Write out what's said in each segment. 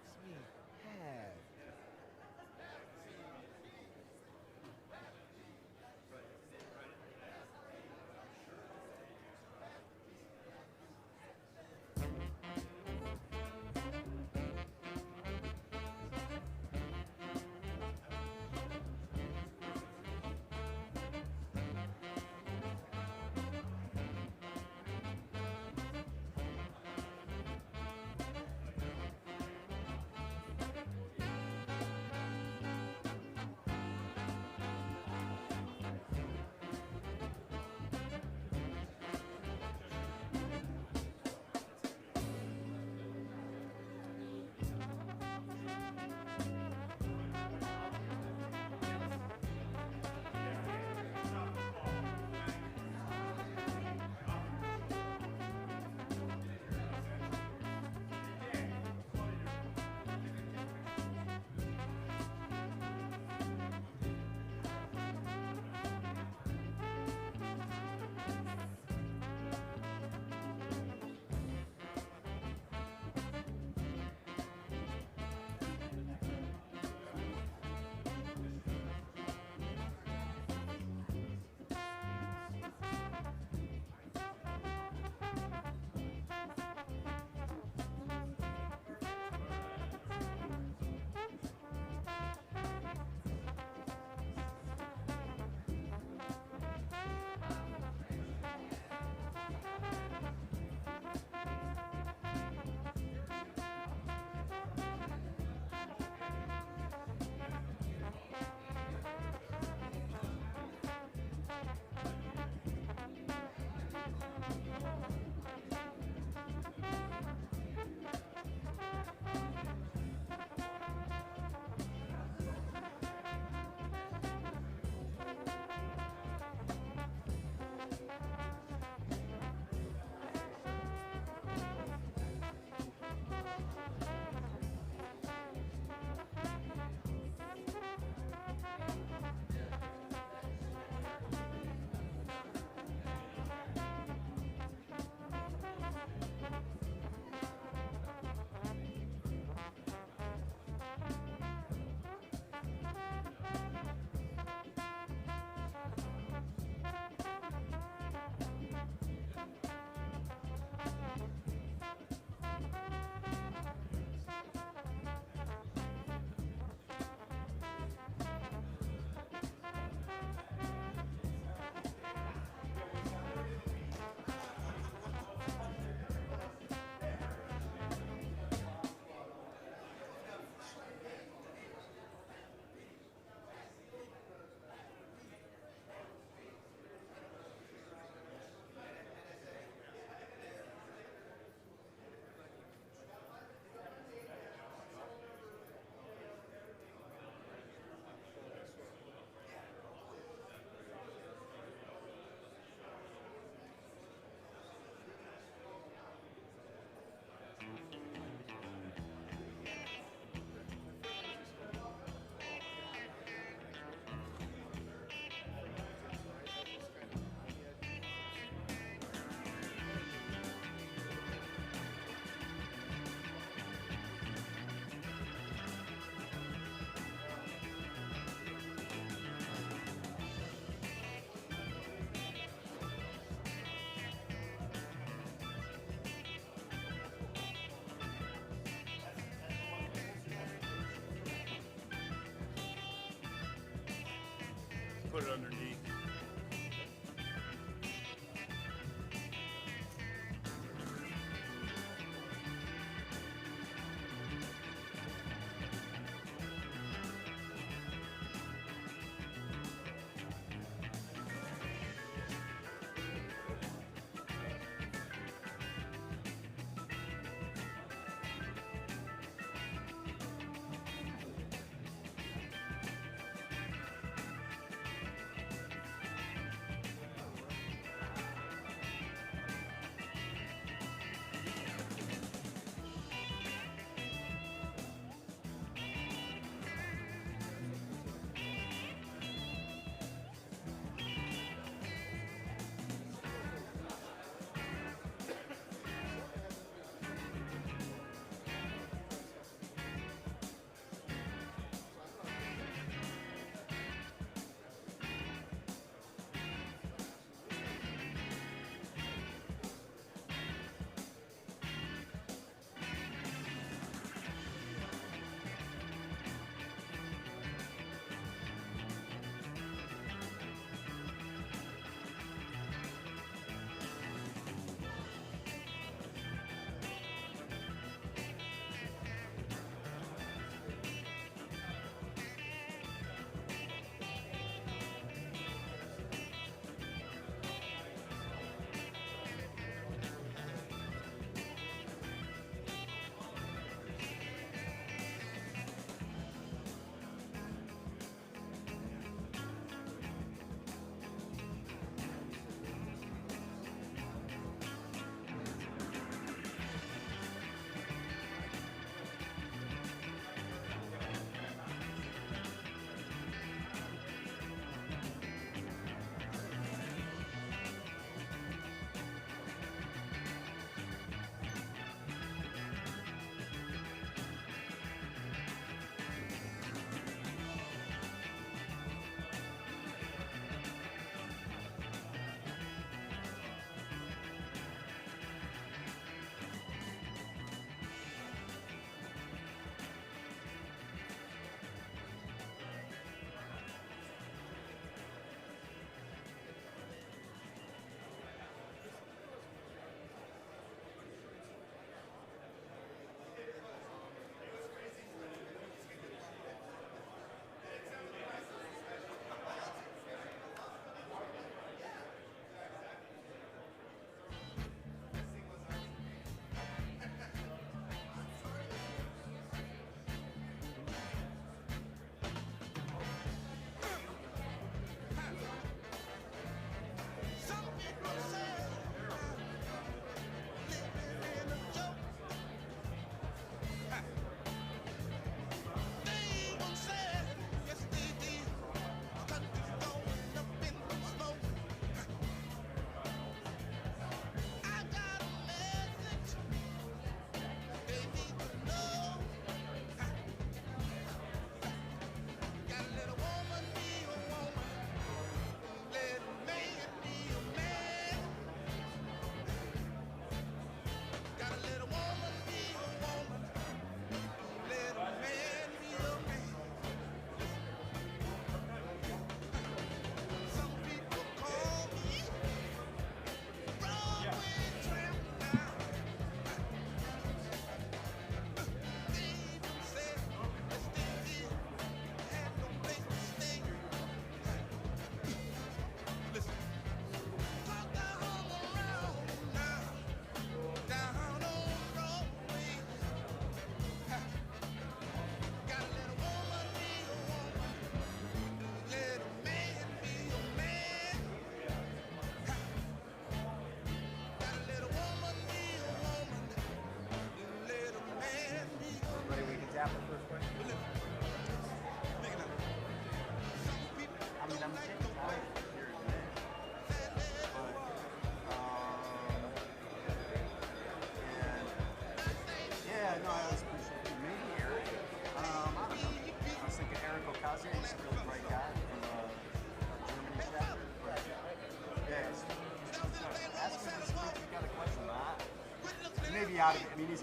makes me happy. Put it underneath.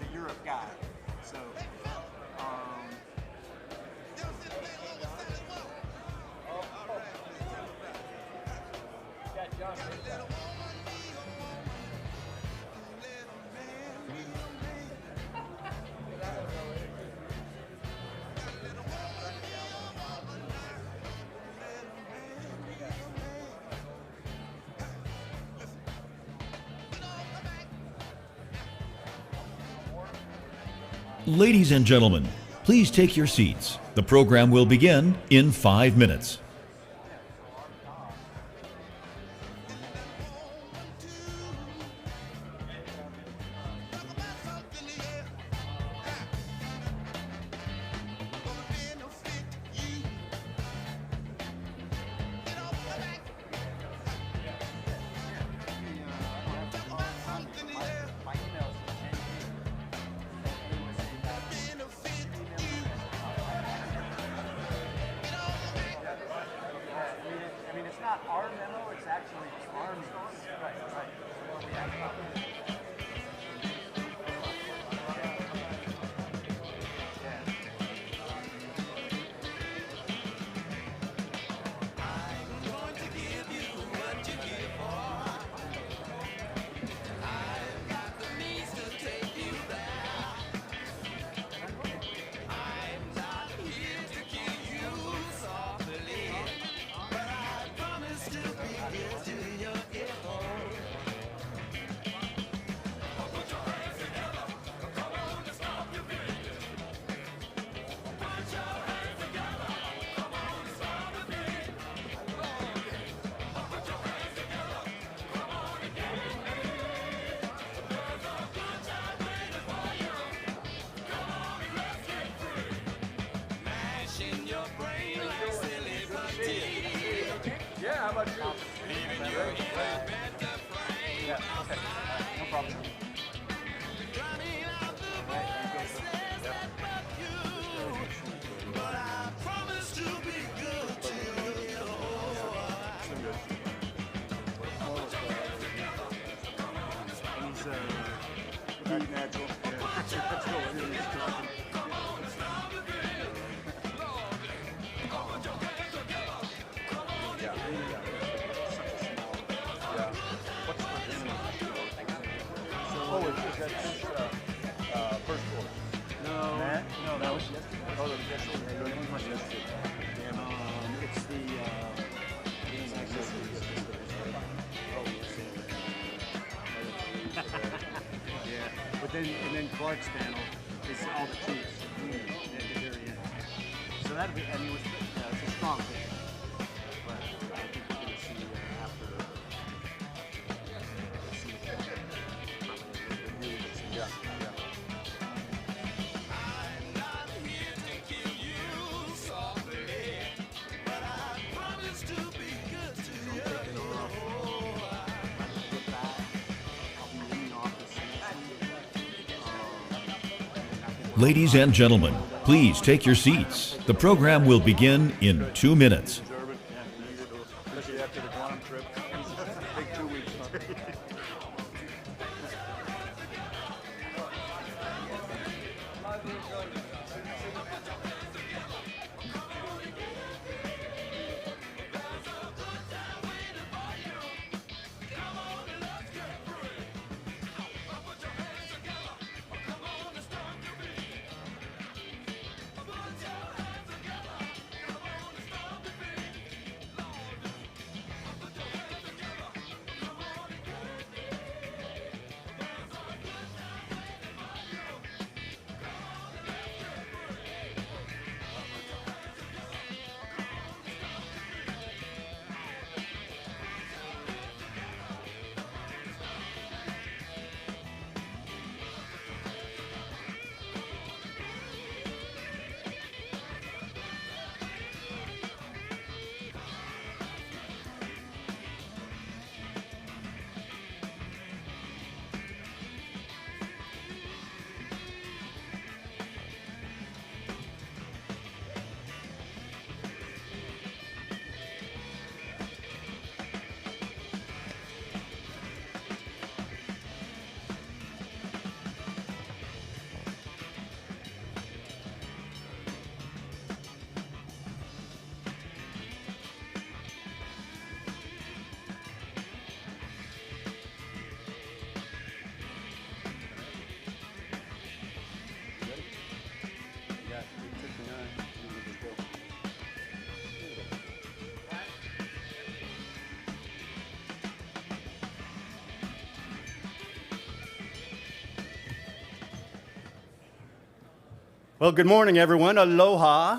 he's a Europe guy. So, Ladies and gentlemen, please take your seats. The program will begin in 5 minutes. I mean, it's not our memo, it's actually Army's. Right. Yeah, how about you? Yeah, okay. No problem. He's natural. Let's go. Oh, it's first course. No, Matt? no, that was yesterday. Oh, that was yesterday. Yeah, you went yesterday. It's the yeah, but then Clark's panel is all the chiefs at the very end. So that'd be, I mean, it's a strong pick. But I think we're going to see after. Yeah. Ladies and gentlemen, please take your seats. The program will begin in 2 minutes. Deserve it. Especially after the Guam trip. Big 2 weeks. Well, good morning, everyone. Aloha.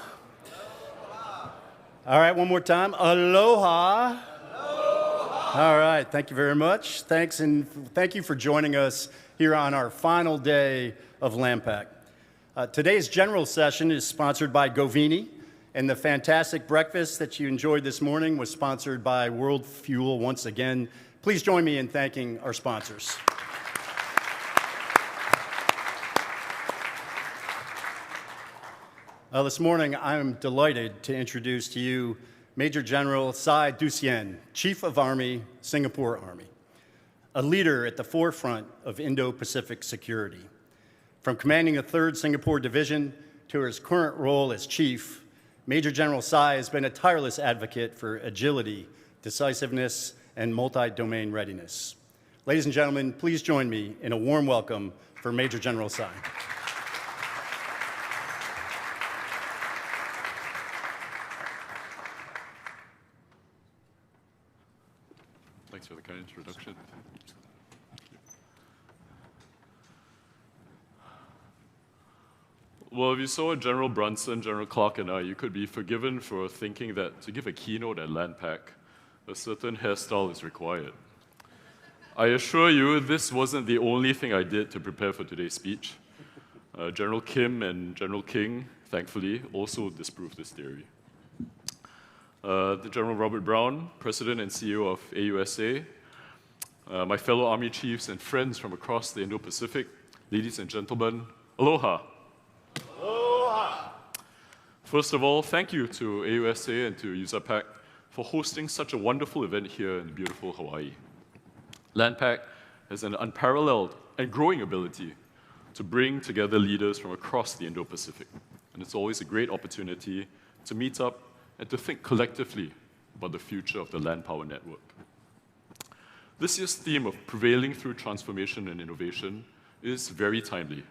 All right, one more time. Aloha. Aloha. All right, thank you very much. Thanks, and thank you for joining us here on our final day of LANPAC. Today's general session is sponsored by Govini, and the fantastic breakfast that you enjoyed this morning was sponsored by World Fuel once again. Please join me in thanking our sponsors. This morning, I'm delighted to introduce to you Major General Sai Dusian, Chief of Army, Singapore Army, a leader at the forefront of Indo Pacific security. From commanding the 3rd Singapore Division to his current role as Chief, Major General Sai has been a tireless advocate for agility, decisiveness, and multi-domain readiness. Ladies and gentlemen, please join me in a warm welcome for Major General Sai. Thanks for the kind introduction. Well, if you saw General Brunson, General Clark, and I, you could be forgiven for thinking that to give a keynote at LANPAC, a certain hairstyle is required. I assure you, this wasn't the only thing I did to prepare for today's speech. General Kim and General King, thankfully, also disproved this theory. The General Robert Brown, President and CEO of AUSA, my fellow Army chiefs and friends from across the Indo Pacific, ladies and gentlemen, aloha. Aloha. First of all, thank you to AUSA and to AUSA for hosting such a wonderful event here in beautiful Hawaii. LANPAC has an unparalleled and growing ability to bring together leaders from across the Indo Pacific, and it's always a great opportunity to meet up and to think collectively about the future of the land power network. This year's theme of prevailing through transformation and innovation is very timely.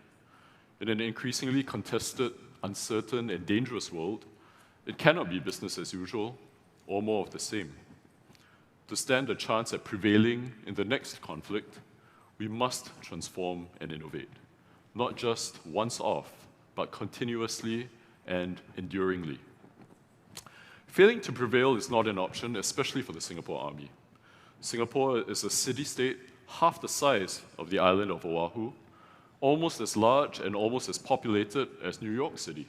In an increasingly contested, uncertain, and dangerous world, it cannot be business as usual or more of the same. To stand a chance at prevailing in the next conflict, we must transform and innovate, not just once off, but continuously and enduringly. Failing to prevail is not an option, especially for the Singapore Army. Singapore is a city-state half the size of the island of Oahu, almost as large and almost as populated as New York City.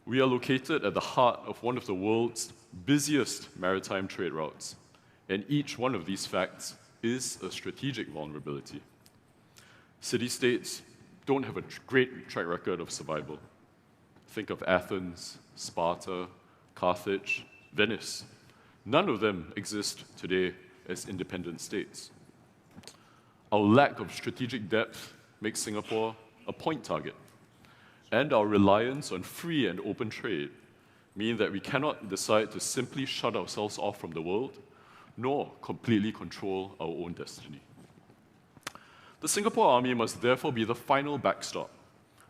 We are located at the heart of one of the world's busiest maritime trade routes, and each one of these facts is a strategic vulnerability. City-states don't have a great track record of survival. Think of Athens, Sparta, Carthage, Venice. None of them exist today as independent states. Our lack of strategic depth makes Singapore a point target, and our reliance on free and open trade mean that we cannot decide to simply shut ourselves off from the world, nor completely control our own destiny. The Singapore Army must therefore be the final backstop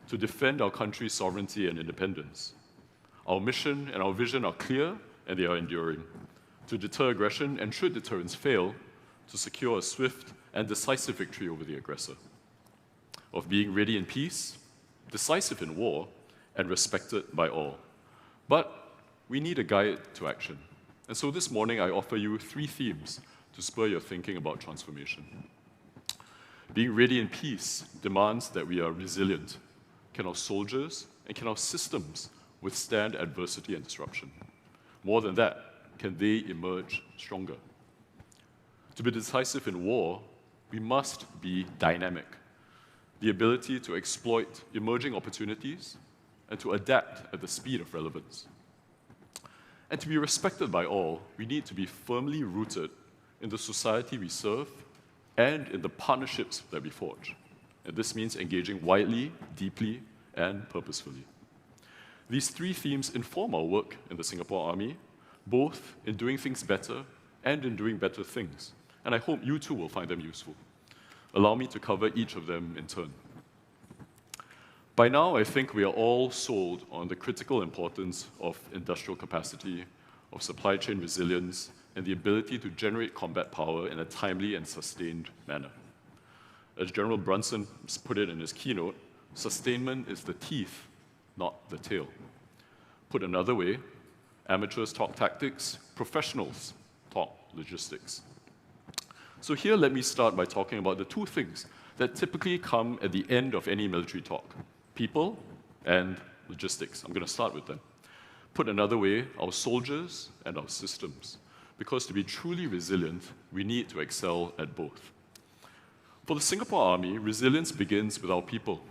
to defend our country's sovereignty and independence. Our mission and our vision are clear, and they are enduring. To deter aggression, and should deterrence fail, to secure a swift and decisive victory over the aggressor. Of being ready in peace, decisive in war, and respected by all. But we need a guide to action. And so this morning I offer you 3 themes to spur your thinking about transformation. Being ready in peace demands that we are resilient. Can our soldiers and can our systems withstand adversity and disruption? More than that, can they emerge stronger? To be decisive in war, we must be dynamic. The ability to exploit emerging opportunities and to adapt at the speed of relevance. And to be respected by all, we need to be firmly rooted in the society we serve and in the partnerships that we forge. And this means engaging widely, deeply, and purposefully. These 3 themes inform our work in the Singapore Army, both in doing things better and in doing better things. And I hope you too will find them useful. Allow me to cover each of them in turn. By now, I think we are all sold on the critical importance of industrial capacity, of supply chain resilience, and the ability to generate combat power in a timely and sustained manner. As General Brunson put it in his keynote, sustainment is the teeth not the tail. Put another way, amateurs talk tactics, professionals talk logistics. So here, let me start by talking about the two things that typically come at the end of any military talk: people and logistics. I'm going to start with them. Put another way, our soldiers and our systems. Because to be truly resilient, we need to excel at both. For the Singapore Army, resilience begins with our people.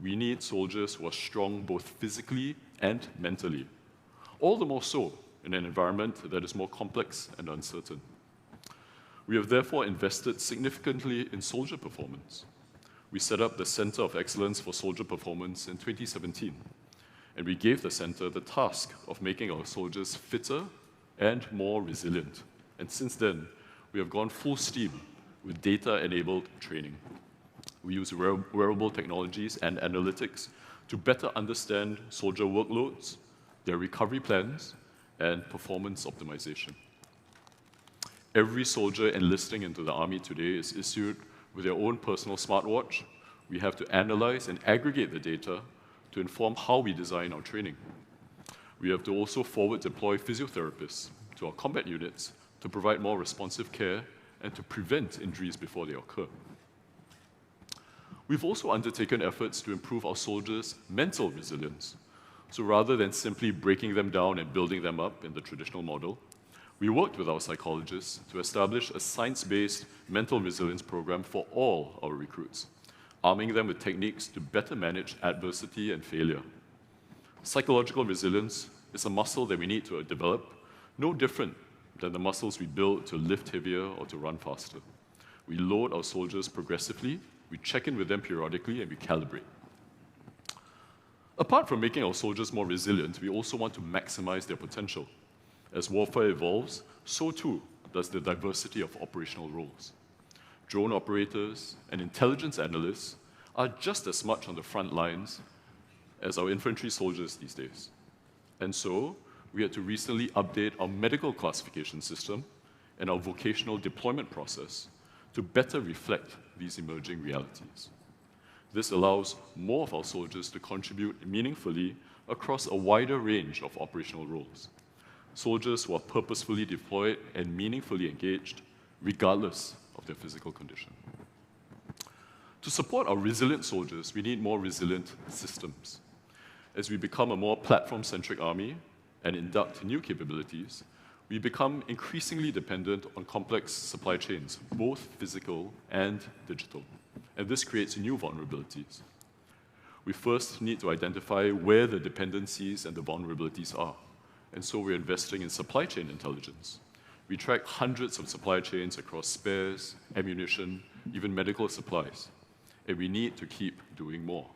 We need soldiers who are strong both physically and mentally. All the more so in an environment that is more complex and uncertain. We have therefore invested significantly in soldier performance. We set up the Center of Excellence for Soldier Performance in 2017, and we gave the center the task of making our soldiers fitter and more resilient. And since then, we have gone full steam with data-enabled training. We use wearable technologies and analytics to better understand soldier workloads, their recovery plans, and performance optimization. Every soldier enlisting into the Army today is issued with their own personal smartwatch. We have to analyze and aggregate the data to inform how we design our training. We have to also forward deploy physiotherapists to our combat units to provide more responsive care and to prevent injuries before they occur. We've also undertaken efforts to improve our soldiers' mental resilience. So rather than simply breaking them down and building them up in the traditional model, we worked with our psychologists to establish a science-based mental resilience program for all our recruits, arming them with techniques to better manage adversity and failure. Psychological resilience is a muscle that we need to develop, no different than the muscles we build to lift heavier or to run faster. We load our soldiers progressively, we check in with them periodically, and we calibrate. Apart from making our soldiers more resilient, we also want to maximize their potential. As warfare evolves, so too does the diversity of operational roles. Drone operators and intelligence analysts are just as much on the front lines as our infantry soldiers these days. And so, we had to recently update our medical classification system and our vocational deployment process to better reflect these emerging realities. This allows more of our soldiers to contribute meaningfully across a wider range of operational roles. Soldiers who are purposefully deployed and meaningfully engaged, regardless of their physical condition. To support our resilient soldiers, we need more resilient systems. As we become a more platform-centric army and induct new capabilities, we become increasingly dependent on complex supply chains, both physical and digital. And this creates new vulnerabilities. We first need to identify where the dependencies and the vulnerabilities are. And so we're investing in supply chain intelligence. We track hundreds of supply chains across spares, ammunition, even medical supplies. And we need to keep doing more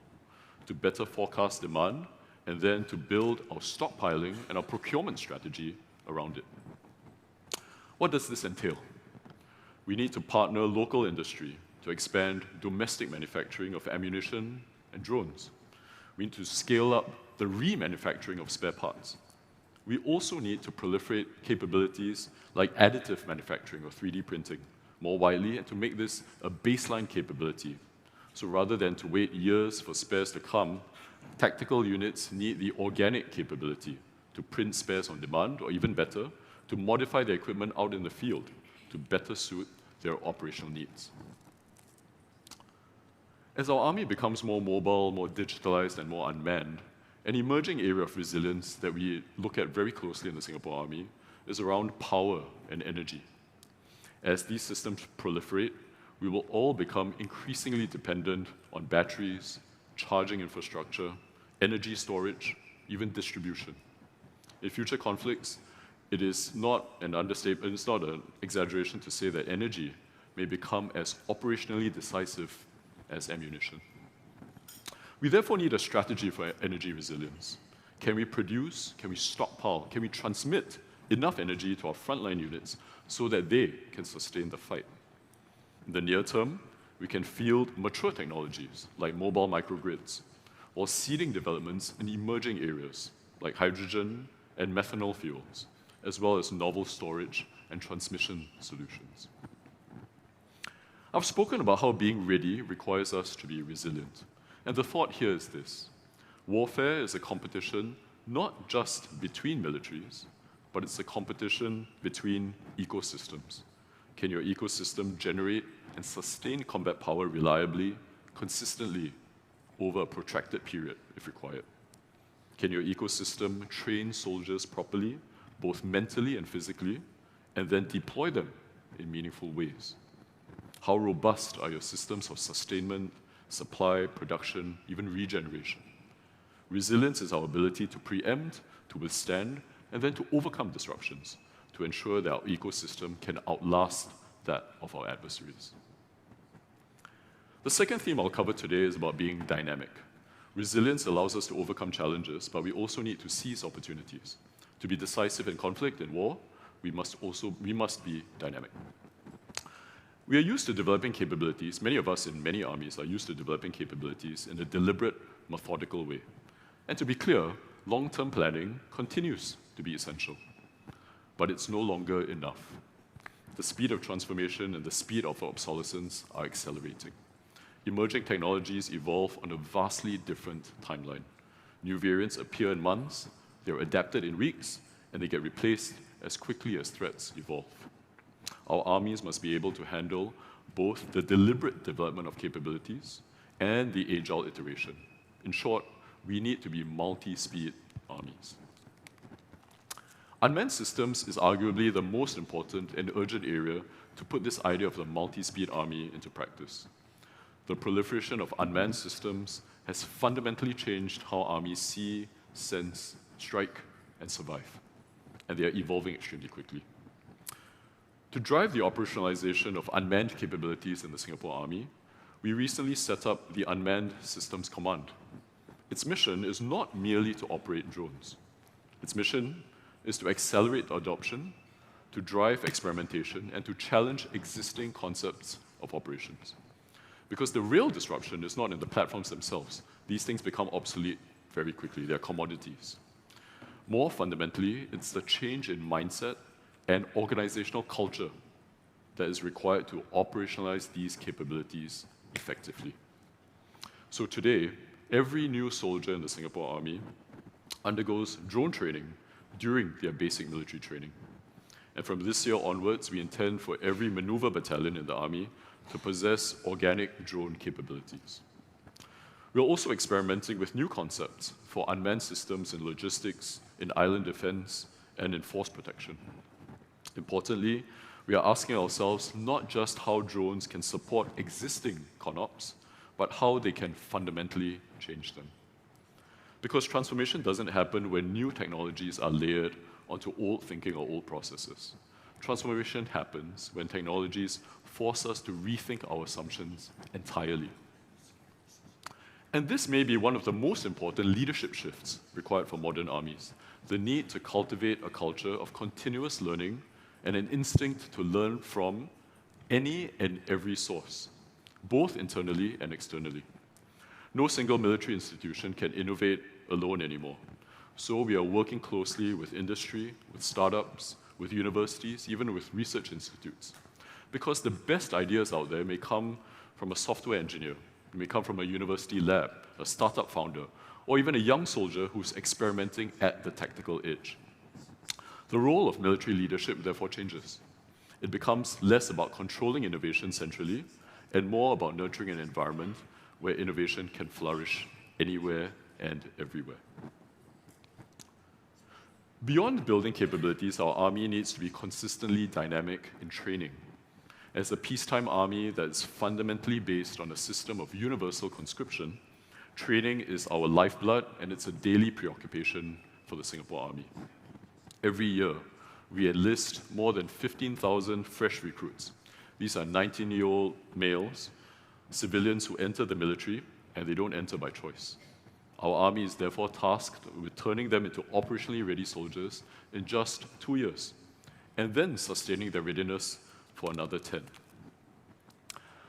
to better forecast demand and then to build our stockpiling and our procurement strategy around it. What does this entail? We need to partner local industry to expand domestic manufacturing of ammunition and drones. We need to scale up the remanufacturing of spare parts. We also need to proliferate capabilities like additive manufacturing or 3D printing more widely and to make this a baseline capability. So rather than to wait years for spares to come, tactical units need the organic capability to print spares on demand, or even better, to modify their equipment out in the field to better suit their operational needs. As our army becomes more mobile, more digitalized, and more unmanned, an emerging area of resilience that we look at very closely in the Singapore Army is around power and energy. As these systems proliferate, we will all become increasingly dependent on batteries, charging infrastructure, energy storage, even distribution. In future conflicts, it is not an understatement, it's not an exaggeration to say that energy may become as operationally decisive as ammunition. We therefore need a strategy for energy resilience. Can we produce, can we stockpile, can we transmit enough energy to our frontline units so that they can sustain the fight? In the near term, we can field mature technologies like mobile microgrids, while seeding developments in emerging areas like hydrogen and methanol fuels, as well as novel storage and transmission solutions. I've spoken about how being ready requires us to be resilient. And the thought here is this: Warfare is a competition not just between militaries, but it's a competition between ecosystems. Can your ecosystem generate and sustain combat power reliably, consistently, over a protracted period, if required? Can your ecosystem train soldiers properly, both mentally and physically, and then deploy them in meaningful ways? How robust are your systems of sustainment, supply, production, even regeneration? Resilience is our ability to preempt, to withstand, and then to overcome disruptions, to ensure that our ecosystem can outlast that of our adversaries. The second theme I'll cover today is about being dynamic. Resilience allows us to overcome challenges, but we also need to seize opportunities. To be decisive in conflict and war, we must be dynamic. We are used to developing capabilities. Many of us in many armies are used to developing capabilities in a deliberate, methodical way. And to be clear, long-term planning continues to be essential. But it's no longer enough. The speed of transformation and the speed of obsolescence are accelerating. Emerging technologies evolve on a vastly different timeline. New variants appear in months, they're adapted in weeks, and they get replaced as quickly as threats evolve. Our armies must be able to handle both the deliberate development of capabilities and the agile iteration. In short, we need to be multi-speed armies. Unmanned systems is arguably the most important and urgent area to put this idea of the multi-speed army into practice. The proliferation of unmanned systems has fundamentally changed how armies see, sense, strike, and survive. And they are evolving extremely quickly. To drive the operationalization of unmanned capabilities in the Singapore Army, we recently set up the Unmanned Systems Command. Its mission is not merely to operate drones. Its mission is to accelerate adoption, to drive experimentation, and to challenge existing concepts of operations. Because the real disruption is not in the platforms themselves. These things become obsolete very quickly. They're commodities. More fundamentally, it's the change in mindset and organizational culture that is required to operationalize these capabilities effectively. So today, every new soldier in the Singapore Army undergoes drone training during their basic military training. And from this year onwards, we intend for every maneuver battalion in the Army to possess organic drone capabilities. We're also experimenting with new concepts for unmanned systems in logistics, in island defense, and in force protection. Importantly, we are asking ourselves not just how drones can support existing ConOps, but how they can fundamentally change them. Because transformation doesn't happen when new technologies are layered onto old thinking or old processes. Transformation happens when technologies force us to rethink our assumptions entirely. And this may be one of the most important leadership shifts required for modern armies, the need to cultivate a culture of continuous learning and an instinct to learn from any and every source, both internally and externally. No single military institution can innovate alone anymore. So we are working closely with industry, with startups, with universities, even with research institutes. Because the best ideas out there may come from a software engineer, it may come from a university lab, a startup founder, or even a young soldier who's experimenting at the tactical edge. The role of military leadership therefore changes. It becomes less about controlling innovation centrally and more about nurturing an environment where innovation can flourish anywhere and everywhere. Beyond building capabilities, our army needs to be consistently dynamic in training. As a peacetime army that is fundamentally based on a system of universal conscription, training is our lifeblood and it's a daily preoccupation for the Singapore Army. Every year, we enlist more than 15,000 fresh recruits. These are 19-year-old males, civilians who enter the military, and they don't enter by choice. Our army is therefore tasked with turning them into operationally ready soldiers in just 2 years, and then sustaining their readiness for another 10.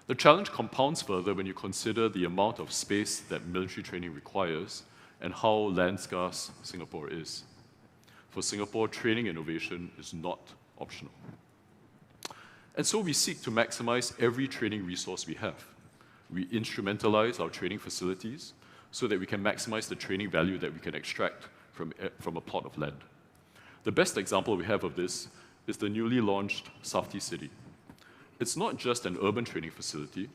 The challenge compounds further when you consider the amount of space that military training requires and how land-scarce Singapore is. For Singapore, training innovation is not optional. And so we seek to maximize every training resource we have. We instrumentalize our training facilities so that we can maximize the training value that we can extract from a plot of land. The best example we have of this is the newly launched Southeast City. It's not just an urban training facility.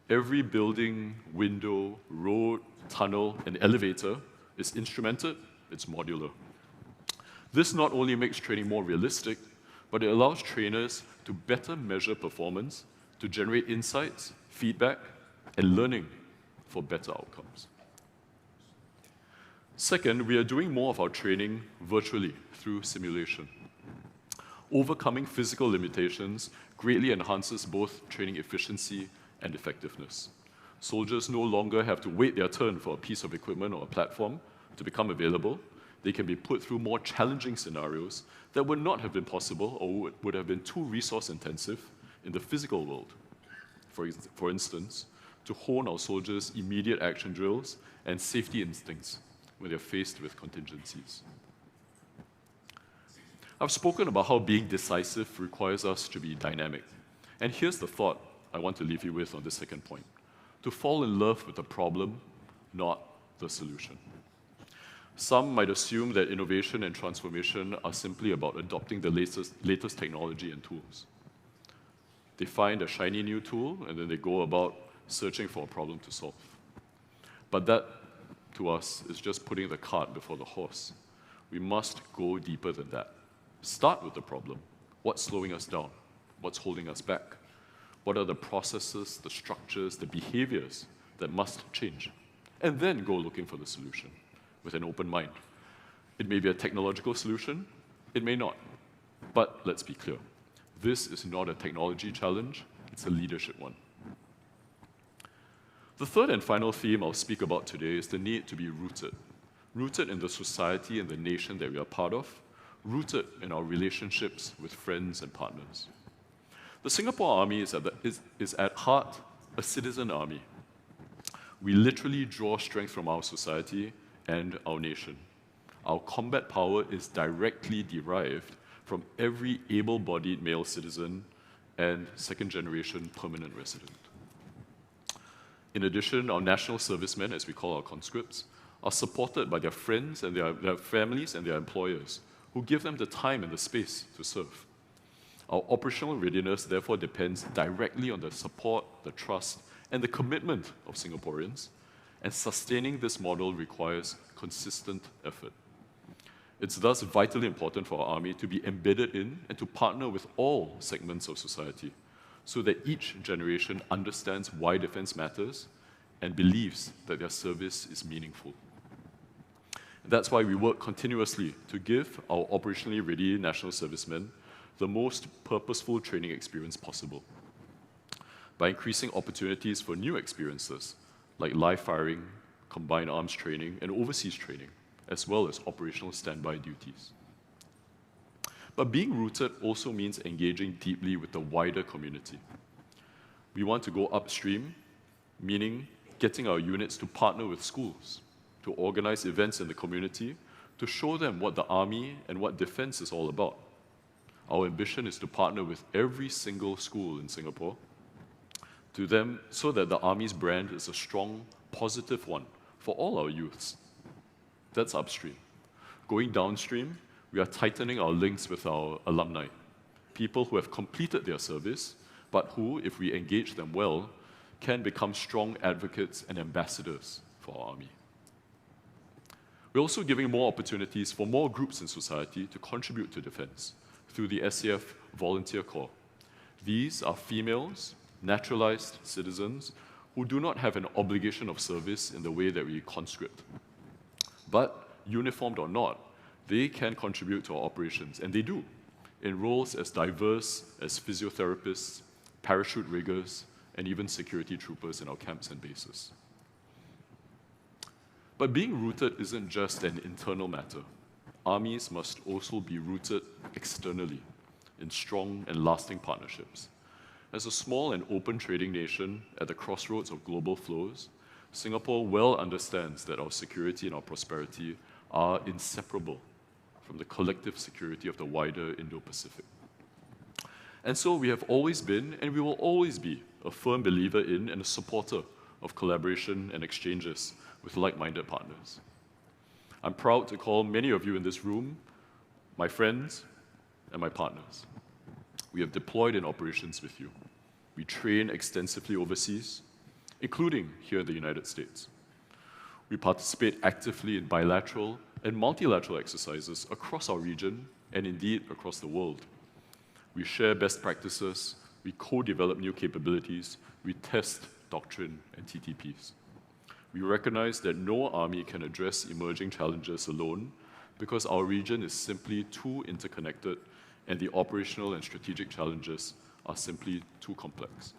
Every building, window, road, tunnel, and elevator is instrumented, it's modular. This not only makes training more realistic, but it allows trainers to better measure performance, to generate insights, feedback, and learning for better outcomes. Second, we are doing more of our training virtually through simulation. Overcoming physical limitations greatly enhances both training efficiency and effectiveness. Soldiers no longer have to wait their turn for a piece of equipment or a platform to become available. They can be put through more challenging scenarios that would not have been possible or would have been too resource-intensive in the physical world. For instance, to hone our soldiers' immediate action drills and safety instincts when they're faced with contingencies. I've spoken about how being decisive requires us to be dynamic. And here's the thought I want to leave you with on the second point: to fall in love with the problem, not the solution. Some might assume that innovation and transformation are simply about adopting the latest technology and tools. They find a shiny new tool, and then they go about searching for a problem to solve. But that, to us, is just putting the cart before the horse. We must go deeper than that. Start with the problem. What's slowing us down? What's holding us back? What are the processes, the structures, the behaviors that must change? And then go looking for the solution with an open mind. It may be a technological solution, it may not. But let's be clear, this is not a technology challenge, it's a leadership one. The third and final theme I'll speak about today is the need to be rooted. Rooted in the society and the nation that we are part of, rooted in our relationships with friends and partners. The Singapore Army is at heart a citizen army. We literally draw strength from our society and our nation. Our combat power is directly derived from every able-bodied male citizen and second-generation permanent resident. In addition, our national servicemen, as we call our conscripts, are supported by their friends and their families and their employers, who give them the time and the space to serve. Our operational readiness therefore depends directly on the support, the trust, and the commitment of Singaporeans, and sustaining this model requires consistent effort. It's thus vitally important for our Army to be embedded in and to partner with all segments of society so that each generation understands why defense matters and believes that their service is meaningful. That's why we work continuously to give our operationally ready national servicemen the most purposeful training experience possible by increasing opportunities for new experiences like live firing, combined arms training, and overseas training, as well as operational standby duties. But being rooted also means engaging deeply with the wider community. We want to go upstream, meaning getting our units to partner with schools, to organize events in the community, to show them what the Army and what defense is all about. Our ambition is to partner with every single school in Singapore to them so that the Army's brand is a strong, positive one for all our youths. That's upstream. Going downstream, we are tightening our links with our alumni, people who have completed their service, but who, if we engage them well, can become strong advocates and ambassadors for our Army. We're also giving more opportunities for more groups in society to contribute to defense through the SAF Volunteer Corps. These are females, naturalized citizens who do not have an obligation of service in the way that we conscript. But, uniformed or not, they can contribute to our operations, and they do, in roles as diverse as physiotherapists, parachute riggers, and even security troopers in our camps and bases. But being rooted isn't just an internal matter. Armies must also be rooted externally in strong and lasting partnerships. As a small and open trading nation at the crossroads of global flows, Singapore well understands that our security and our prosperity are inseparable from the collective security of the wider Indo Pacific. And so we have always been, and we will always be, a firm believer in and a supporter of collaboration and exchanges with like-minded partners. I'm proud to call many of you in this room my friends and my partners. We have deployed in operations with you. We train extensively overseas, including here in the United States. We participate actively in bilateral and multilateral exercises across our region and indeed across the world. We share best practices, we co-develop new capabilities, we test doctrine and TTPs. We recognize that no army can address emerging challenges alone because our region is simply too interconnected and the operational and strategic challenges are simply too complex.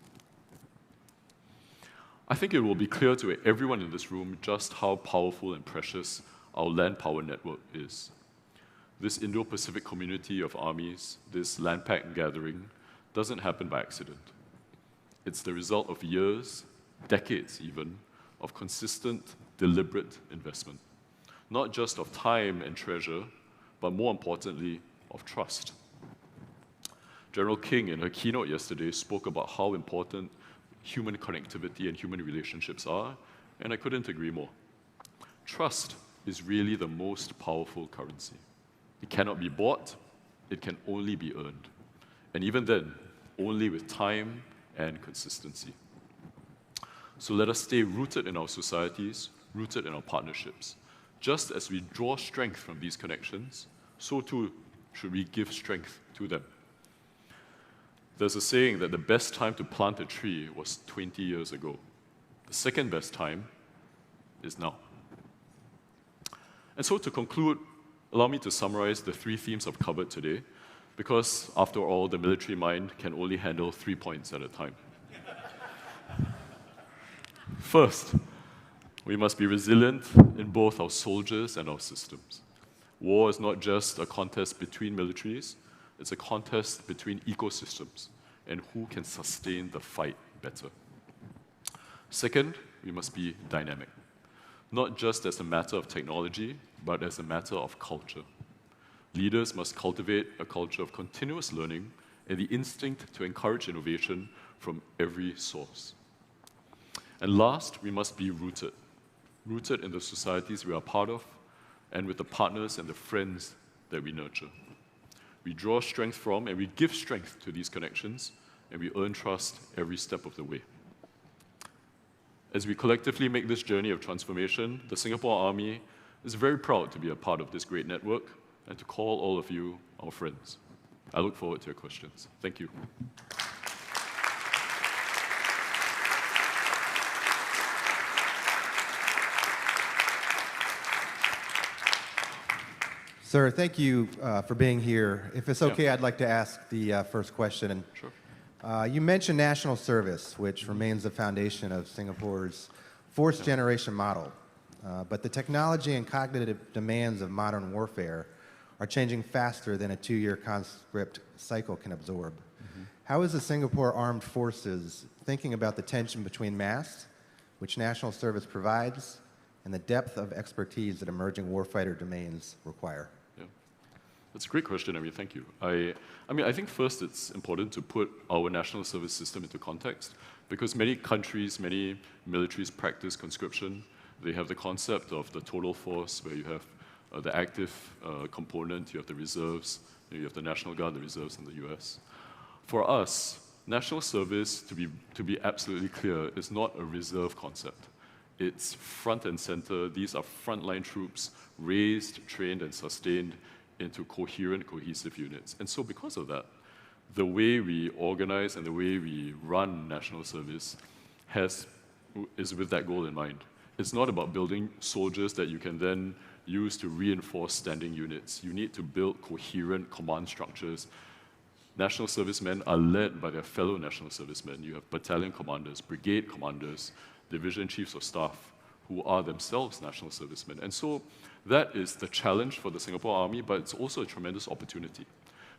I think it will be clear to everyone in this room just how powerful and precious our land power network is. This Indo Pacific community of armies, this LANPAC gathering, doesn't happen by accident. It's the result of years, decades even, of consistent, deliberate investment. Not just of time and treasure, but more importantly, of trust. General King, in her keynote yesterday, spoke about how important human connectivity and human relationships are, and I couldn't agree more. Trust is really the most powerful currency. It cannot be bought, it can only be earned. And even then, only with time and consistency. So let us stay rooted in our societies, rooted in our partnerships. Just as we draw strength from these connections, so too should we give strength to them. There's a saying that the best time to plant a tree was 20 years ago. The second best time is now. And so to conclude, allow me to summarize the 3 themes I've covered today, because after all, the military mind can only handle 3 points at a time. First, we must be resilient in both our soldiers and our systems. War is not just a contest between militaries, it's a contest between ecosystems and who can sustain the fight better. Second, we must be dynamic, not just as a matter of technology, but as a matter of culture. Leaders must cultivate a culture of continuous learning and the instinct to encourage innovation from every source. And last, we must be rooted in the societies we are part of and with the partners and the friends that we nurture. We draw strength from and we give strength to these connections, and we earn trust every step of the way. As we collectively make this journey of transformation, the Singapore Army is very proud to be a part of this great network and to call all of you our friends. I look forward to your questions. Thank you. Sir, thank you for being here. If it's okay, I'd like to ask the first question. Sure. You mentioned national service, which remains the foundation of Singapore's fourth generation model. But the technology and cognitive demands of modern warfare are changing faster than a 2-year conscript cycle can absorb. How is the Singapore Armed Forces thinking about the tension between mass, which national service provides, and the depth of expertise that emerging warfighter domains require? That's a great question, Amy. Thank you. I think first it's important to put our national service system into context because many countries, many militaries practice conscription. They have the concept of the total force where you have the active component, you have the reserves, you have the National Guard, the reserves in the US. For us, national service, to be absolutely clear, is not a reserve concept. It's front and center. These are frontline troops raised, trained, and sustained into coherent, cohesive units. And so because of that, the way we organize and the way we run national service is with that goal in mind. It's not about building soldiers that you can then use to reinforce standing units. You need to build coherent command structures. National servicemen are led by their fellow national servicemen. You have battalion commanders, brigade commanders, division chiefs of staff who are themselves national servicemen. And so that is the challenge for the Singapore Army, but it's also a tremendous opportunity.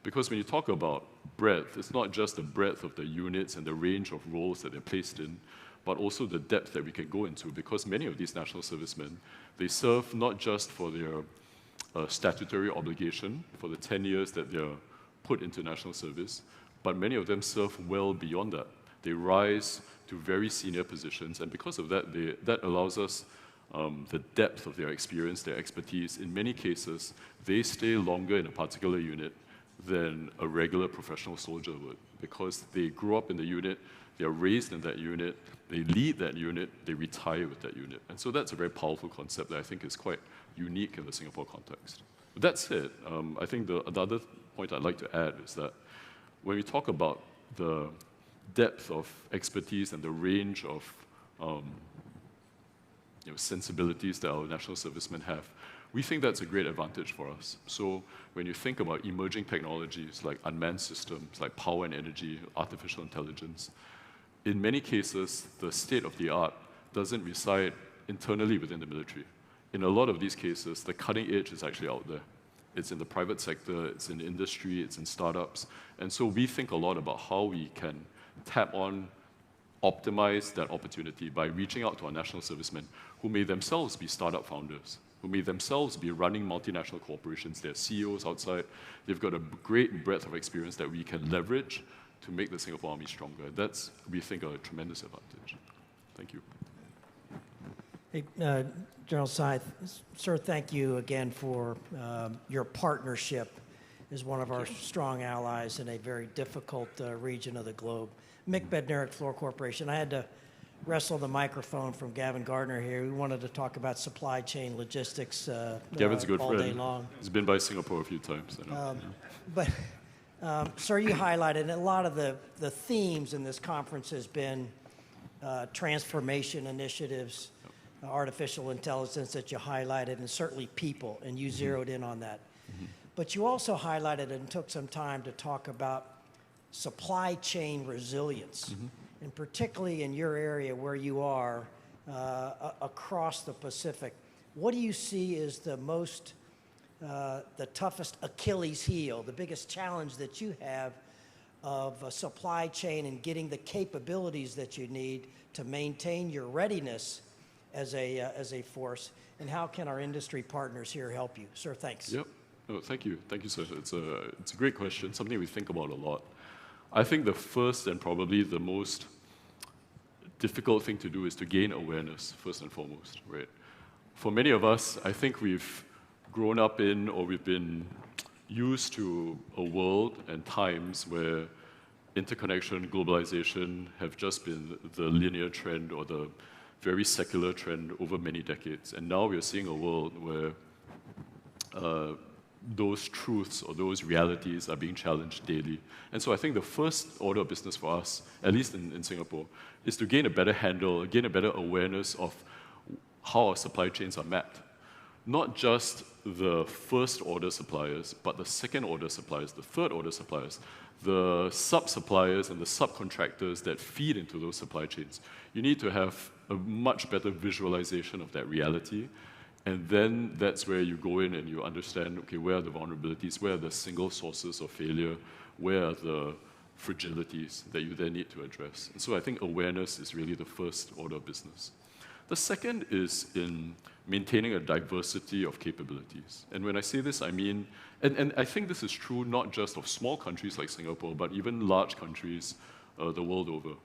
Because when you talk about breadth, it's not just the breadth of the units and the range of roles that they're placed in, but also the depth that we can go into, because many of these national servicemen, they serve not just for their statutory obligation for the 10 years that they're put into national service, but many of them serve well beyond that. They rise to very senior positions, and because of that, that allows us the depth of their experience, their expertise. In many cases, they stay longer in a particular unit than a regular professional soldier would, because they grew up in the unit, they're raised in that unit, they lead that unit, they retire with that unit. And so that's a very powerful concept that I think is quite unique in the Singapore context. But that said, I think the other point I'd like to add is that when we talk about the depth of expertise and the range of sensibilities that our national servicemen have, we think that's a great advantage for us. So when you think about emerging technologies like unmanned systems, like power and energy, artificial intelligence, in many cases, the state of the art doesn't reside internally within the military. In a lot of these cases, the cutting edge is actually out there. It's in the private sector, it's in industry, it's in startups. And so we think a lot about how we can tap on, optimize that opportunity by reaching out to our national servicemen who may themselves be startup founders, who may themselves be running multinational corporations. They're CEOs outside. They've got a great breadth of experience that we can leverage to make the Singapore Army stronger. That's, we think, a tremendous advantage. Thank you. Hey, General Scythe, sir, thank you again for your partnership as one of our strong allies in a very difficult region of the globe. Mick Bednarik, Fluor Corporation. I had to wrestle the microphone from Gavin Gardner here. We wanted to talk about supply chain logistics Gavin's a good all friend. day long. He's been by Singapore a few times. I know. But, sir, you highlighted a lot of the themes in this conference has been transformation initiatives, artificial intelligence that you highlighted, and certainly people, and you zeroed in on that. But you also highlighted and took some time to talk about supply chain resilience, and particularly in your area where you are across the Pacific. What do you see as the toughest Achilles heel, the biggest challenge that you have of a supply chain and getting the capabilities that you need to maintain your readiness as a force, and how can our industry partners here help you? Sir, thanks. Yep. No, thank you, sir. It's a great question, something we think about a lot. I think the first and probably the most difficult thing to do is to gain awareness, first and foremost, right? For many of us, I think we've grown up in, or we've been used to a world and times where interconnection, globalization have just been the linear trend or the very secular trend over many decades. And now we are seeing a world where those truths or those realities are being challenged daily. And so I think the first order of business for us, at least in Singapore, is to gain a better handle, gain a better awareness of how our supply chains are mapped. Not just the first order suppliers, but the second order suppliers, the third order suppliers, the sub-suppliers and the subcontractors that feed into those supply chains. You need to have a much better visualization of that reality. And then that's where you go in and you understand, okay, where are the vulnerabilities, where are the single sources of failure, where are the fragilities that you then need to address. And so I think awareness is really the first order of business. The second is in maintaining a diversity of capabilities. And when I say this, I mean, and I think this is true not just of small countries like Singapore, but even large countries the world over,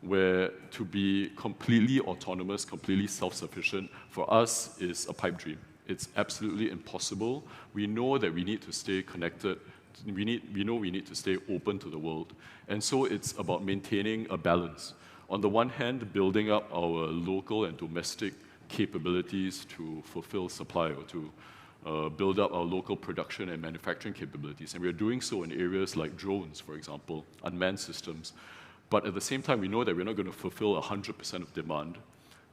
where to be completely autonomous, completely self-sufficient, for us is a pipe dream. It's absolutely impossible. We know that we need to stay connected. We know we need to stay open to the world. And so it's about maintaining a balance. On the one hand, building up our local and domestic capabilities to fulfill supply or to build up our local production and manufacturing capabilities. And we're doing so in areas like drones, for example, unmanned systems. But at the same time, we know that we're not going to fulfill 100% of demand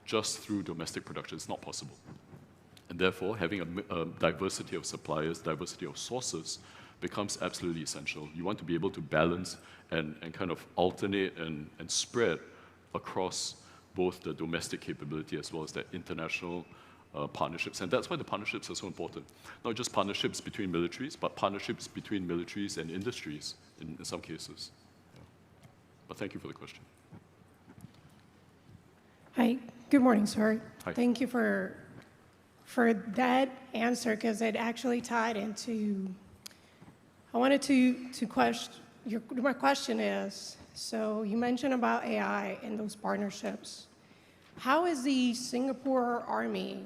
just through domestic production. It's not possible. And therefore, having a diversity of suppliers, diversity of sources becomes absolutely essential. You want to be able to balance and kind of alternate and spread across both the domestic capability as well as the international partnerships. And that's why the partnerships are so important. Not just partnerships between militaries, but partnerships between militaries and industries in some cases. But thank you for the question. Hi, good morning, sir. Hi. Thank you for that answer, because it actually tied into, I wanted to question, my question is, so you mentioned about AI and those partnerships. how is the Singapore Army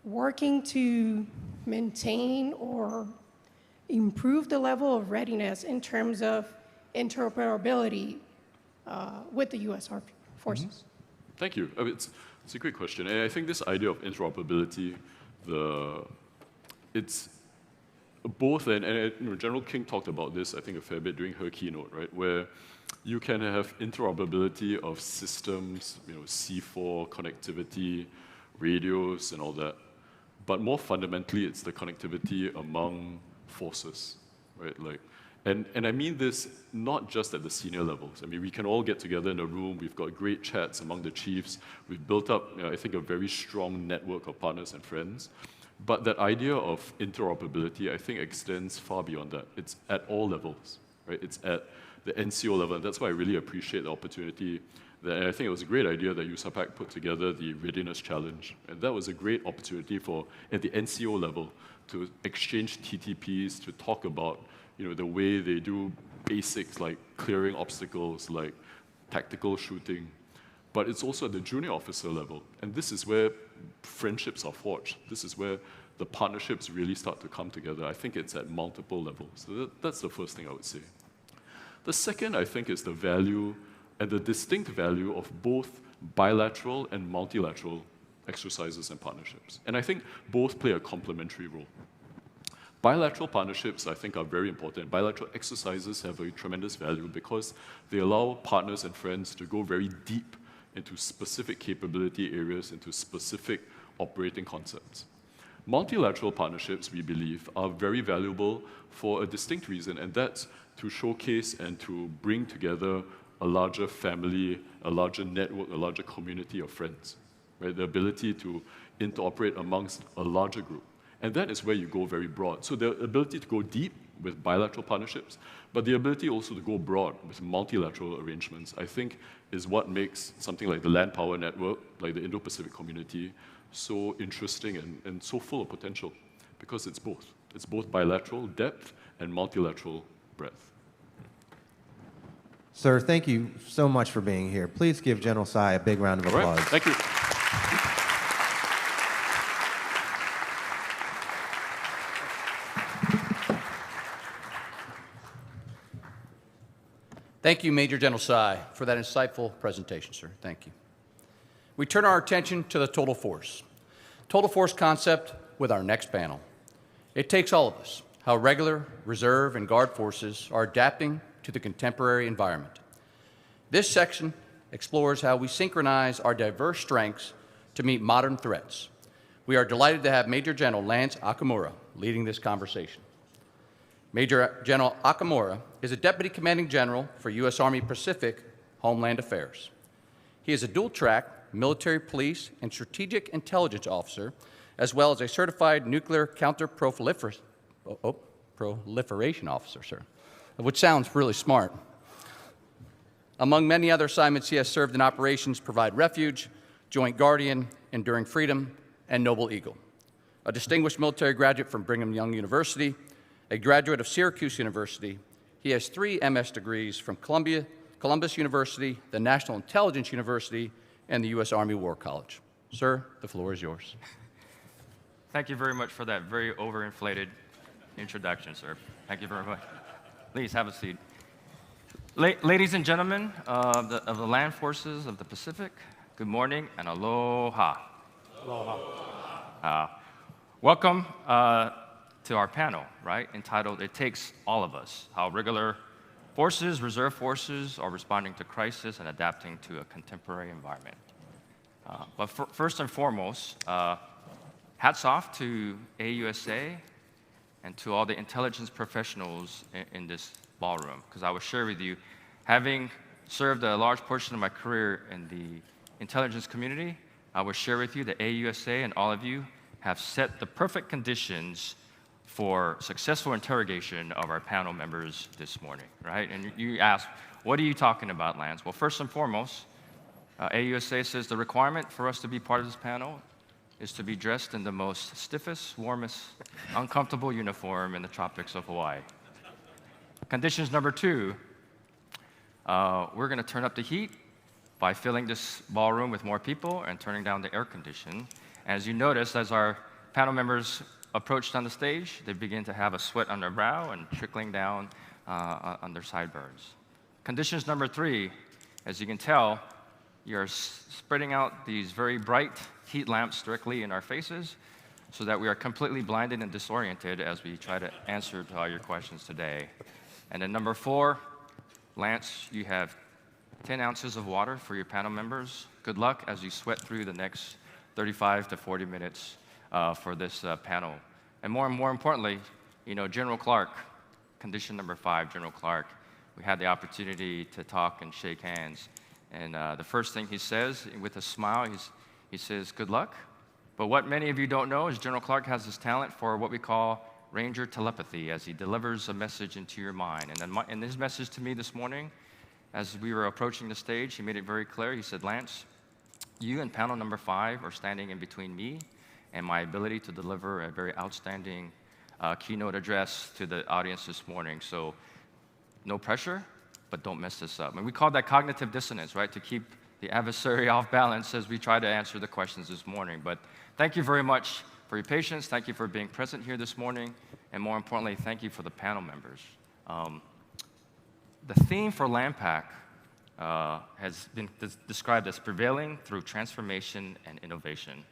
working to maintain or improve the level of readiness in terms of interoperability with the U.S. Armed Forces? Thank you. I mean, it's a great question. And I think this idea of interoperability, it's both, and you know, General King talked about this, I think, a fair bit during her keynote, right, where you can have interoperability of systems, you know, C4, connectivity, radios, and all that. But more fundamentally, it's the connectivity among forces, right? Like, and I mean this not just at the senior levels. I mean, we can all get together in a room. We've got great chats among the chiefs. We've built up, you know, I think, a very strong network of partners and friends. But that idea of interoperability, I think, extends far beyond that. It's at all levels, right? It's at the NCO level, and that's why I really appreciate the opportunity. And I think it was a great idea that USAPAC put together the Readiness Challenge. And that was a great opportunity for, at the NCO level, to exchange TTPs, to talk about, you know, the way they do basics like clearing obstacles, like tactical shooting. But it's also at the junior officer level. And this is where friendships are forged. This is where the partnerships really start to come together. I think it's at multiple levels. So that's the first thing I would say. The second, I think, is the value and the distinct value of both bilateral and multilateral exercises and partnerships. And I think both play a complementary role. Bilateral partnerships, I think, are very important. Bilateral exercises have a tremendous value because they allow partners and friends to go very deep into specific capability areas, into specific operating concepts. Multilateral partnerships, we believe, are very valuable for a distinct reason, and that's to showcase and to bring together a larger family, a larger network, a larger community of friends, right? The ability to interoperate amongst a larger group. And that is where you go very broad. So the ability to go deep with bilateral partnerships, but the ability also to go broad with multilateral arrangements, I think, is what makes something like the Land Power Network, like the Indo Pacific community, so interesting and so full of potential, because it's both. It's both bilateral depth and multilateral breadth. Sir, thank you so much for being here. Please give General Tsai a big round of applause. All right. Thank you. Thank you, Major General Tsai, for that insightful presentation, sir. Thank you. We turn our attention to the total force concept with our next panel. It takes all of us, how regular, reserve, and guard forces are adapting to the contemporary environment. This section explores how we synchronize our diverse strengths to meet modern threats. We are delighted to have Major General Lance Akamura leading this conversation. Major General Akamura is a Deputy Commanding General for U.S. Army Pacific Homeland Affairs. He is a dual-track military police and strategic intelligence officer, as well as a certified nuclear counter-proliferation officer, sir, which sounds really smart. Among many other assignments, he has served in operations Provide Refuge, Joint Guardian, Enduring Freedom, and Noble Eagle. A distinguished military graduate from Brigham Young University, a graduate of Syracuse University, he has 3 MS degrees from Columbus University, the National Intelligence University, and the U.S. Army War College. Sir, the floor is yours. Thank you very much for that very overinflated introduction, sir. Thank you very much. Please have a seat. Ladies and gentlemen of the Land Forces of the Pacific, good morning and aloha. Aloha. Welcome to our panel, right, entitled It Takes All of Us, How Regular Forces, Reserve Forces are Responding to Crisis and Adapting to a Contemporary Environment. But first and foremost, hats off to AUSA and to all the intelligence professionals in this ballroom, because I will share with you, having served a large portion of my career in the intelligence community, I will share with you that AUSA and all of you have set the perfect conditions for successful interrogation of our panel members this morning, right? And you ask, what are you talking about, Lance? Well, first and foremost, AUSA says the requirement for us to be part of this panel is to be dressed in the most stiffest, warmest, uncomfortable uniform in the tropics of Hawaii. Conditions number 2, we're going to turn up the heat by filling this ballroom with more people and turning down the air condition. As you notice, as our panel members approached on the stage, they begin to have a sweat on their brow and trickling down on their sideburns. Conditions number 3, as you can tell, you're spreading out these very bright heat lamps directly in our faces so that we are completely blinded and disoriented as we try to answer to all your questions today. And then number 4, Lance, you have 10 ounces of water for your panel members. Good luck as you sweat through the next 35 to 40 minutes for this panel. And more importantly, General Clark, condition number 5, General Clark, we had the opportunity to talk and shake hands. And the first thing he says, with a smile, he says, good luck. But what many of you don't know is General Clark has this talent for what we call Ranger telepathy, as he delivers a message into your mind. And then in his message to me this morning, as we were approaching the stage, he made it very clear. He said, Lance, you and panel number 5 are standing in between me and my ability to deliver a very outstanding keynote address to the audience this morning. So no pressure, but don't mess this up. And we call that cognitive dissonance, right, to keep the adversary off balance as we try to answer the questions this morning. But thank you very much for your patience. Thank you for being present here this morning. And more importantly, thank you for the panel members. The theme for LANPAC has been described as prevailing through transformation and innovation.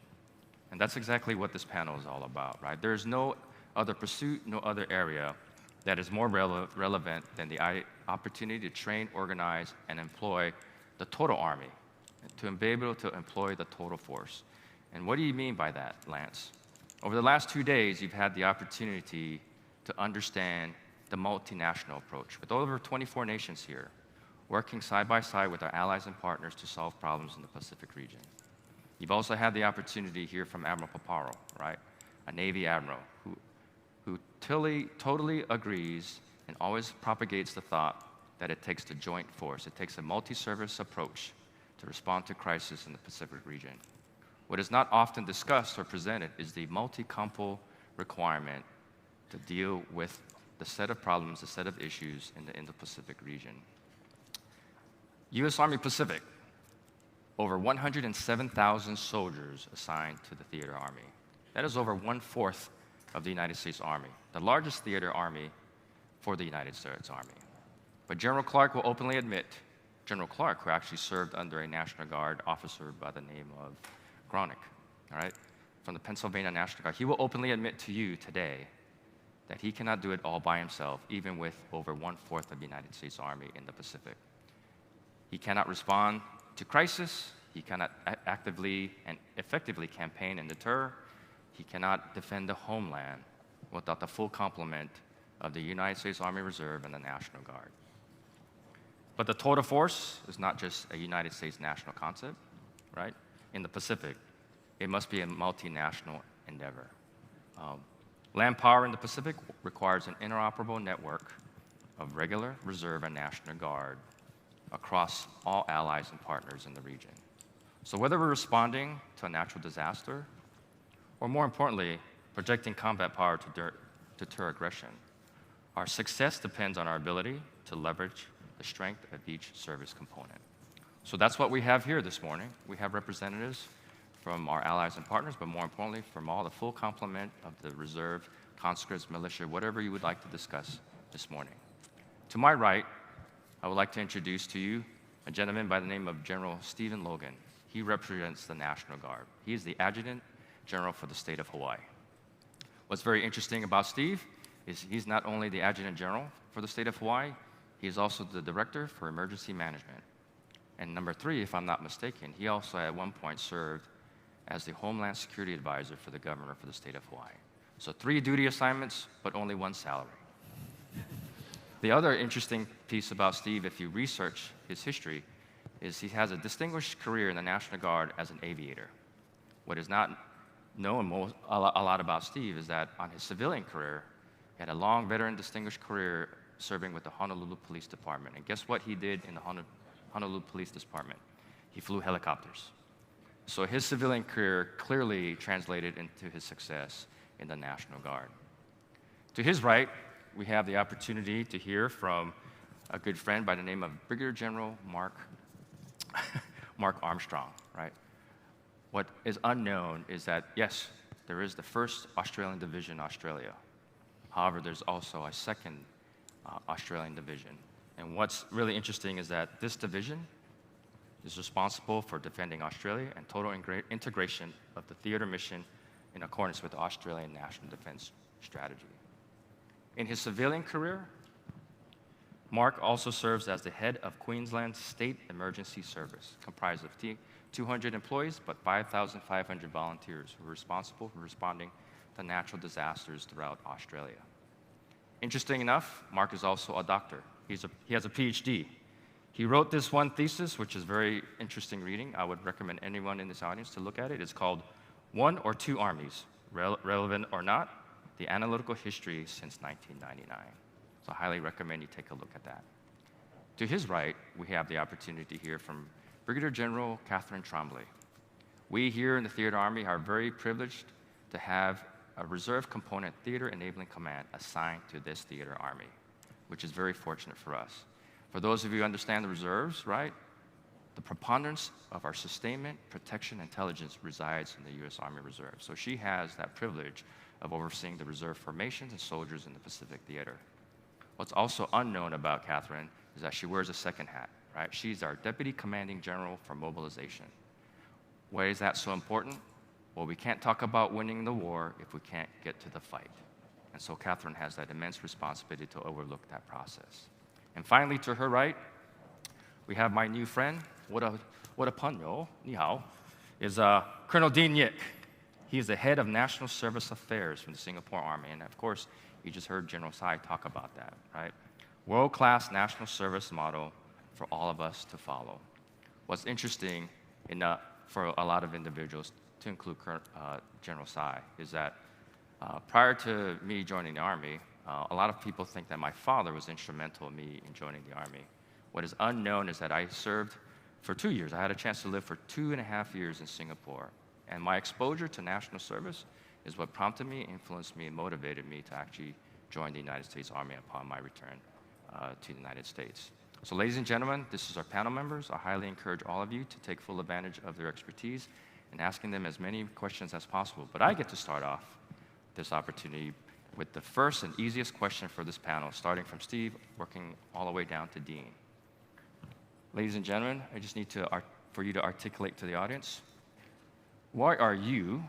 And that's exactly what this panel is all about, right? There's no other pursuit, no other area that is more relevant than the opportunity to train, organize, and employ the total Army, to be able to employ the total force. And what do you mean by that, Lance? Over the last 2 days, you've had the opportunity to understand the multinational approach, with over 24 nations here, working side by side with our allies and partners to solve problems in the Pacific region. You've also had the opportunity to hear from Admiral Paparo, right? A Navy admiral who totally agrees and always propagates the thought that it takes the joint force. It takes a multi-service approach to respond to crisis in the Pacific region. What is not often discussed or presented is the multi-compo requirement to deal with the set of problems, the set of issues in the Indo-Pacific region. U.S. Army Pacific, over 107,000 soldiers assigned to the theater army. That is over 1/4 of the United States Army, the largest theater army for the United States Army. But General Clark will openly admit, General Clark, who actually served under a National Guard officer by the name of Gronick, all right, from the Pennsylvania National Guard, he will openly admit to you today that he cannot do it all by himself, even with over 1/4 of the United States Army in the Pacific. He cannot respond to crisis. He cannot actively and effectively campaign and deter. He cannot defend the homeland without the full complement of the United States Army Reserve and the National Guard. But the total force is not just a United States national concept, right? In the Pacific, it must be a multinational endeavor. Land power in the Pacific requires an interoperable network of regular, reserve, and National Guard across all allies and partners in the region. So whether we're responding to a natural disaster, or more importantly, projecting combat power to deter aggression, our success depends on our ability to leverage the strength of each service component. So that's what we have here this morning. We have representatives from our allies and partners, but more importantly, from all the full complement of the reserve, conscripts, militia, whatever you would like to discuss this morning. To my right, I would like to introduce to you a gentleman by the name of General Stephen Logan. He represents the National Guard. He is the Adjutant General for the state of Hawaii. What's very interesting about Steve is he's not only the Adjutant General for the state of Hawaii, he is also the Director for Emergency Management. And number 3, if I'm not mistaken, he also at one point served as the Homeland Security Advisor for the Governor for the state of Hawaii. So 3 duty assignments, but only 1 salary. The other interesting piece about Steve, if you research his history, is he has a distinguished career in the National Guard as an aviator. What is not known a lot about Steve is that on his civilian career, he had a long, veteran, distinguished career serving with the Honolulu Police Department. And guess what he did in the Honolulu Police Department? He flew helicopters. So his civilian career clearly translated into his success in the National Guard. To his right, we have the opportunity to hear from a good friend by the name of Brigadier General Mark Mark Armstrong, right? What is unknown is that, yes, there is the first Australian division in Australia. However, there's also a second Australian division. And what's really interesting is that this division is responsible for defending Australia and total integration of the theater mission in accordance with the Australian National Defence Strategy. In his civilian career, Mark also serves as the head of Queensland's State Emergency Service, comprised of 200 employees, but 5,500 volunteers who are responsible for responding to natural disasters throughout Australia. Interesting enough, Mark is also a doctor. He has a PhD. He wrote this one thesis, which is very interesting reading. I would recommend anyone in this audience to look at it. It's called One or Two Armies, Relevant or Not, The Analytical History Since 1999. So I highly recommend you take a look at that. To his right, we have the opportunity to hear from Brigadier General Catherine Tremblay. We here in the Theater Army are very privileged to have a Reserve Component Theater Enabling Command assigned to this Theater Army, which is very fortunate for us. For those of you who understand the reserves, right, the preponderance of our sustainment, protection, intelligence resides in the U.S. Army Reserve. So she has that privilege of overseeing the reserve formations and soldiers in the Pacific Theater. What's also unknown about Catherine is that she wears a second hat, right? She's our Deputy Commanding General for Mobilization. Why is that so important? Well, we can't talk about winning the war if we can't get to the fight. And so Catherine has that immense responsibility to overlook that process. And finally, to her right, we have my new friend, what a pun, yo, ni hao, is Colonel Dean Yik. He is the head of National Service Affairs from the Singapore Army. And of course, you just heard General Tsai talk about that, right? World-class national service model for all of us to follow. What's interesting for a lot of individuals, to include General Tsai, is that prior to me joining the Army, a lot of people think that my father was instrumental in me in joining the Army. What is unknown is that I served for 2 years. I had a chance to live for 2.5 years in Singapore. And my exposure to national service is what prompted me, influenced me, and motivated me to actually join the United States Army upon my return to the United States. So ladies and gentlemen, this is our panel members. I highly encourage all of you to take full advantage of their expertise and asking them as many questions as possible. But I get to start off this opportunity with the first and easiest question for this panel, starting from Steve, working all the way down to Dean. Ladies and gentlemen, I just need for you to articulate to the audience, why are you,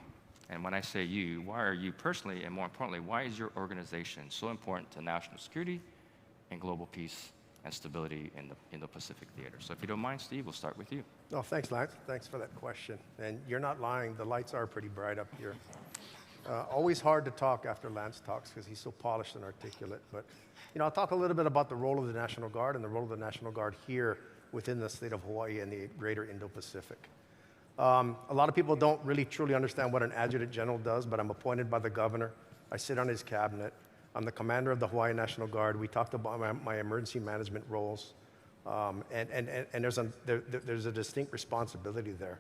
and when I say you, why are you personally, and more importantly, why is your organization so important to national security and global peace and stability in the Indo-Pacific theater? So if you don't mind, Steve, we'll start with you. Oh, thanks, Lance. Thanks for that question. And you're not lying. The lights are pretty bright up here. Always hard to talk after Lance talks because he's so polished and articulate. But, I'll talk a little bit about the role of the National Guard and the role of the National Guard here within the state of Hawaii and the greater Indo-Pacific. A lot of people don't really truly understand what an adjutant general does, but I'm appointed by the governor. I sit on his cabinet. I'm the commander of the Hawaii National Guard. We talked about my emergency management roles, and there's a distinct responsibility there.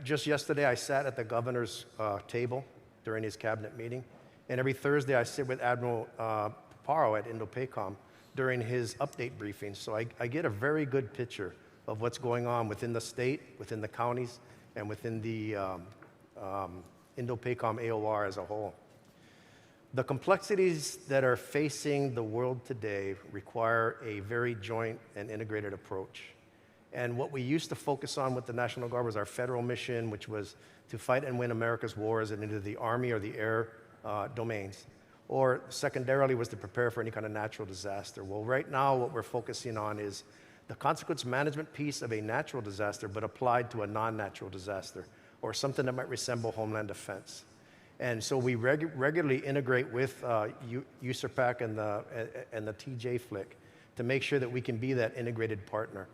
Just yesterday, I sat at the governor's table during his cabinet meeting, and every Thursday I sit with Admiral Paparo at Indo Pacific during his update briefings. So I get a very good picture of what's going on within the state, within the counties, and within the Indo-PACOM AOR as a whole. The complexities that are facing the world today require a very joint and integrated approach. And what we used to focus on with the National Guard was our federal mission, which was to fight and win America's wars in either the Army or the air domains, or secondarily was to prepare for any kind of natural disaster. Well, right now what we're focusing on is the consequence management piece of a natural disaster, but applied to a non-natural disaster, or something that might resemble homeland defense. And so we regularly integrate with USAPAC and the TJ Flick to make sure that we can be that integrated partner.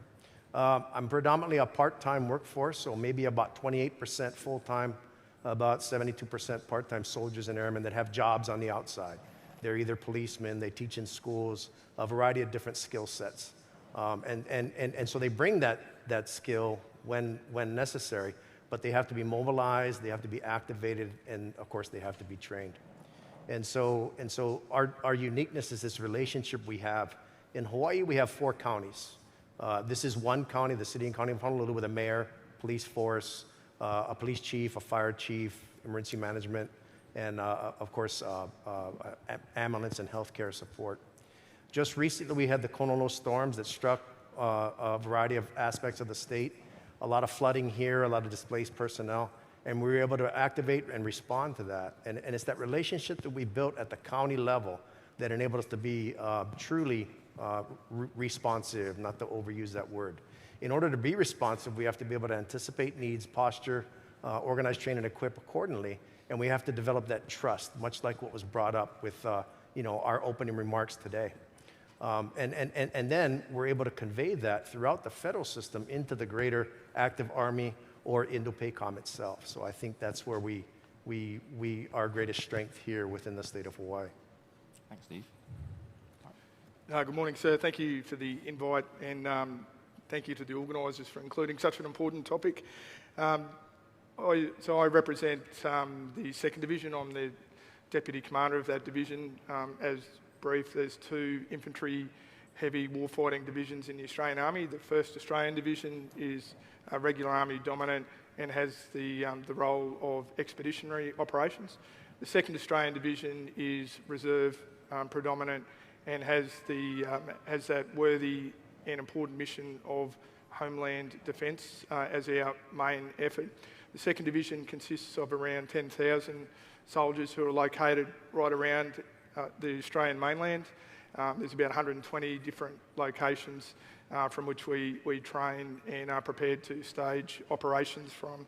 I'm predominantly a part-time workforce, so maybe about 28% full-time, about 72% part-time soldiers and airmen that have jobs on the outside. They're either policemen, they teach in schools, a variety of different skill sets. And so they bring that skill when necessary, but they have to be mobilized, they have to be activated, and of course they have to be trained. And so our uniqueness is this relationship we have. In Hawaii, we have 4 counties. This is one county, the city and county of Honolulu, with a mayor, police force, a police chief, a fire chief, emergency management, and of course, ambulance and healthcare support. Just recently, we had the Konono storms that struck a variety of aspects of the state. A lot of flooding here, a lot of displaced personnel, and we were able to activate and respond to that. And it's that relationship that we built at the county level that enabled us to be truly responsive, not to overuse that word. In order to be responsive, we have to be able to anticipate needs, posture, organize, train, and equip accordingly, and we have to develop that trust, much like what was brought up with our opening remarks today. And then we're able to convey that throughout the federal system into the greater active Army or Indo-PACOM itself. So I think that's where our greatest strength here within the state of Hawaii. Thanks, Steve. Good morning, sir. Thank you for the invite, and thank you to the organisers for including such an important topic. So I represent the 2nd Division. I'm the Deputy Commander of that division. As brief, there's 2 infantry heavy warfighting divisions in the Australian Army. The 1st Australian Division is a regular Army dominant and has the role of expeditionary operations. The 2nd Australian Division is reserve predominant and has that worthy and important mission of homeland defence as our main effort. The 2nd Division consists of around 10,000 soldiers who are located right around the Australian mainland. There's about 120 different locations from which we train and are prepared to stage operations from.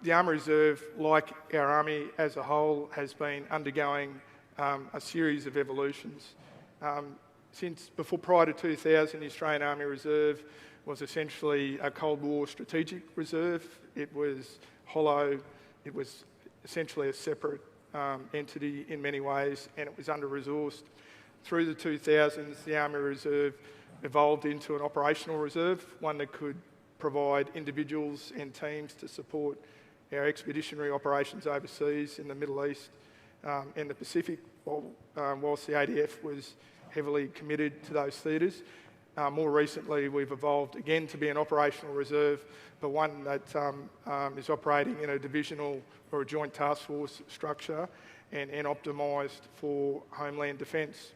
The Army Reserve, like our Army as a whole, has been undergoing a series of evolutions. Prior to 2000, the Australian Army Reserve was essentially a Cold War strategic reserve. It was hollow. It was essentially a separate entity in many ways, and it was under-resourced. Through the 2000s, the Army Reserve evolved into an operational reserve, one that could provide individuals and teams to support our expeditionary operations overseas in the Middle East and the Pacific, whilst the ADF was heavily committed to those theatres. More recently, we've evolved again to be an operational reserve, but one that is operating in a divisional or a joint task force structure and optimised for homeland defence.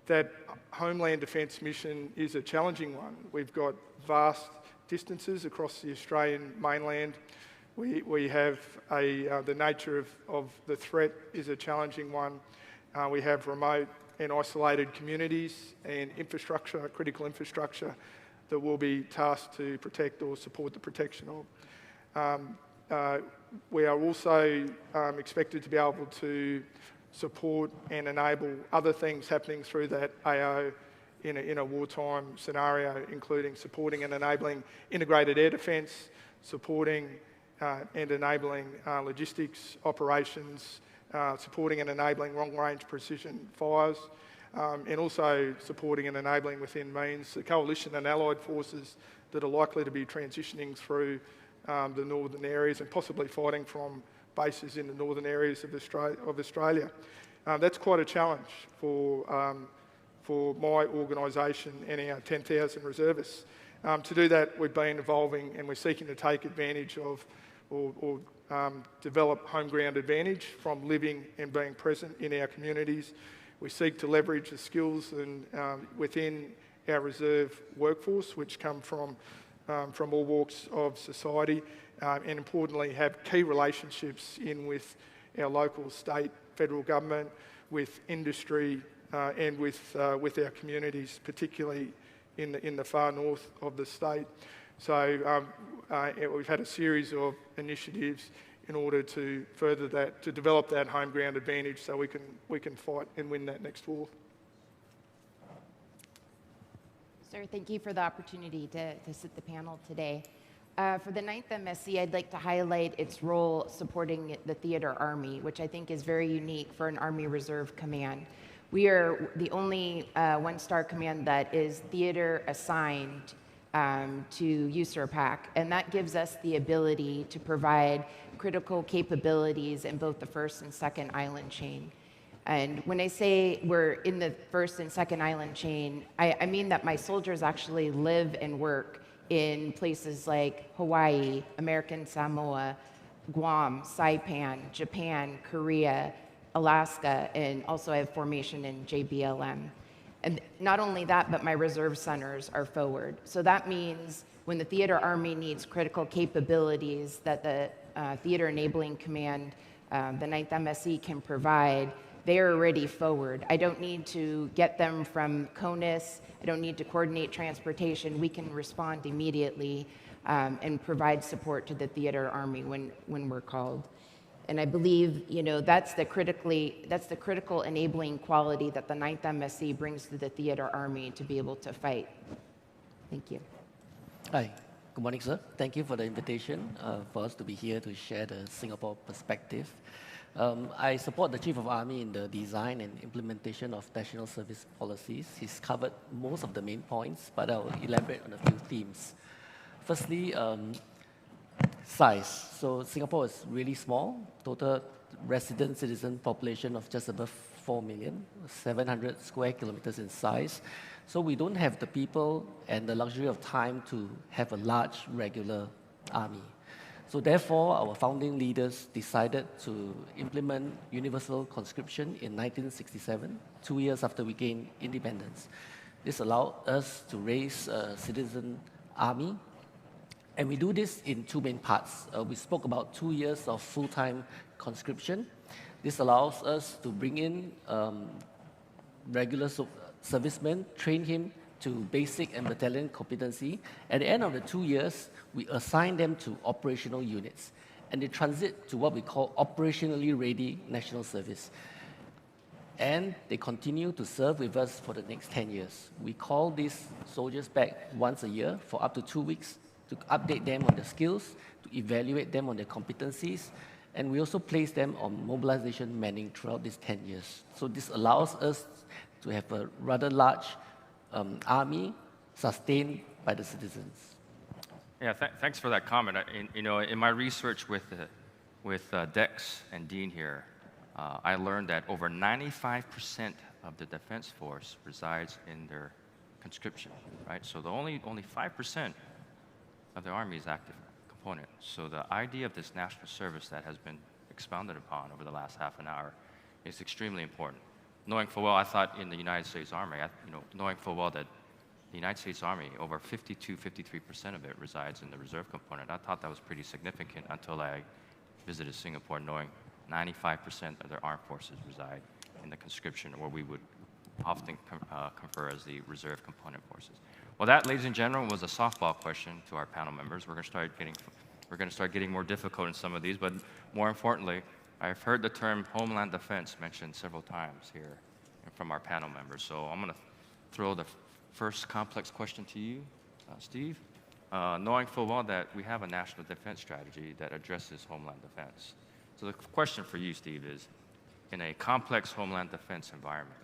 That homeland defence mission is a challenging one. We've got vast distances across the Australian mainland. We have the nature of the threat is a challenging one. We have remote and isolated communities and infrastructure, critical infrastructure, that will be tasked to protect or support the protection of. We are also expected to be able to support and enable other things happening through that AO in a wartime scenario, including supporting and enabling integrated air defence, supporting and enabling logistics operations, supporting and enabling long-range precision fires, and also supporting and enabling within means the coalition and allied forces that are likely to be transitioning through the northern areas and possibly fighting from bases in the northern areas of Australia. That's quite a challenge for my organisation and our 10,000 reservists. To do that, we've been evolving and we're seeking to take advantage of or develop home ground advantage from living and being present in our communities. We seek to leverage the skills and within our reserve workforce, which come from all walks of society, and importantly have key relationships with our local, state, federal government, with industry, and with our communities, particularly in the far north of the state. So we've had a series of initiatives in order to further that, to develop that home ground advantage so we can fight and win that next war. Sir, thank you for the opportunity to sit the panel today. For the 9th MSC, I'd like to highlight its role supporting the Theater Army, which I think is very unique for an Army Reserve Command. We are the only one-star command that is theater assigned to USRPAC, and that gives us the ability to provide critical capabilities in both the 1st and 2nd island chain. And when I say we're in the first and second island chain, I mean that my soldiers actually live and work in places like Hawaii, American Samoa, Guam, Saipan, Japan, Korea, Alaska, and also I have formation in JBLM. And not only that, but my reserve centers are forward. So that means when the Theater Army needs critical capabilities that the Theater Enabling Command, the 9th MSE, can provide, they're already forward. I don't need to get them from CONUS. I don't need to coordinate transportation. We can respond immediately and provide support to the Theater Army when we're called. And I believe, that's the critical enabling quality that the 9th MSE brings to the Theater Army to be able to fight. Thank you. Hi, good morning, sir. Thank you for the invitation for us to be here to share the Singapore perspective. I support the Chief of Army in the design and implementation of national service policies. He's covered most of the main points, but I'll elaborate on a few themes. Firstly, size. So Singapore is really small, total resident citizen population of just above 4 million, 700 square kilometers in size. So we don't have the people and the luxury of time to have a large regular army. So therefore, our founding leaders decided to implement universal conscription in 1967, 2 years after we gained independence. This allowed us to raise a citizen army. And we do this in two main parts. We spoke about 2 years of full-time conscription. This allows us to bring in regular servicemen, train him to basic and battalion competency. At the end of the 2 years, we assign them to operational units. And they transit to what we call operationally ready national service. And they continue to serve with us for the next 10 years. We call these soldiers back once a year for up to 2 weeks to update them on their skills, to evaluate them on their competencies, and we also place them on mobilization manning throughout these 10 years. So this allows us to have a rather large army sustained by the citizens. Yeah, thanks for that comment. In my research with Dex and Dean here, I learned that over 95% of the Defense Force resides in their conscription, right? So the only 5% of the Army is active component. So the idea of this national service that has been expounded upon over the last half an hour is extremely important. Knowing full well, I thought in the United States Army, knowing full well that the United States Army, over 53% of it resides in the reserve component. I thought that was pretty significant until I visited Singapore, knowing 95% of their armed forces reside in the conscription, or we would often confer as the reserve component forces. Well, that, ladies and gentlemen, was a softball question to our panel members. We're going to start getting more difficult in some of these, but more importantly, I've heard the term Homeland Defense mentioned several times here from our panel members. So I'm going to throw the first complex question to you, Steve. Knowing full well that we have a national defense strategy that addresses Homeland Defense. So the question for you, Steve, is in a complex Homeland Defense environment,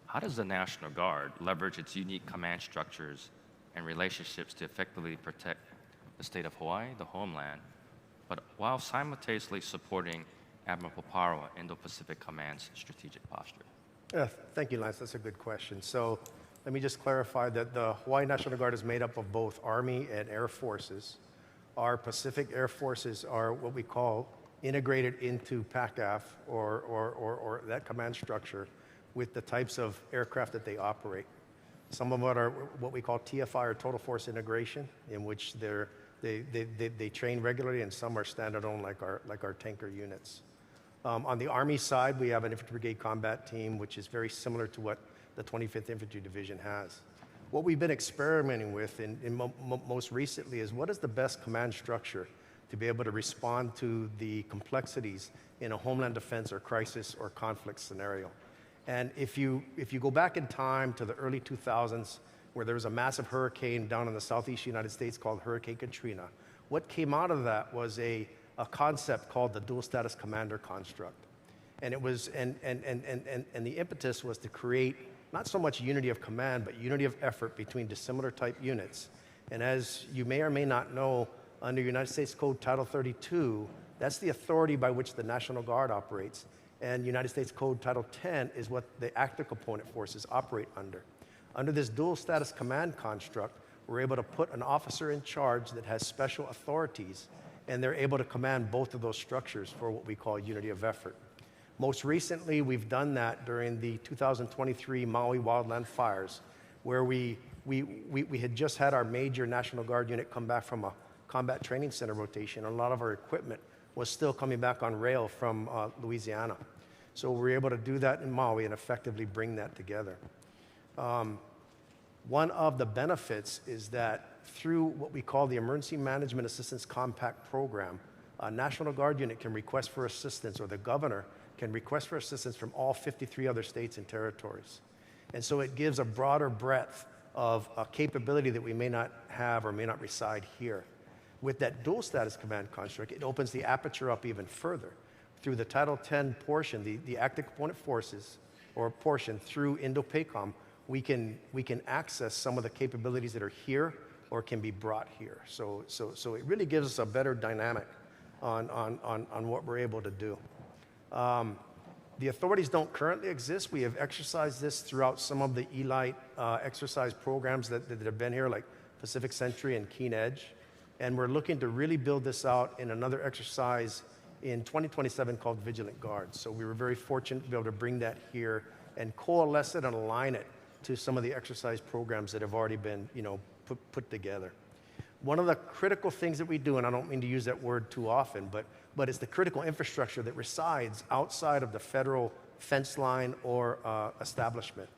how does the National Guard leverage its unique command structures and relationships to effectively protect the state of Hawaii, the homeland, but while simultaneously supporting Admiral Paparo, Indo Pacific Command's strategic posture? Thank you, Lance. That's a good question. So let me just clarify that the Hawaii National Guard is made up of both Army and Air Forces. Our Pacific Air Forces are what we call integrated into PACAF or that command structure with the types of aircraft that they operate. Some of them are what we call TFI or Total Force Integration, in which they train regularly, and some are standalone like our tanker units. On the Army side, we have an Infantry Brigade Combat Team, which is very similar to what the 25th Infantry Division has. What we've been experimenting with most recently is what is the best command structure to be able to respond to the complexities in a homeland defense or crisis or conflict scenario. And if you go back in time to the early 2000s, where there was a massive hurricane down in the southeast United States called Hurricane Katrina, what came out of that was a concept called the dual status commander construct. And it was and the impetus was to create not so much unity of command, but unity of effort between dissimilar type units. And as you may or may not know, under United States Code Title 32, that's the authority by which the National Guard operates. And United States Code Title 10 is what the active component forces operate under. Under this dual status command construct, we're able to put an officer in charge that has special authorities, and they're able to command both of those structures for what we call unity of effort. Most recently, we've done that during the 2023 Maui wildland fires, where we had just had our major National Guard unit come back from a combat training center rotation. A lot of our equipment was still coming back on rail from Louisiana. So we were able to do that in Maui and effectively bring that together. One of the benefits is that through what we call the Emergency Management Assistance Compact Program, a National Guard unit can request for assistance, or the governor can request for assistance from all 53 other states and territories. And so it gives a broader breadth of a capability that we may not have or may not reside here. With that dual status command construct, it opens the aperture up even further. Through the Title 10 portion, the active component forces, or portion through Indo-PACOM, we can access some of the capabilities that are here or can be brought here. So it really gives us a better dynamic on what we're able to do. The authorities don't currently exist. We have exercised this throughout some of the ELITE exercise programs that have been here, like Pacific Sentry and Keen Edge. And we're looking to really build this out in another exercise in 2027 called Vigilant Guard. So we were very fortunate to be able to bring that here and coalesce it and align it to some of the exercise programs that have already been, put together. One of the critical things that we do, and I don't mean to use that word too often, but it's the critical infrastructure that resides outside of the federal fence line or establishment.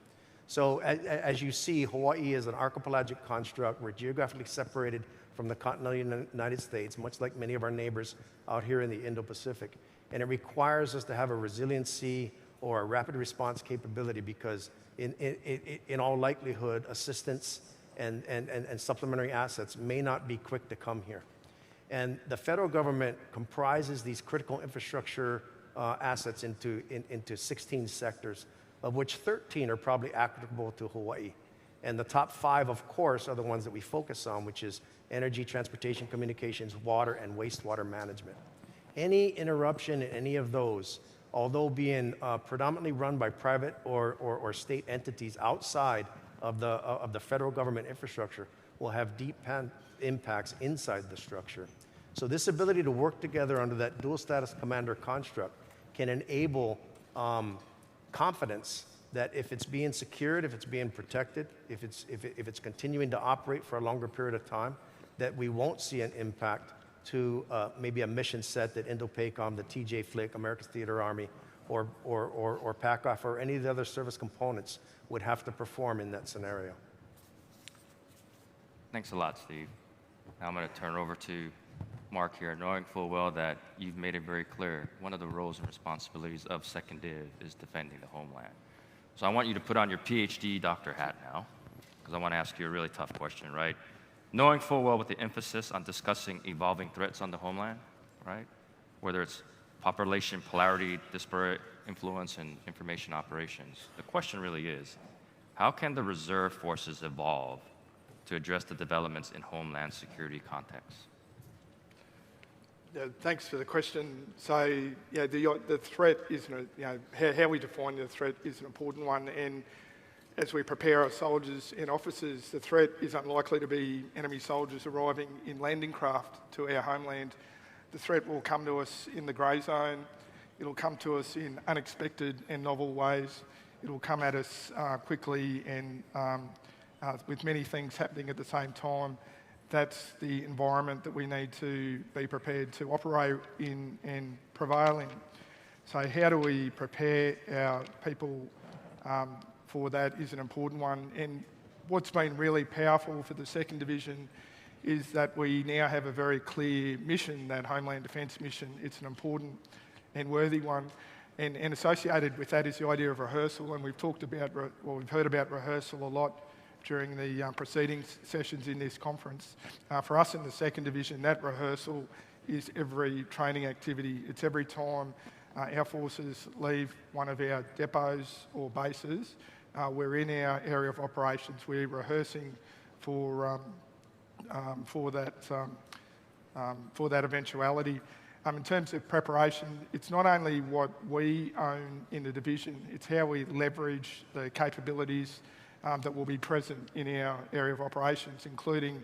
So as you see, Hawaii is an archipelagic construct. We're geographically separated from the continental United States, much like many of our neighbors out here in the Indo Pacific. And it requires us to have a resiliency or a rapid response capability, because in all likelihood, assistance and supplementary assets may not be quick to come here. And the federal government comprises these critical infrastructure assets into 16 sectors, of which 13 are probably applicable to Hawaii. And the top 5, of course, are the ones that we focus on, which is energy, transportation, communications, water, and wastewater management. Any interruption in any of those, although being predominantly run by private or state entities outside of the federal government infrastructure, will have deep impacts inside the structure. So this ability to work together under that dual status commander construct can enable confidence that if it's being secured, if it's being protected, if it's continuing to operate for a longer period of time, that we won't see an impact to maybe a mission set that Indo-PACOM, the TJ FLIC, America's Theater Army, or PACOF, or any of the other service components would have to perform in that scenario. Thanks a lot, Steve. Now I'm going to turn it over to Mark here, knowing full well that you've made it very clear one of the roles and responsibilities of Second Div is defending the homeland. So I want you to put on your PhD doctor hat now, because I want to ask you a really tough question, right? Knowing full well with the emphasis on discussing evolving threats on the homeland, right? Whether it's population polarity, disparate influence, and information operations. The question really is, how can the reserve forces evolve to address the developments in homeland security contexts? Thanks for the question. So, yeah, the threat is, how we define the threat is an important one. And as we prepare our soldiers and officers, the threat is unlikely to be enemy soldiers arriving in landing craft to our homeland. The threat will come to us in the grey zone. It'll come to us in unexpected and novel ways. It'll come at us quickly and with many things happening at the same time. That's the environment that we need to be prepared to operate in and prevail in. So how do we prepare our people for that is an important one. And what's been really powerful for the 2nd Division is that we now have a very clear mission, that Homeland Defence mission. It's an important and worthy one. And associated with that is the idea of rehearsal. And we've heard about rehearsal a lot during the preceding sessions in this conference. For us in the 2nd Division, that rehearsal is every training activity. It's every time our forces leave one of our depots or bases. We're in our area of operations. We're rehearsing for that eventuality. In terms of preparation, it's not only what we own in the division, it's how we leverage the capabilities that will be present in our area of operations, including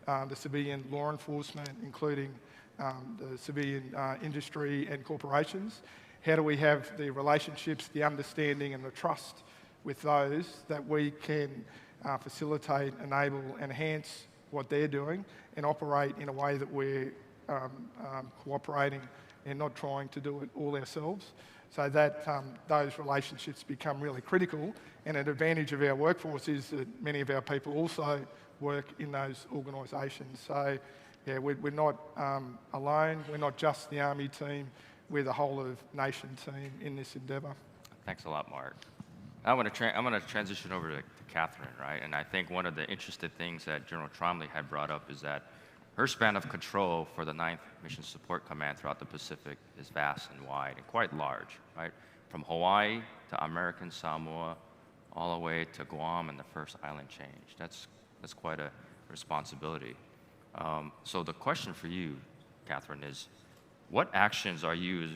the civilian law enforcement, including the civilian industry and corporations. How do we have the relationships, the understanding and the trust with those that we can facilitate, enable, enhance what they're doing and operate in a way that we're cooperating and not trying to do it all ourselves, so that those relationships become really critical. And an advantage of our workforce is that many of our people also work in those organisations. So yeah, we're not alone, we're not just the Army team, we're the whole of nation team in this endeavour. Thanks a lot, Mark. I'm going to transition over to Catherine, right? And I think one of the interesting things that General Trombley had brought up is that her span of control for the 9th Mission Support Command throughout the Pacific is vast and wide and quite large, right? From Hawaii to American Samoa, all the way to Guam and the first island change. That's quite a responsibility. So the question for you, Catherine, is what actions are you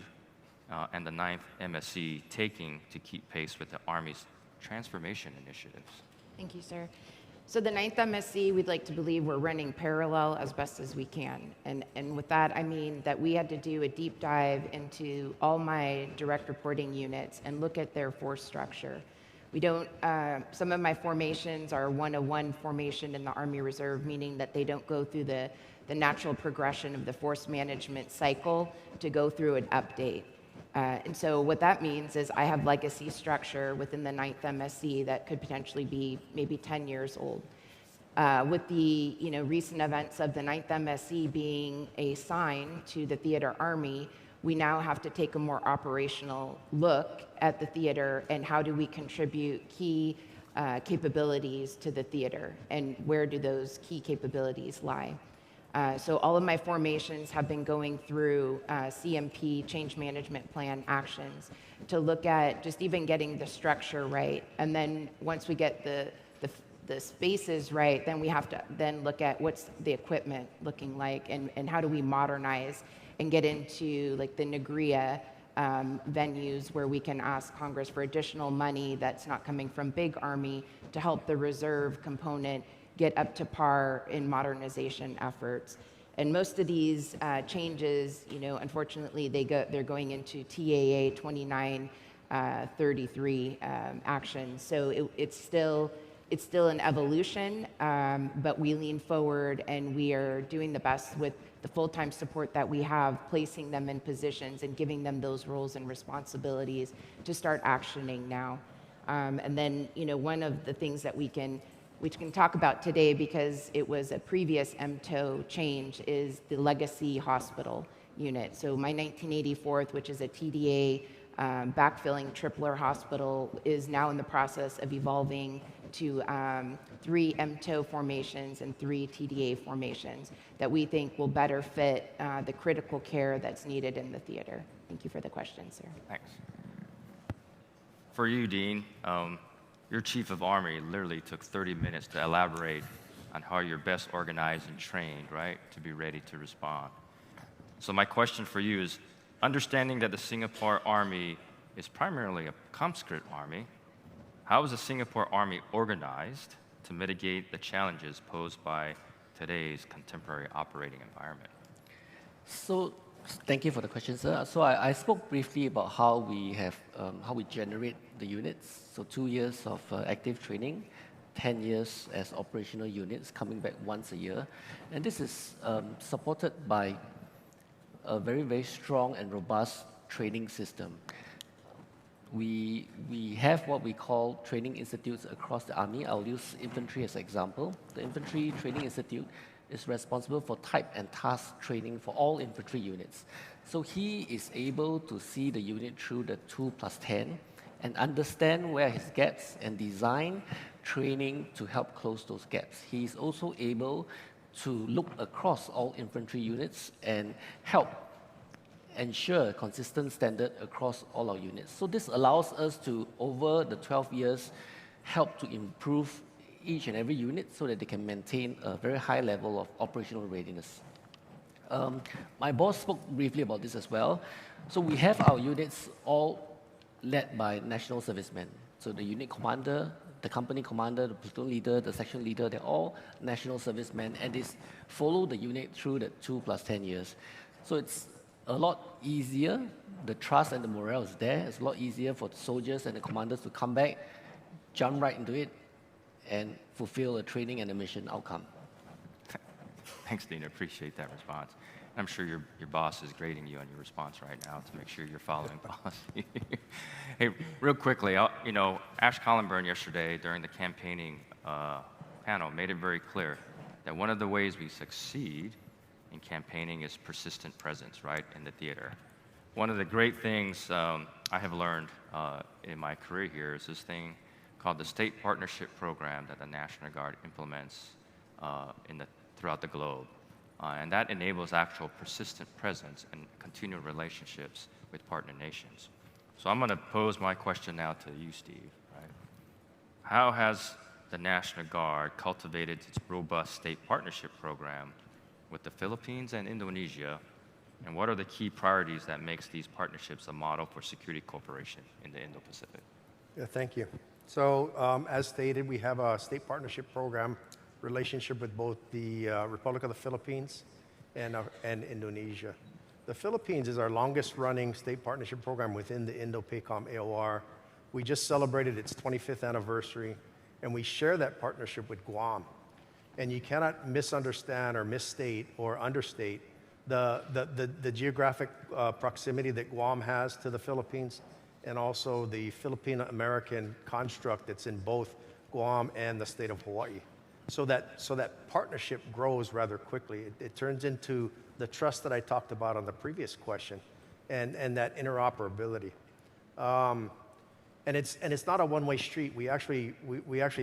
and the 9th MSC taking to keep pace with the Army's transformation initiatives? Thank you, sir. So the 9th MSC, we'd like to believe we're running parallel as best as we can. And with that, I mean that we had to do a deep dive into all my direct reporting units and look at their force structure. We don't, some of my formations are 101 formation in the Army Reserve, meaning that they don't go through the natural progression of the force management cycle to go through an update. And so what that means is I have legacy structure within the 9th MSC that could potentially be maybe 10 years old. With the recent events of the 9th MSC being a sign to the Theater Army, we now have to take a more operational look at the theater and how do we contribute key capabilities to the theater and where do those key capabilities lie. So all of my formations have been going through CMP, change management plan actions, to look at just even getting the structure right. And then once we get the spaces right, then we have to then look at what's the equipment looking like and how do we modernize and get into like the NAGRIA venues where we can ask Congress for additional money that's not coming from big Army to help the reserve component get up to par in modernization efforts. And most of these changes, unfortunately, they're going into TAA 2933 actions. So it's still an evolution, but we lean forward and we are doing the best with the full-time support that we have, placing them in positions and giving them those roles and responsibilities to start actioning now. And then, one of the things that we can talk about today, because it was a previous MTO change, is the legacy hospital unit. So my 1984th, which is a TDA backfilling tripler hospital, is now in the process of evolving to 3 MTO formations and 3 TDA formations that we think will better fit the critical care that's needed in the theater. Thank you for the question, sir. Thanks. For you, Dean, your Chief of Army literally took 30 minutes to elaborate on how you're best organized and trained, right, to be ready to respond. So my question for you is, understanding that the Singapore Army is primarily a conscript army, how is the Singapore Army organized to mitigate the challenges posed by today's contemporary operating environment? So, thank you for the question, sir. So I spoke briefly about how we generate the units. So 2 years of active training, 10 years as operational units, coming back once a year. And this is supported by a very, very strong and robust training system. We have what we call training institutes across the Army. I'll use infantry as an example. The Infantry Training Institute is responsible for type and task training for all infantry units. So he is able to see the unit through the 2+10 and understand where his gaps and design training to help close those gaps. He is also able to look across all infantry units and help ensure consistent standard across all our units. So this allows us to, over the 12 years, help to improve each and every unit so that they can maintain a very high level of operational readiness. My boss spoke briefly about this as well. So we have our units all led by national servicemen. So the unit commander, the company commander, the platoon leader, the section leader, they're all national servicemen, and they follow the unit through the 2 + 10 years. So it's a lot easier. The trust and the morale is there. It's a lot easier for the soldiers and the commanders to come back, jump right into it, and fulfill the training and the mission outcome. Thanks, Dean. I appreciate that response. I'm sure your boss is grading you on your response right now to make sure you're following policy. Hey, real quickly, Ash Collinburn yesterday during the campaigning panel made it very clear that one of the ways we succeed in campaigning is persistent presence, right, in the theater. One of the great things I have learned in my career here is this thing called the State Partnership Program that the National Guard implements throughout the globe. And that enables actual persistent presence and continued relationships with partner nations. So I'm going to pose my question now to you, Steve. Right? How has the National Guard cultivated its robust state partnership program with the Philippines and Indonesia? And what are the key priorities that makes these partnerships a model for security cooperation in the Indo Pacific? Yeah, thank you. So as stated, we have a state partnership program relationship with both the Republic of the Philippines and Indonesia. The Philippines is our longest running state partnership program within the Indo-PACOM AOR. We just celebrated its 25th anniversary, and we share that partnership with Guam. And you cannot misunderstand or misstate or understate the geographic proximity that Guam has to the Philippines, and also the Filipino-American construct that's in both Guam and the state of Hawaii. So that partnership grows rather quickly. It turns into the trust that I talked about on the previous question, and that interoperability. And it's not a one-way street. We actually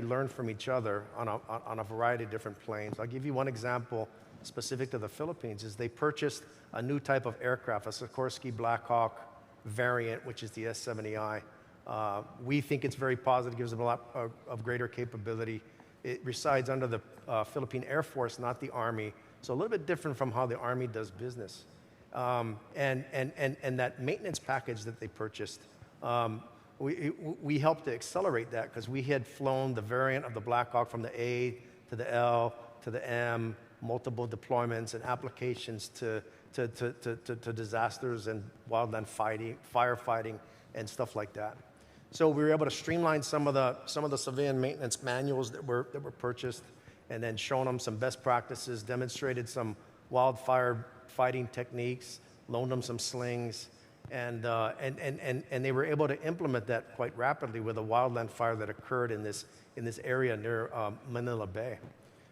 learn from each other on a variety of different planes. I'll give you one example specific to the Philippines. Is they purchased a new type of aircraft, a Sikorsky Black Hawk variant, which is the S-70I. We think it's very positive, gives them a lot of greater capability. It resides under the Philippine Air Force, not the Army, so a little bit different from how the Army does business. And that maintenance package that they purchased, we helped to accelerate that because we had flown the variant of the Black Hawk from the A to the L to the M, multiple deployments and applications to disasters and wildland firefighting and stuff like that. So we were able to streamline some of the civilian maintenance manuals that were purchased, and then shown them some best practices, demonstrated some wildfire fighting techniques, loaned them some slings, and they were able to implement that quite rapidly with a wildland fire that occurred in this area near Manila Bay.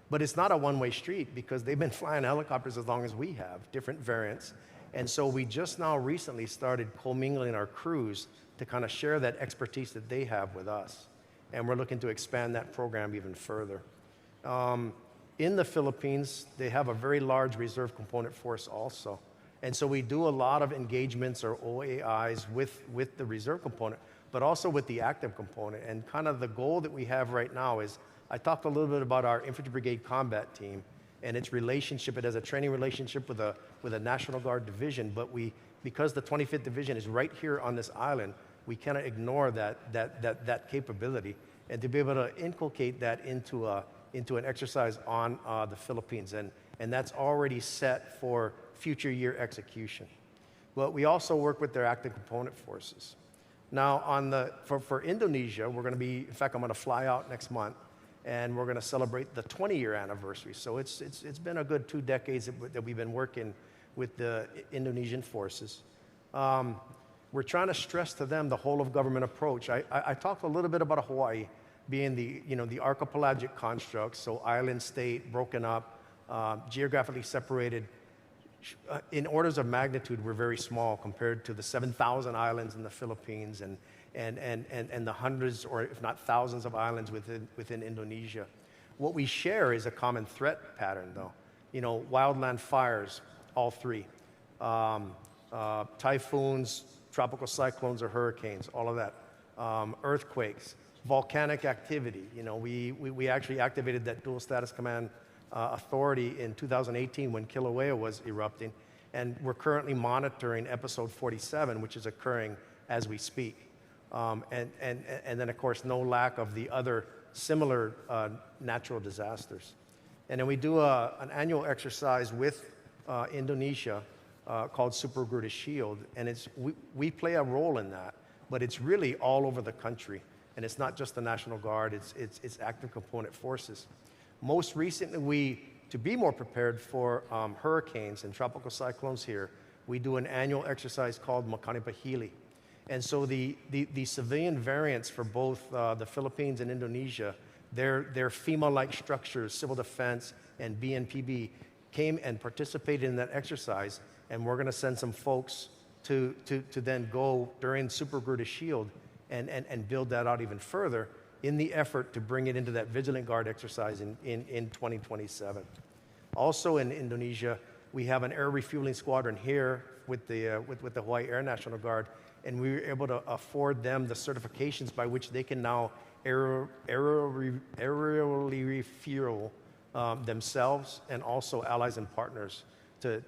But it's not a one-way street because they've been flying helicopters as long as we have, different variants. And so we just now recently started commingling our crews to kind of share that expertise that they have with us. And we're looking to expand that program even further. In the Philippines, they have a very large reserve component force also. And so we do a lot of engagements or OAIs with the reserve component, but also with the active component. And kind of the goal that we have right now is, I talked a little bit about our Infantry Brigade Combat Team and its relationship. It has a training relationship with a National Guard division, but because the 25th Division is right here on this island, we cannot ignore that capability, and to be able to inculcate that into an exercise on the Philippines, and that's already set for future year execution. But we also work with their active component forces. Now, for Indonesia, we're going to be, in fact, I'm going to fly out next month, and we're going to celebrate the 20-year anniversary. So it's been a good 2 decades that we've been working with the Indonesian forces. We're trying to stress to them the whole of government approach. I talked a little bit about Hawaii being the archipelagic construct, so island state, broken up, geographically separated. In orders of magnitude, we're very small compared to the 7,000 islands in the Philippines and the hundreds, or if not thousands, of islands within Indonesia. What we share is a common threat pattern, though. Wildland fires, all three. Typhoons, tropical cyclones or hurricanes, all of that. Earthquakes, volcanic activity. We actually activated that dual status command authority in 2018 when Kilauea was erupting, and we're currently monitoring episode 47, which is occurring as we speak. And then, of course, no lack of the other similar natural disasters. And then we do an annual exercise with Indonesia called Super Garuda Shield, and we play a role in that, but it's really all over the country, and it's not just the National Guard, it's active component forces. Most recently, to be more prepared for hurricanes and tropical cyclones here, we do an annual exercise called Makani Pahili. And so the civilian variants for both the Philippines and Indonesia, their FEMA-like structures, civil defense and BNPB, came and participated in that exercise, and we're going to send some folks to then go during Super Garuda Shield and build that out even further in the effort to bring it into that Vigilant Guard exercise in 2027. Also in Indonesia, we have an air refueling squadron here with the Hawaii Air National Guard, and we were able to afford them the certifications by which they can now aerially refuel themselves and also allies and partners to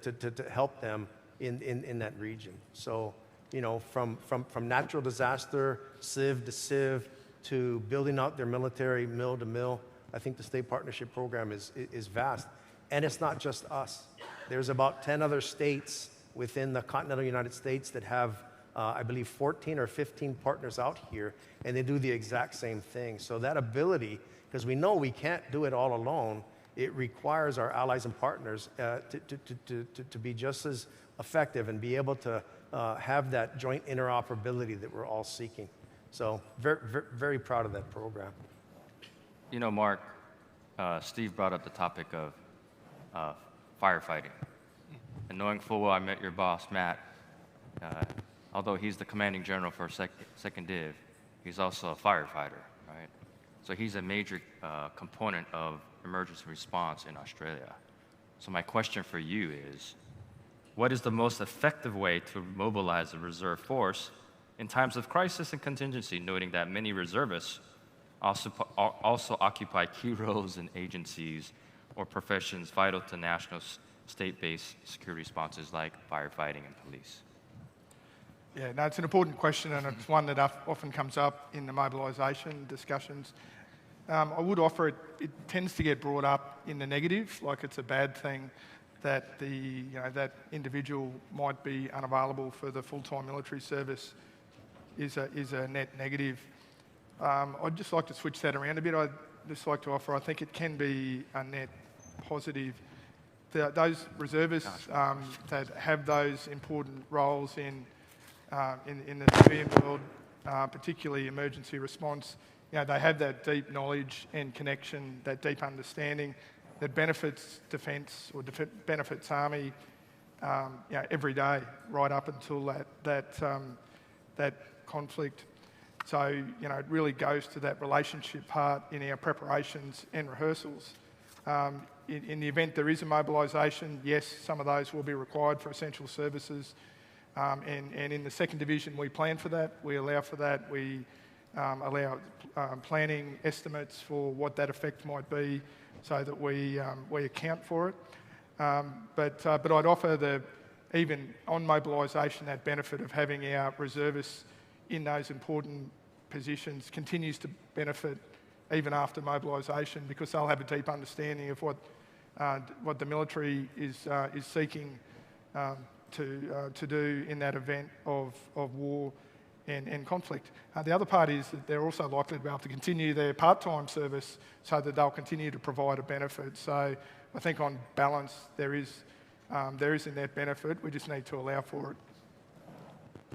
help them in that region. So, you know, from natural disaster, civ to civ, to building out their military mill to mill, I think the state partnership program is vast. And it's not just us. There's about 10 other states within the continental United States that have, I believe, 14 or 15 partners out here, and they do the exact same thing. So that ability, because we know we can't do it all alone, it requires our allies and partners to be just as effective and be able to have that joint interoperability that we're all seeking. So very, very, very proud of that program. You know, Mark, Steve brought up the topic of firefighting. And knowing full well I met your boss, Matt, although he's the commanding general for Second Div, he's also a firefighter, right? So he's a major component of emergency response in Australia. So my question for you is, what is the most effective way to mobilize a reserve force in times of crisis and contingency, noting that many reservists also occupy key roles in agencies or professions vital to national state-based security responses like firefighting and police? Yeah, no, it's an important question, and it's one that often comes up in the mobilisation discussions. I would offer it tends to get brought up in the negative, like it's a bad thing that that individual might be unavailable for the full-time military service is a net negative. I'd just like to switch that around a bit. I'd just like to offer, I think it can be a net positive. Those reservists that have those important roles in the civilian world, particularly emergency response, they have that deep knowledge and connection, that deep understanding that benefits defence or benefits Army every day, right up until that conflict. So, it really goes to that relationship part in our preparations and rehearsals. In the event there is a mobilisation, yes, some of those will be required for essential services. And in the 2nd Division, we plan for that. We allow for that. We allow planning estimates for what that effect might be so that we account for it. But I'd offer even on mobilisation, that benefit of having our reservists in those important positions continues to benefit even after mobilisation, because they'll have a deep understanding of what the military is seeking to do in that event of war and conflict. The other part is that they're also likely to be able to continue their part-time service so that they'll continue to provide a benefit. So I think on balance there is a net benefit. We just need to allow for it.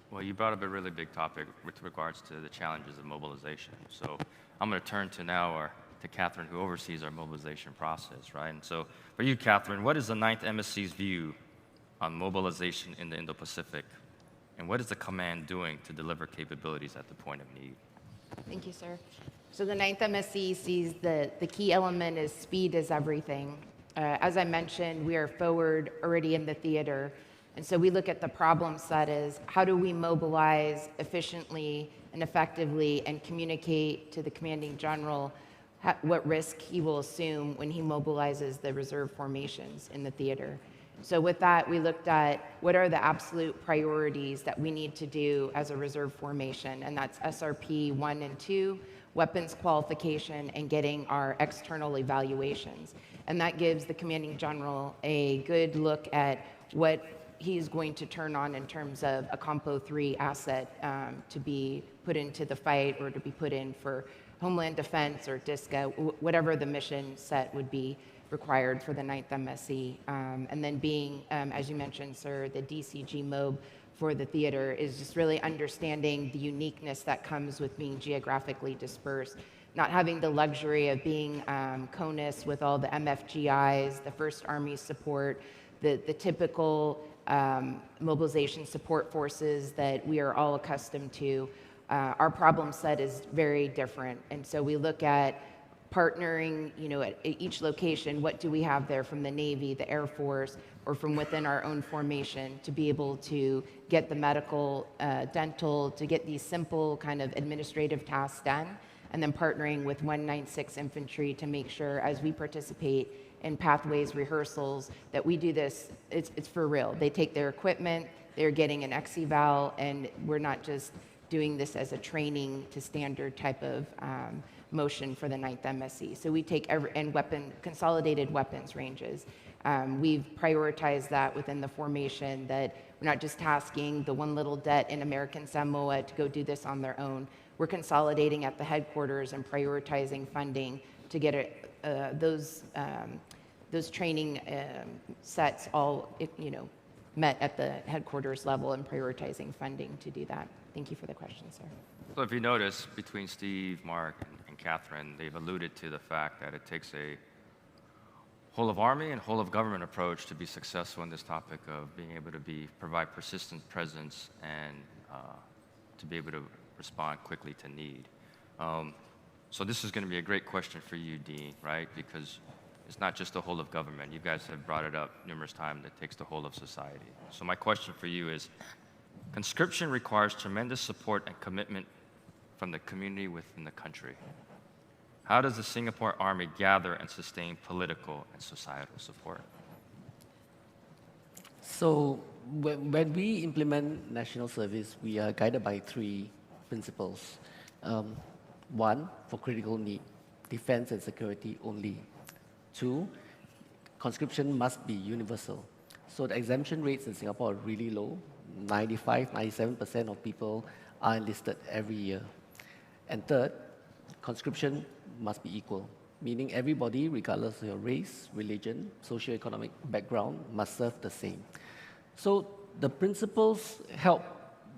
Well, you brought up a really big topic with regards to the challenges of mobilization. So I'm going to turn to Catherine, who oversees our mobilization process, right? And so for you, Catherine, what is the 9th MSC's view on mobilization in the Indo Pacific? And what is the command doing to deliver capabilities at the point of need? Thank you, sir. So the 9th MSC sees the key element is speed is everything. As I mentioned, we are forward already in the theater. And so we look at the problem set as how do we mobilize efficiently and effectively and communicate to the commanding general what risk he will assume when he mobilizes the reserve formations in the theater. So with that, we looked at what are the absolute priorities that we need to do as a reserve formation, and that's SRP 1 and 2, weapons qualification, and getting our external evaluations. And that gives the commanding general a good look at what he's going to turn on in terms of a Compo 3 asset to be put into the fight or to be put in for Homeland Defense or DISCA, whatever the mission set would be required for the 9th MSC. And then being, as you mentioned, sir, the DCG MOB for the theater is just really understanding the uniqueness that comes with being geographically dispersed, not having the luxury of being CONUS with all the MFGIs, the First Army support, the typical mobilization support forces that we are all accustomed to. Our problem set is very different. And so we look at partnering, at each location, what do we have there from the Navy, the Air Force, or from within our own formation to be able to get the medical, dental, to get these simple kind of administrative tasks done, and then partnering with 196 Infantry to make sure as we participate in pathways rehearsals that we do this, it's for real. They take their equipment, they're getting an ex-eval, and we're not just doing this as a training to standard type of motion for the 9th MSC. So we take consolidated weapons ranges. We've prioritized that within the formation, that we're not just tasking the one little det in American Samoa to go do this on their own. We're consolidating at the headquarters and prioritizing funding to get those training sets all met at the headquarters level and prioritizing funding to do that. Thank you for the question, sir. So if you notice, between Steve, Mark, and Catherine, they've alluded to the fact that it takes a whole of Army and whole of government approach to be successful in this topic of being able to provide persistent presence and to be able to respond quickly to need. So this is going to be a great question for you, Dean, right? Because it's not just the whole of government. You guys have brought it up numerous times. It takes the whole of society. So my question for you is, conscription requires tremendous support and commitment from the community within the country. How does the Singapore Army gather and sustain political and societal support? So when we implement national service, we are guided by 3 principles. 1, for critical need, defense and security only. 2, conscription must be universal. So the exemption rates in Singapore are really low. 95-97% of people are enlisted every year. And 3rd, conscription must be equal, meaning everybody, regardless of your race, religion, socioeconomic background, must serve the same. So the principles help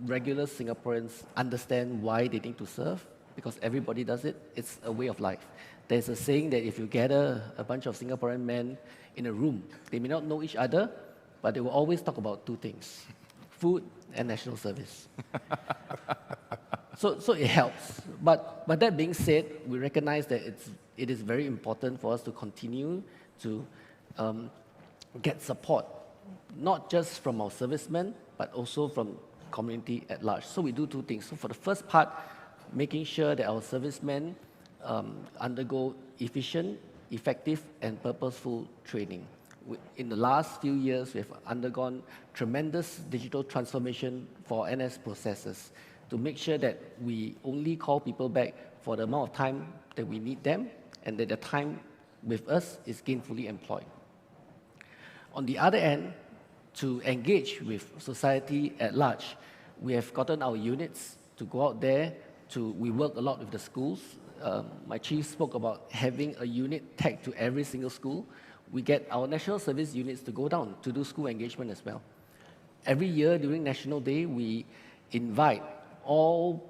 regular Singaporeans understand why they need to serve, because everybody does it. It's a way of life. There's a saying that if you gather a bunch of Singaporean men in a room, they may not know each other, but they will always talk about 2 things: food and national service. So it helps. But that being said, we recognize that it is very important for us to continue to get support, not just from our servicemen, but also from community at large. So we do 2 things. So for the first part, making sure that our servicemen undergo efficient, effective, and purposeful training. In the last few years, we have undergone tremendous digital transformation for NS processes to make sure that we only call people back for the amount of time that we need them, and that the time with us is gainfully employed. On the other end, to engage with society at large, we have gotten our units to go out there. We work a lot with the schools. My chief spoke about having a unit tagged to every single school. We get our national service units to go down to do school engagement as well. Every year during National Day, we invite all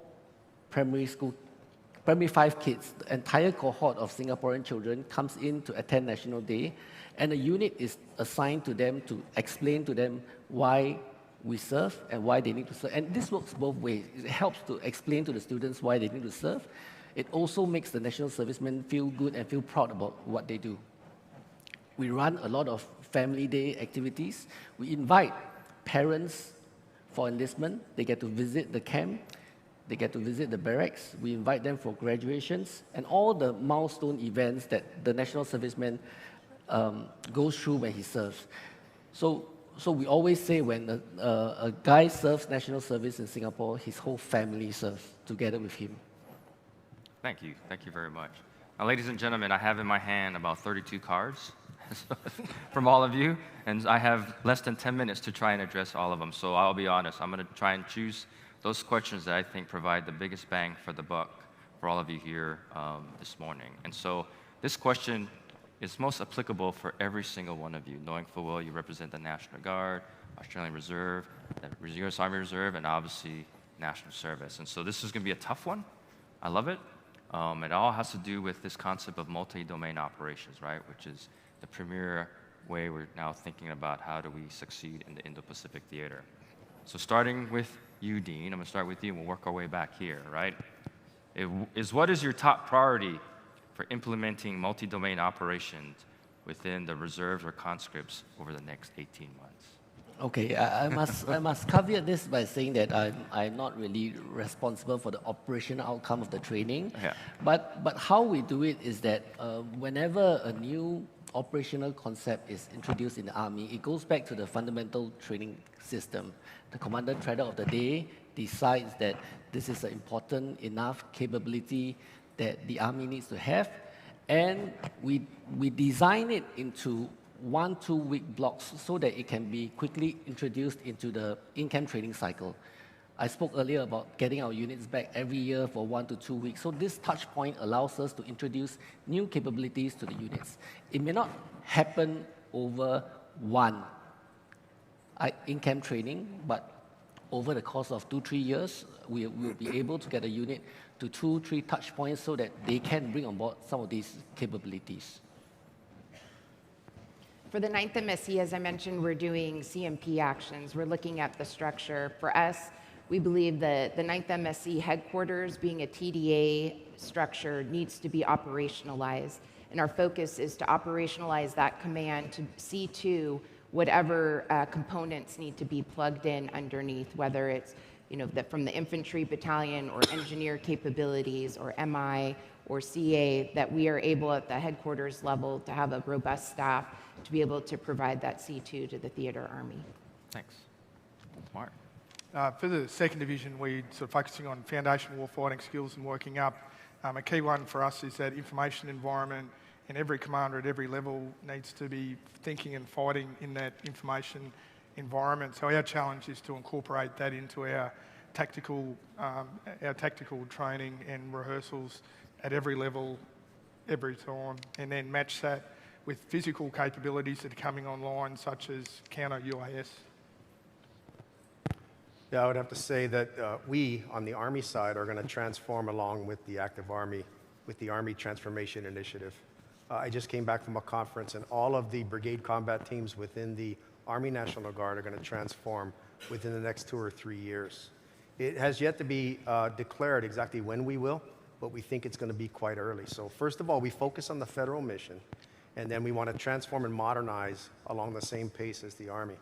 primary 5 kids, the entire cohort of Singaporean children comes in to attend National Day, and a unit is assigned to them to explain to them why we serve and why they need to serve. And this works both ways. It helps to explain to the students why they need to serve. It also makes the national servicemen feel good and feel proud about what they do. We run a lot of family day activities. We invite parents for enlistment. They get to visit the camp. They get to visit the barracks. We invite them for graduations and all the milestone events that the national serviceman goes through when he serves. So we always say when a guy serves national service in Singapore, his whole family serves together with him. Thank you. Thank you very much. Now, ladies and gentlemen, I have in my hand about 32 cards from all of you, and I have less than 10 minutes to try and address all of them. So I'll be honest, I'm going to try and choose those questions that I think provide the biggest bang for the buck for all of you here this morning. And so this question is most applicable for every single one of you, knowing full well you represent the National Guard, Australian Reserve, the U.S. Army Reserve, and obviously National Service. And so this is going to be a tough one. I love it. It all has to do with this concept of multi-domain operations, right, which is the premier way we're now thinking about how do we succeed in the Indo Pacific theater. So starting with you, Dean, I'm going to start with you, and we'll work our way back here, right? What is your top priority for implementing multi-domain operations within the reserves or conscripts over the next 18 months? Okay, I must caveat this by saying that I'm not really responsible for the operational outcome of the training. Yeah. But how we do it is that whenever a new operational concept is introduced in the Army, it goes back to the fundamental training system. The commander trader of the day decides that this is an important enough capability that the Army needs to have, and we design it into 1-2 week blocks so that it can be quickly introduced into the in-camp training cycle. I spoke earlier about getting our units back every year for 1 to 2 weeks. So this touch point allows us to introduce new capabilities to the units. It may not happen over one in-camp training, but over the course of 2-3 years, we will be able to get a unit to 2-3 touch points so that they can bring on board some of these capabilities. For the 9th MSC, as I mentioned, we're doing CMP actions. We're looking at the structure. For us, we believe that the 9th MSC headquarters, being a TDA structure, needs to be operationalized. And our focus is to operationalize that command to see to whatever components need to be plugged in underneath, whether it's from the infantry battalion or engineer capabilities or MI or CA, that we are able at the headquarters level to have a robust staff to be able to provide that C2 to the theater army. Thanks. Mark. For the 2nd Division, we're sort of focusing on foundational warfighting skills and working up. A key one for us is that information environment, and every commander at every level needs to be thinking and fighting in that information environment. So our challenge is to incorporate that into our tactical training and rehearsals at every level, every time, and then match that with physical capabilities that are coming online, such as counter-UAS. Yeah, I would have to say that we, on the Army side, are going to transform along with the active Army, with the Army Transformation Initiative. I just came back from a conference, and all of the brigade combat teams within the Army National Guard are going to transform within the next 2 or 3 years. It has yet to be declared exactly when we will, but we think it's going to be quite early. So first of all, we focus on the federal mission, and then we want to transform and modernize along the same pace as the Army.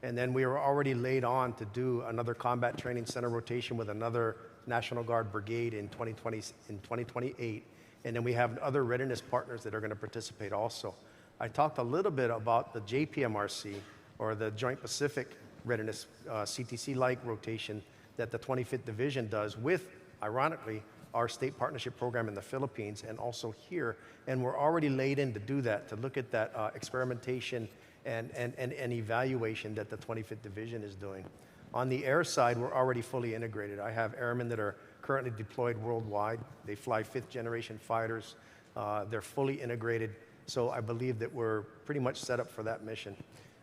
And then we are already laid on to do another combat training center rotation with another National Guard brigade in 2028. And then we have other readiness partners that are going to participate also. I talked a little bit about the JPMRC, or the Joint Pacific Readiness CTC-like rotation that the 25th Division does with, ironically, our state partnership program in the Philippines and also here. And we're already laid in to do that, to look at that experimentation and evaluation that the 25th Division is doing. On the air side, we're already fully integrated. I have airmen that are currently deployed worldwide. They fly 5th generation fighters. They're fully integrated. So I believe that we're pretty much set up for that mission.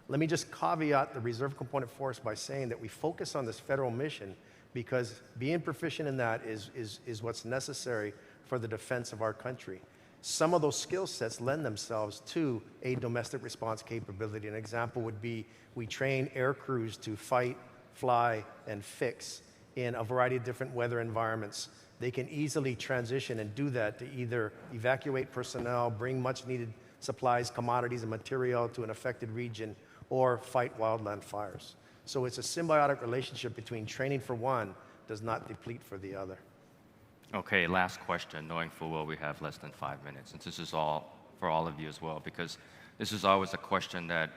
Let me just caveat the reserve component force by saying that we focus on this federal mission because being proficient in that is what's necessary for the defense of our country. Some of those skill sets lend themselves to a domestic response capability. An example would be we train air crews to fight, fly, and fix in a variety of different weather environments. They can easily transition and do that to either evacuate personnel, bring much needed supplies, commodities, and material to an affected region, or fight wildland fires. So it's a symbiotic relationship between training for one, does not deplete for the other. Okay, last question, knowing full well we have less than 5 minutes, and this is all for all of you as well, because this is always a question that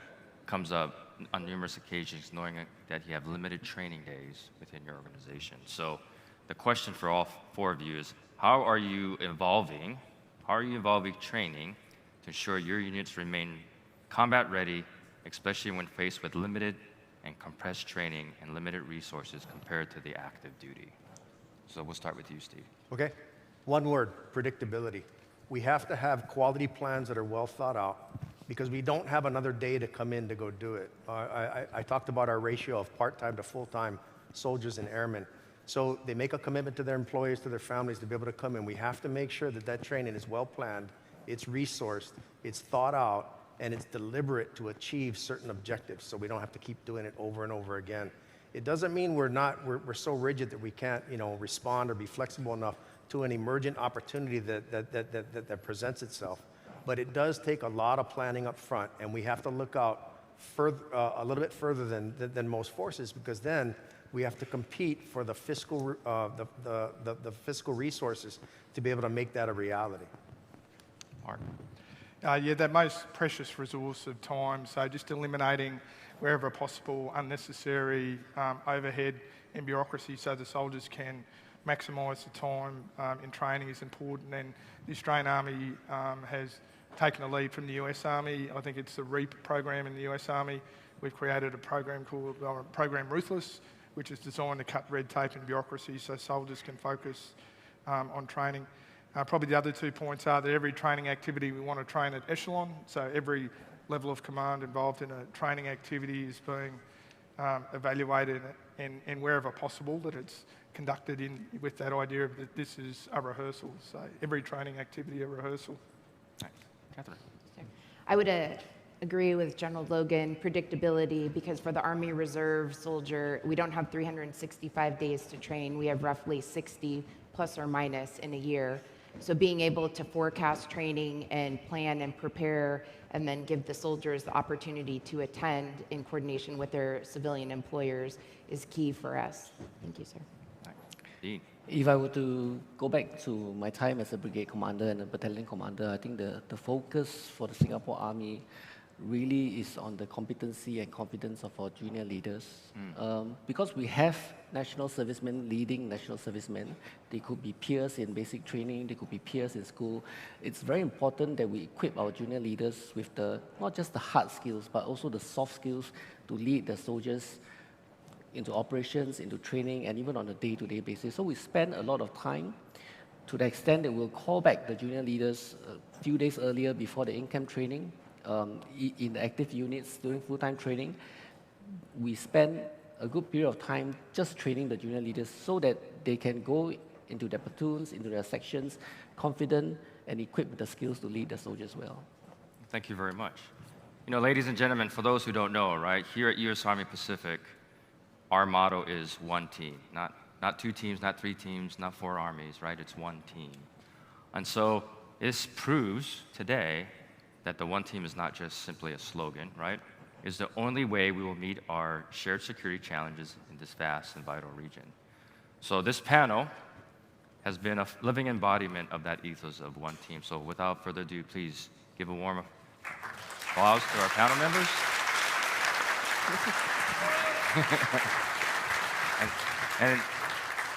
comes up on numerous occasions, knowing that you have limited training days within your organization. So the question for all 4 of you is, how are you evolving training to ensure your units remain combat ready, especially when faced with limited and compressed training and limited resources compared to the active duty? So we'll start with you, Steve. Okay, one word, predictability. We have to have quality plans that are well thought out because we don't have another day to come in to go do it. I talked about our ratio of part-time to full-time soldiers and airmen. So they make a commitment to their employees, to their families to be able to come in. We have to make sure that that training is well planned, it's resourced, it's thought out, and it's deliberate to achieve certain objectives so we don't have to keep doing it over and over again. It doesn't mean we're so rigid that we can't, respond or be flexible enough to an emergent opportunity that presents itself. But it does take a lot of planning up front, and we have to look out further, a little bit further than most forces, because then we have to compete for the fiscal fiscal resources to be able to make that a reality. Mark. Yeah, that most precious resource of time, so just eliminating wherever possible unnecessary overhead and bureaucracy so the soldiers can maximise the time in training is important. And the Australian Army has taken a lead from the US Army. I think it's the REAP program in the US Army. We've created a program called Program Ruthless, which is designed to cut red tape and bureaucracy so soldiers can focus on training. Probably the other 2 points are that every training activity we want to train at echelon, so every level of command involved in a training activity is being evaluated, and wherever possible that it's conducted with that idea of that this is a rehearsal, so every training activity a rehearsal. Thanks. Catherine. I would agree with General Logan, predictability, because for the Army Reserve soldier, we don't have 365 days to train. We have roughly 60 plus or minus in a year. So being able to forecast training and plan and prepare and then give the soldiers the opportunity to attend in coordination with their civilian employers is key for us. Thank you, sir. Dean. If I were to go back to my time as a brigade commander and a battalion commander, I think the focus for the Singapore Army really is on the competency and competence of our junior leaders. Because we have national servicemen leading national servicemen, they could be peers in basic training, they could be peers in school. It's very important that we equip our junior leaders with not just the hard skills, but also the soft skills to lead the soldiers into operations, into training, and even on a day-to-day basis. So we spend a lot of time to the extent that we'll call back the junior leaders a few days earlier before the in-camp training. In the active units during full-time training, we spend a good period of time just training the junior leaders so that they can go into their platoons, into their sections, confident and equipped with the skills to lead the soldiers well. Thank you very much. Ladies and gentlemen, for those who don't know, right, here at U.S. Army Pacific, our motto is one team, not 2 teams, not 3 teams, not 4 armies, right? It's one team. And so this proves today that the one team is not just simply a slogan, right? It's the only way we will meet our shared security challenges in this vast and vital region. So this panel has been a living embodiment of that ethos of one team. So without further ado, please give a warm applause to our panel members. and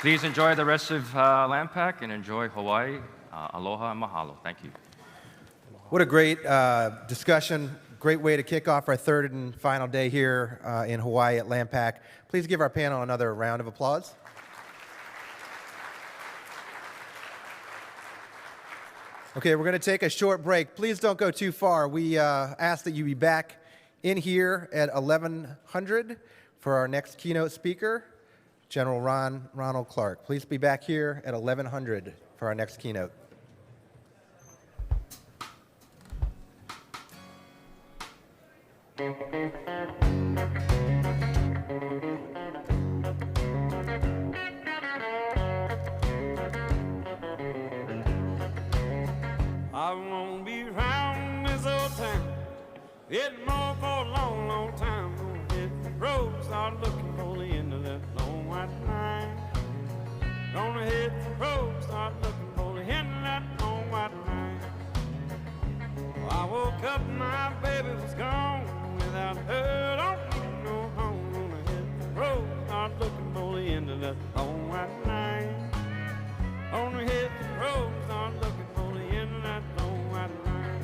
please enjoy the rest of LANPAC and enjoy Hawaii. Aloha and mahalo. Thank you. What a great discussion. Great way to kick off our 3rd and final day here in Hawaii at LANPAC. Please give our panel another round of applause. Okay, we're going to take a short break. Please don't go too far. We ask that you be back in here at 1100 for our next keynote speaker, General Ronald Clark. Please be back here at 1100 for our next keynote. I won't be round this old town. It's more for a long, long time. Gonna hit the road, start looking for the end of that long white line. Gonna hit the road, start looking for the hen that long white line. Well, I woke up, my baby was gone. Without her, don't need no home. Gonna hit the road, start looking for the end of that long white line. Gonna hit the road, start looking for the end of that long white line.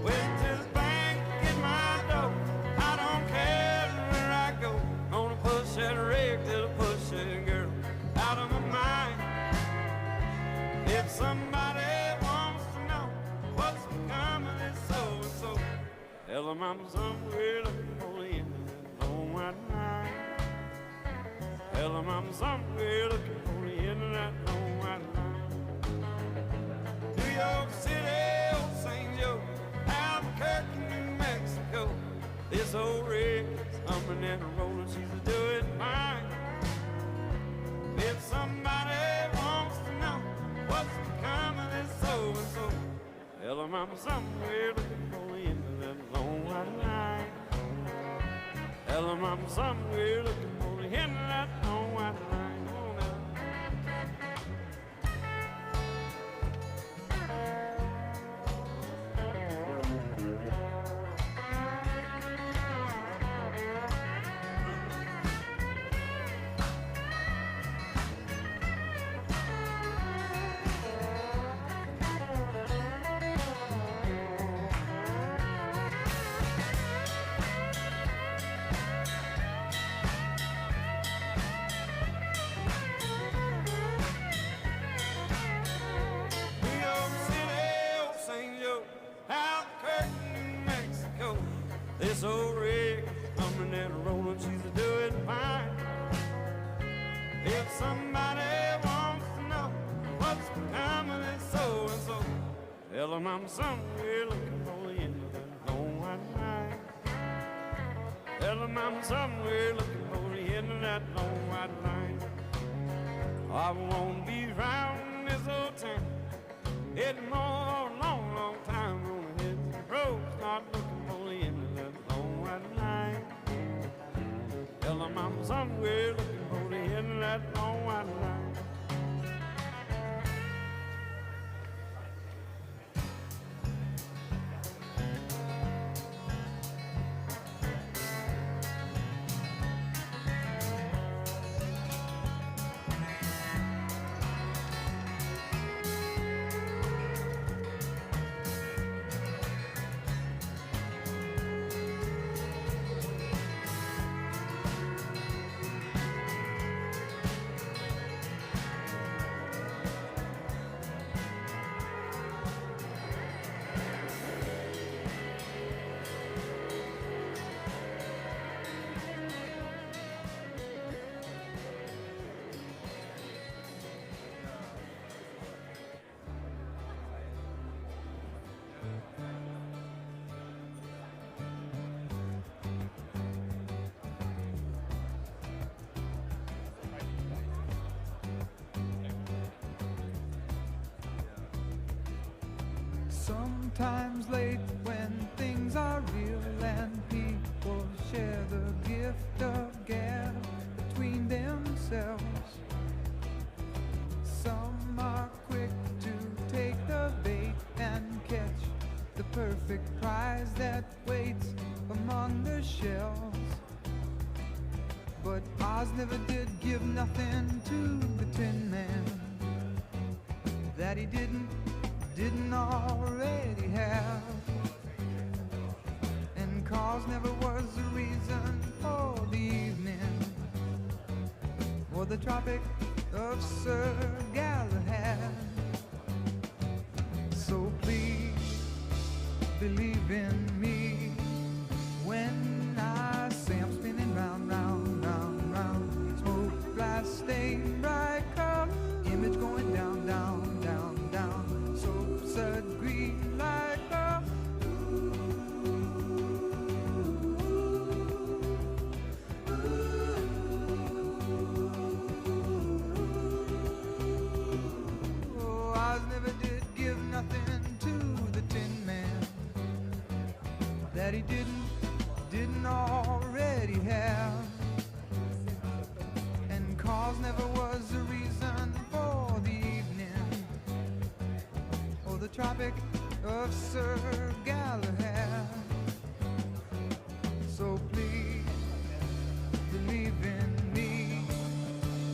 Went to the bank, get my dough. I don't care where I go. Gonna push that rig till I push that girl out of my mind. If somebody wants to know what's become of this so-and-so, tell them I'm somewhere looking for the end of that long white line. Tell them I'm somewhere looking for the end of that long white line. New York City, old St. Joe, Albuquerque, New Mexico. This old rig is humming and rolling, she's doing fine. If somebody wants to know what's become of this so-and-so, tell them I'm somewhere looking for the end of that long white line. Tell them I'm somewhere looking for the end of that long white line. Oh, now. New York City, old St. Joe, Albuquerque, New Mexico. This old rig is humming and rolling, she's doing fine. If somebody wants to know what's become of this so-and-so, tell them I'm somewhere looking for the end of that long white line. Tell them I'm somewhere looking for the end of that long white line. I won't be round this old town anymore a long, long time. Gonna hit the road, start looking for the end of that long white line. Tell them I'm somewhere looking for the end of that long white line. Sometimes late when things are real and people share the gift of gab between themselves. Some are quick to take the bait and catch the perfect prize that waits among the shelves. But Oz never did give nothing to the Tin Man that he didn't already have. And cause never was the reason for the evening or the Tropic of Sir Galahad. So please believe in me when I say I'm spinning round, round, round, round. Smoke, glass, stain, bright color, image going down, down, down, down. Soap, green like a oh, Oz never did give nothing to the Tin Man that he didn't already have. And cause never was the the Tropic of Sir Galahad. So please believe in me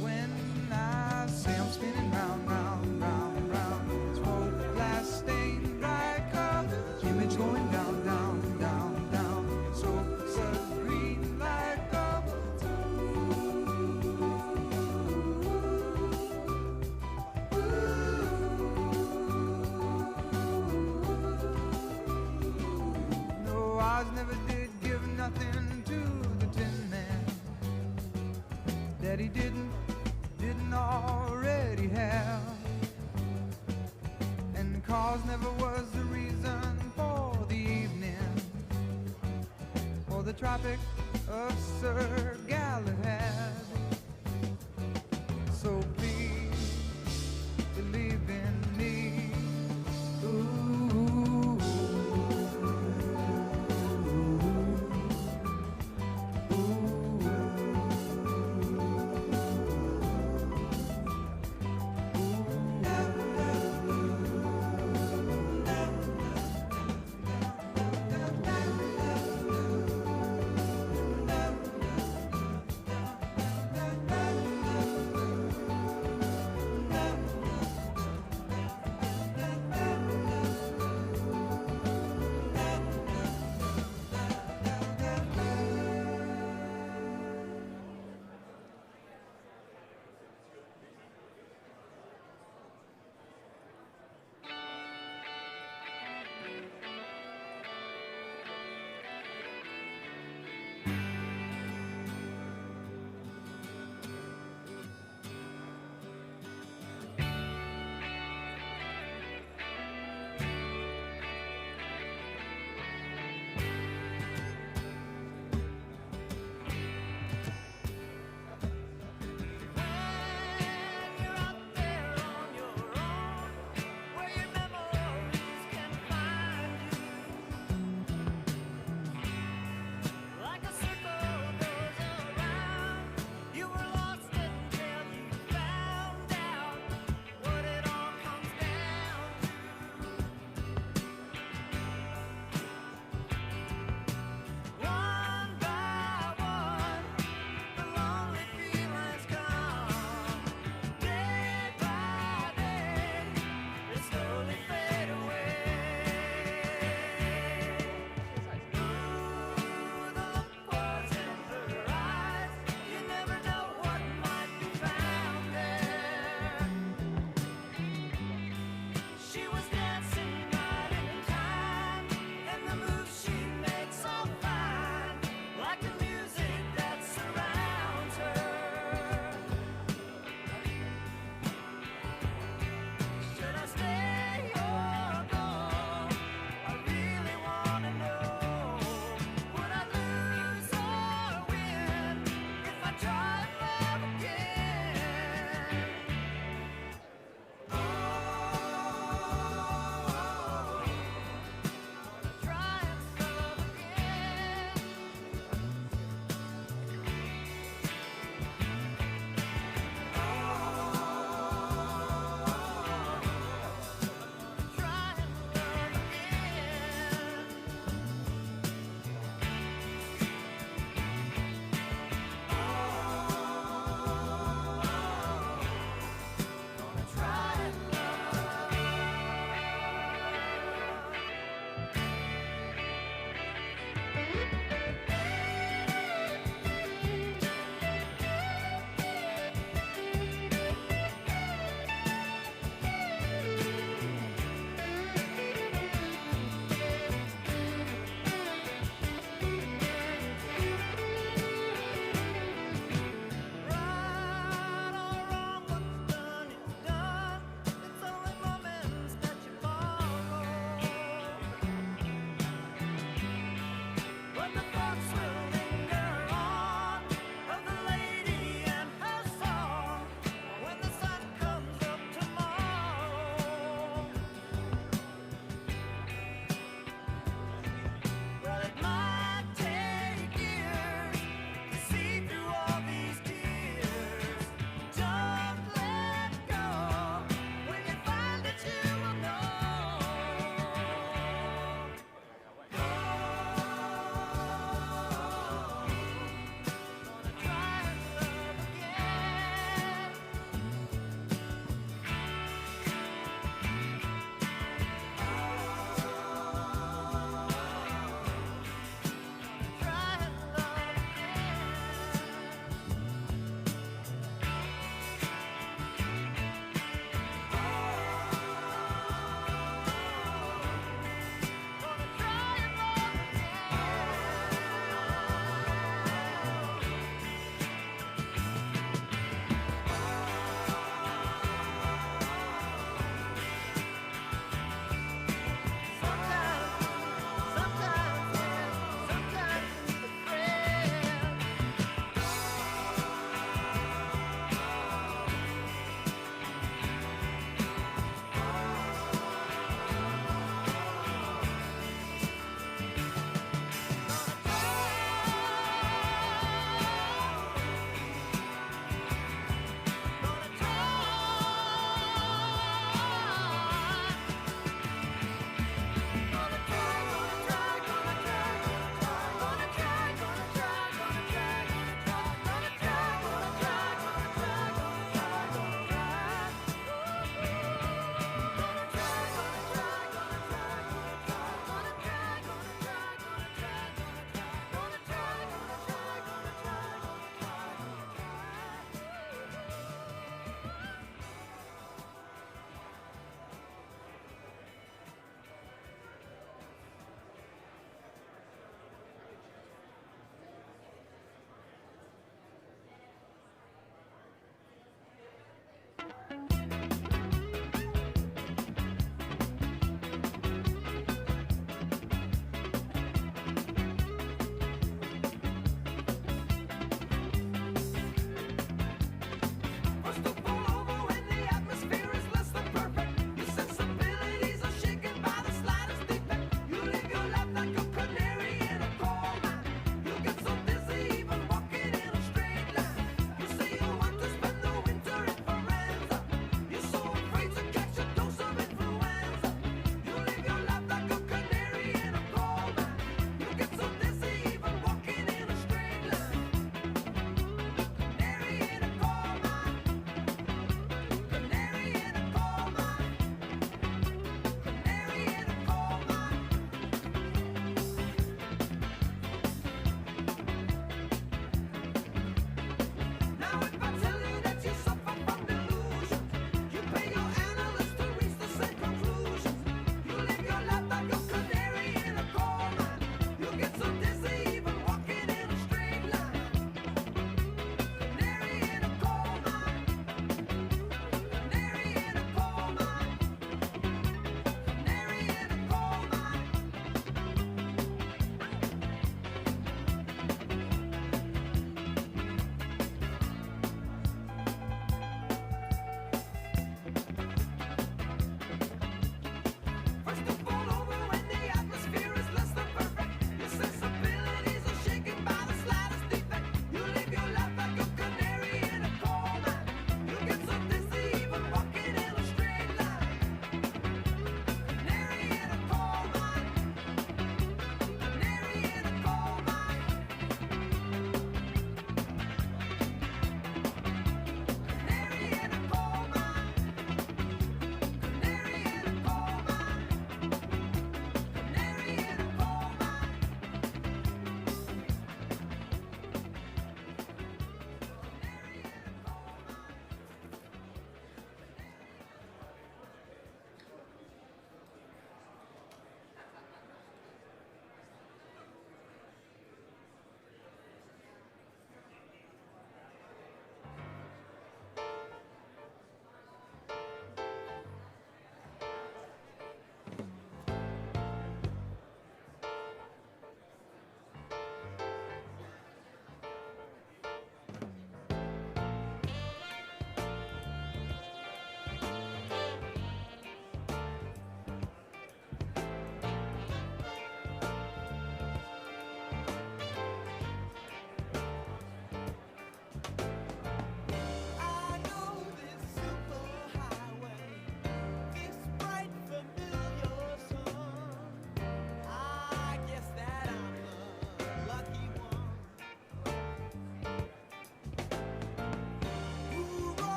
when I say I'm spinning round, round, round, round. Smoke glass stained like a image going down, down, down, down. So green like a no, I never did give nothing to the Tin Man that he didn't already have. And cause never was the reason for the evening or the Tropic of Sir Galahad. So please believe in me. Ooh.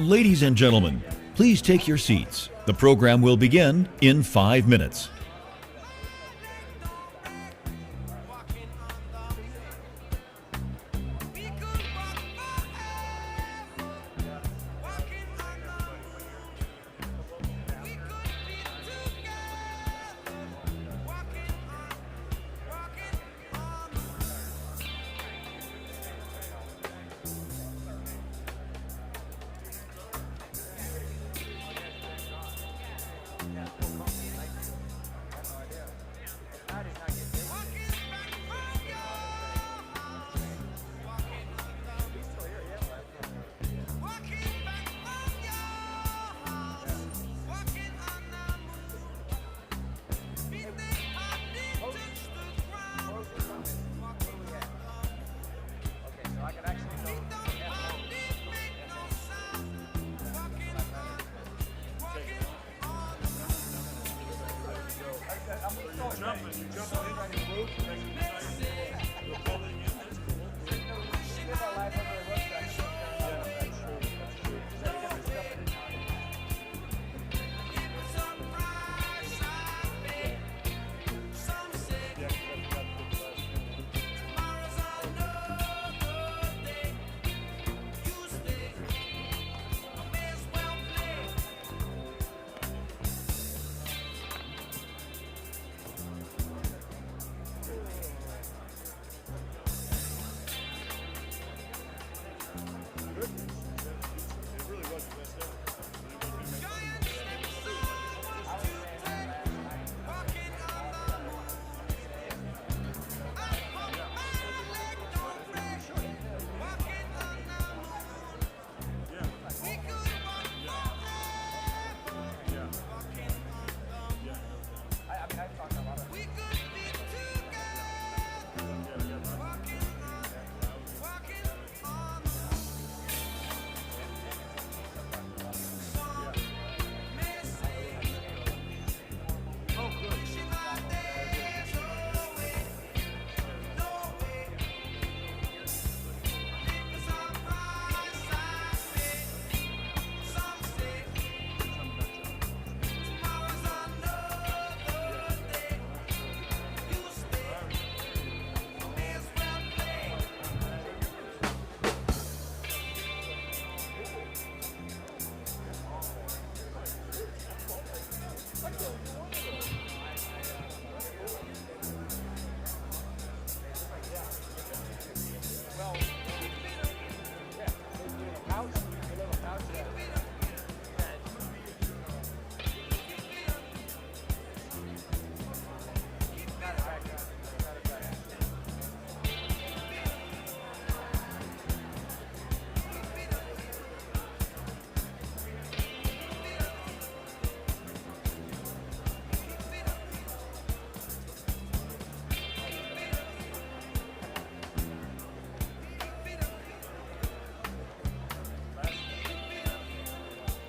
Ladies and gentlemen, please take your seats. The program will begin in 5 minutes.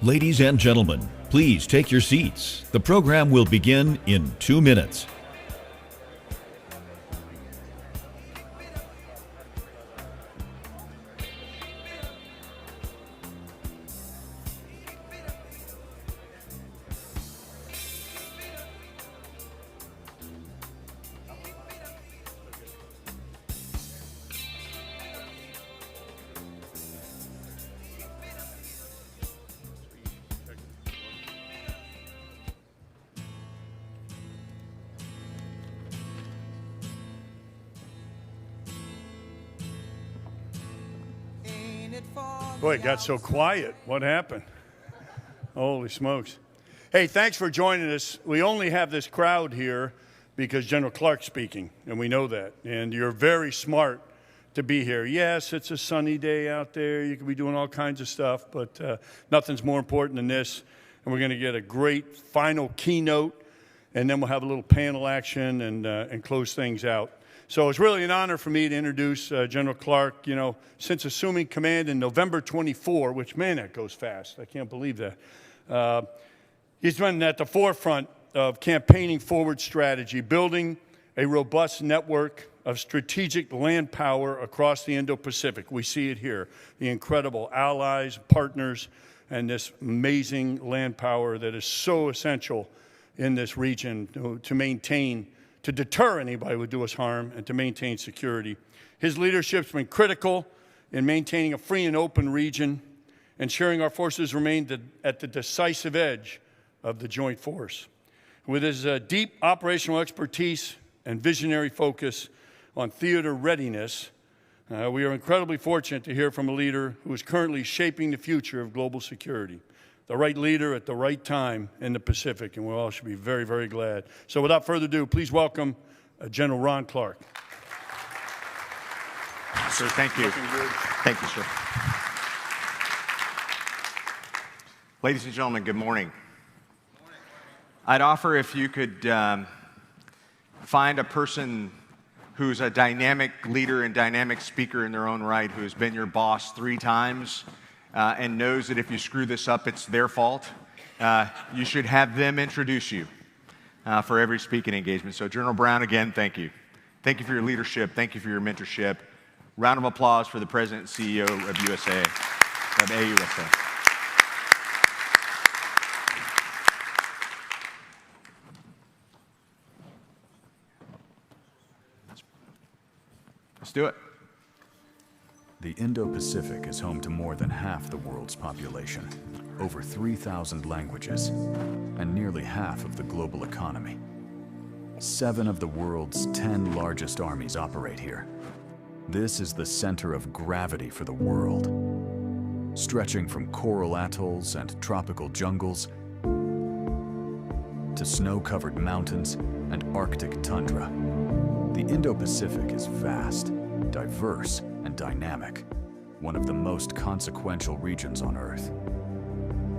Ladies and gentlemen, please take your seats. The program will begin in 2 minutes. Boy, it got so quiet. What happened? Holy smokes. Hey, thanks for joining us. We only have this crowd here because General Clark's speaking, and we know that. And you're very smart to be here. Yes, it's a sunny day out there. You could be doing all kinds of stuff, but nothing's more important than this. And we're going to get a great final keynote, and then we'll have a little panel action and close things out. So it's really an honor for me to introduce General Clark. You know, since assuming command in November 24, which, man, that goes fast. I can't believe that. He's been at the forefront of campaigning forward strategy, building a robust network of strategic land power across the Indo Pacific. We see it here, the incredible allies, partners, and this amazing land power that is so essential in this region to maintain, to deter anybody who would do us harm, and to maintain security. His leadership's been critical in maintaining a free and open region, ensuring our forces remain at the decisive edge of the joint force. With his deep operational expertise and visionary focus on theater readiness, we are incredibly fortunate to hear from a leader who is currently shaping the future of global security. The right leader at the right time in the Pacific, and we all should be very, very glad. So without further ado, please welcome General Ron Clark. Sir, thank you. Thank you, sir. Ladies and gentlemen, good morning. I'd offer if you could find a person who's a dynamic leader and dynamic speaker in their own right, who's been your boss 3 times and knows that if you screw this up, it's their fault. You should have them introduce you for every speaking engagement. So General Brown, again, thank you. Thank you for your leadership. Thank you for your mentorship. Round of applause for the President and CEO of AUSA. Let's do it. The Indo Pacific is home to more than half the world's population, over 3,000 languages, and nearly half of the global economy. 7 of the world's 10 largest armies operate here. This is the center of gravity for the world, stretching from coral atolls and tropical jungles to snow-covered mountains and Arctic tundra. The Indo-Pacific is vast, diverse, and dynamic, one of the most consequential regions on Earth.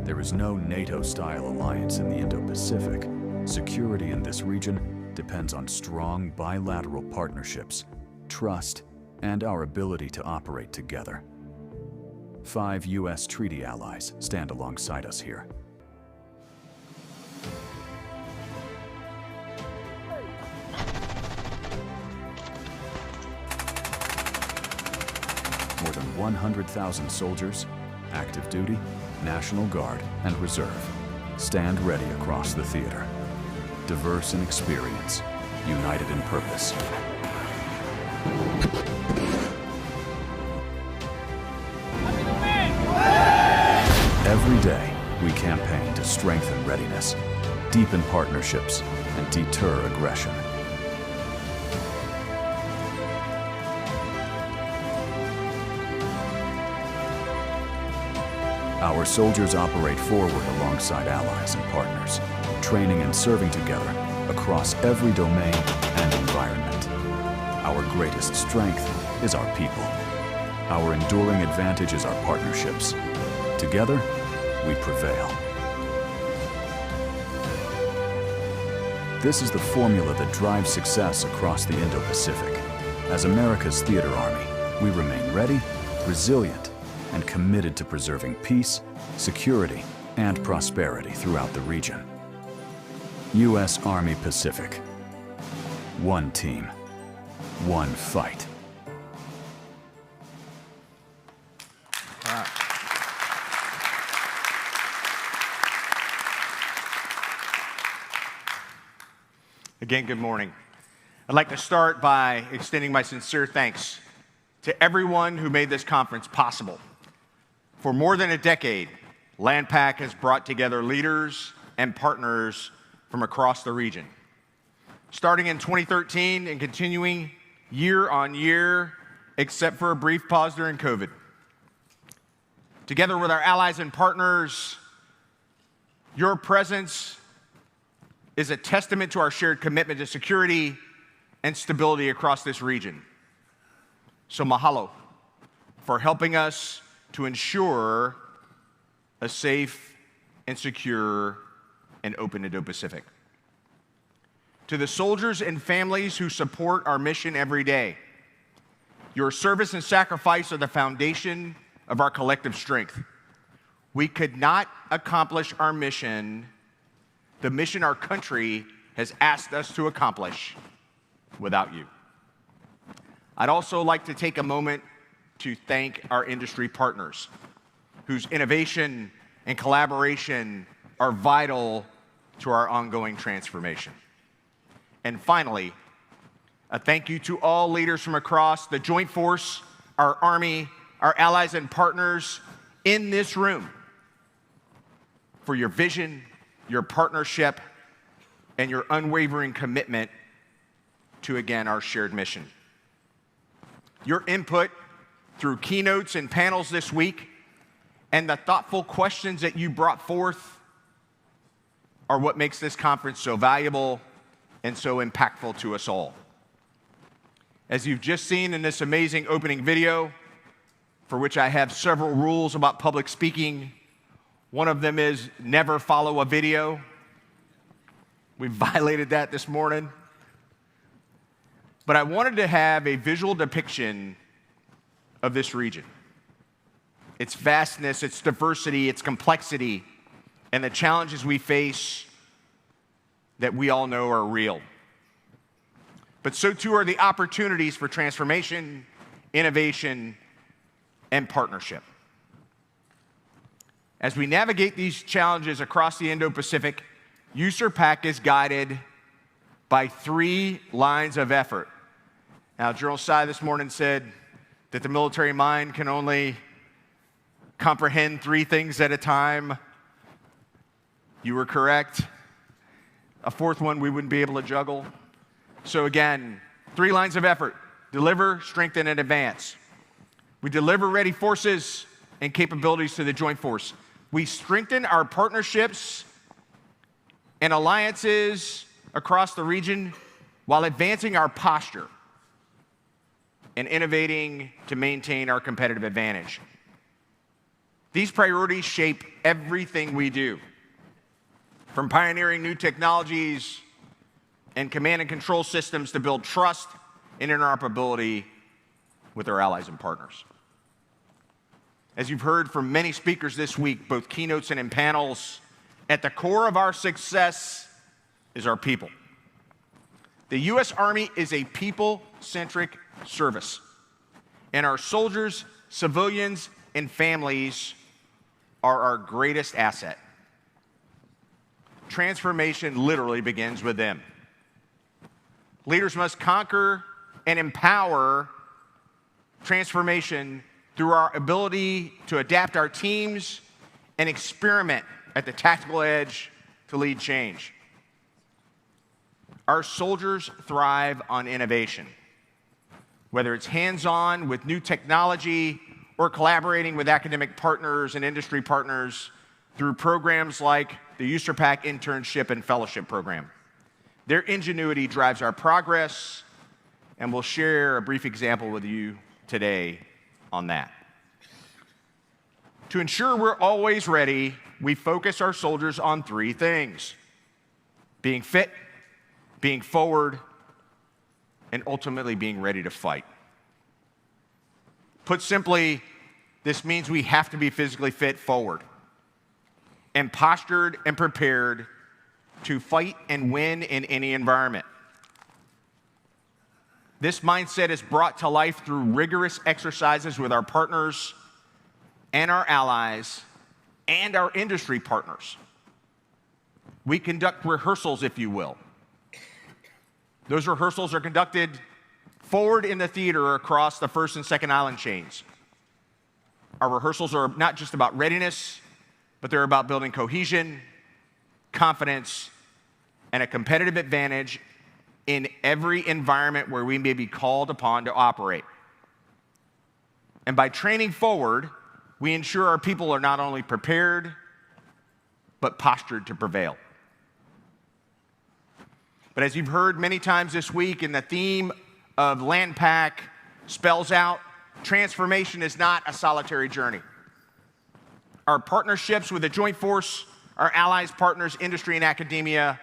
There is no NATO-style alliance in the Indo-Pacific. Security in this region depends on strong bilateral partnerships, trust, and our ability to operate together. 5 U.S. treaty allies stand alongside us here. More than 100,000 soldiers, active duty, National Guard, and Reserve stand ready across the theater. Diverse in experience, united in purpose. Every day, we campaign to strengthen readiness, deepen partnerships, and deter aggression. Our soldiers operate forward alongside allies and partners, training and serving together across every domain and environment. Our greatest strength is our people. Our enduring advantage is our partnerships. Together, we prevail. This is the formula that drives success across the Indo-Pacific. As America's theater army, we remain ready, resilient, and committed to preserving peace, security, and prosperity throughout the region. U.S. Army Pacific. One team, one fight. Again, good morning. I'd like to start by extending my sincere thanks to everyone who made this conference possible. For more than a decade, LANPAC has brought together leaders and partners from across the region. Starting in 2013 and continuing year on year, except for a brief pause during COVID. Together with our allies and partners, your presence is a testament to our shared commitment to security and stability across this region. So mahalo for helping us to ensure a safe and secure and open Indo-Pacific. To the soldiers and families who support our mission every day, your service and sacrifice are the foundation of our collective strength. We could not accomplish our mission, the mission our country has asked us to accomplish, without you. I'd also like to take a moment to thank our industry partners, whose innovation and collaboration are vital to our ongoing transformation. And finally, a thank you to all leaders from across the Joint Force, our Army, our allies and partners in this room for your vision, your partnership, and your unwavering commitment to, again, our shared mission. Your input through keynotes and panels this week and the thoughtful questions that you brought forth are what makes this conference so valuable and so impactful to us all. As you've just seen in this amazing opening video, for which I have several rules about public speaking, one of them is never follow a video. We violated that this morning. But I wanted to have a visual depiction of this region, its vastness, its diversity, its complexity, and the challenges we face that we all know are real. But so too are the opportunities for transformation, innovation, and partnership. As we navigate these challenges across the Indo Pacific, USRPAC is guided by 3 lines of effort. Now, General Sy this morning said that the military mind can only comprehend 3 things at a time. You were correct. A 4th one we wouldn't be able to juggle. So again, 3 lines of effort: deliver, strengthen, and advance. We deliver ready forces and capabilities to the Joint Force. We strengthen our partnerships and alliances across the region while advancing our posture and innovating to maintain our competitive advantage. These priorities shape everything we do, from pioneering new technologies and command and control systems to build trust and interoperability with our allies and partners. As you've heard from many speakers this week, both keynotes and in panels, at the core of our success is our people. The U.S. Army is a people-centric service, and our soldiers, civilians, and families are our greatest asset. Transformation literally begins with them. Leaders must conquer and empower transformation through our ability to adapt our teams and experiment at the tactical edge to lead change. Our soldiers thrive on innovation, whether it's hands-on with new technology or collaborating with academic partners and industry partners through programs like the USRPAC Internship and Fellowship Program. Their ingenuity drives our progress, and we'll share a brief example with you today on that. To ensure we're always ready, we focus our soldiers on 3 things: being fit, being forward, and ultimately being ready to fight. Put simply, this means we have to be physically fit forward and postured and prepared to fight and win in any environment. This mindset is brought to life through rigorous exercises with our partners and our allies and our industry partners. We conduct rehearsals, if you will. Those rehearsals are conducted forward in the theater across the first and second island chains. Our rehearsals are not just about readiness, but they're about building cohesion, confidence, and a competitive advantage in every environment where we may be called upon to operate. And by training forward, we ensure our people are not only prepared, but postured to prevail. But as you've heard many times this week, and the theme of LANPAC spells out, transformation is not a solitary journey. Our partnerships with the Joint Force, our allies, partners, industry, and academia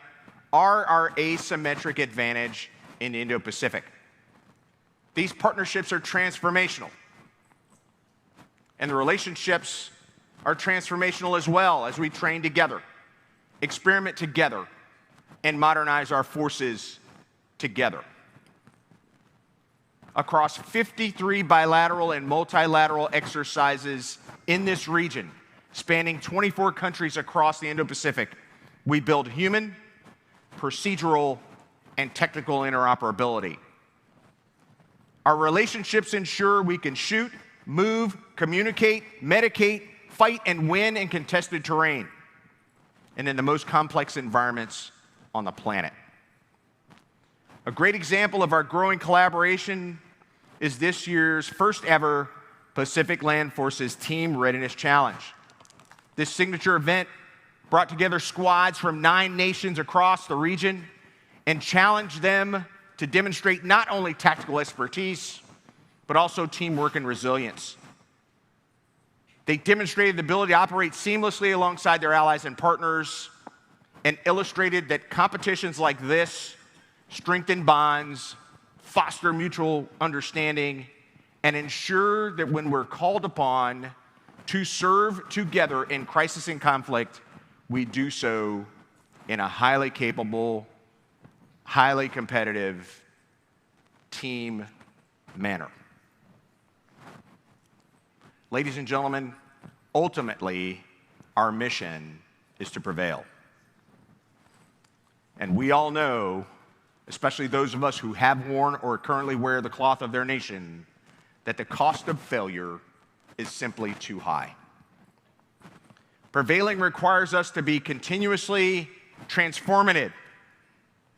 are our asymmetric advantage in the Indo Pacific. These partnerships are transformational. And the relationships are transformational as well, as we train together, experiment together, and modernize our forces together. Across 53 bilateral and multilateral exercises in this region, spanning 24 countries across the Indo Pacific, we build human, procedural, and technical interoperability. Our relationships ensure we can shoot, move, communicate, medicate, fight, and win in contested terrain and in the most complex environments on the planet. A great example of our growing collaboration is this year's first ever Pacific Land Forces Team Readiness Challenge. This signature event brought together squads from 9 nations across the region and challenged them to demonstrate not only tactical expertise, but also teamwork and resilience. They demonstrated the ability to operate seamlessly alongside their allies and partners and illustrated that competitions like this strengthen bonds, foster mutual understanding, and ensure that when we're called upon to serve together in crisis and conflict, we do so in a highly capable, highly competitive team manner. Ladies and gentlemen, ultimately, our mission is to prevail. And we all know, especially those of us who have worn or currently wear the cloth of their nation, that the cost of failure is simply too high. Prevailing requires us to be continuously transformative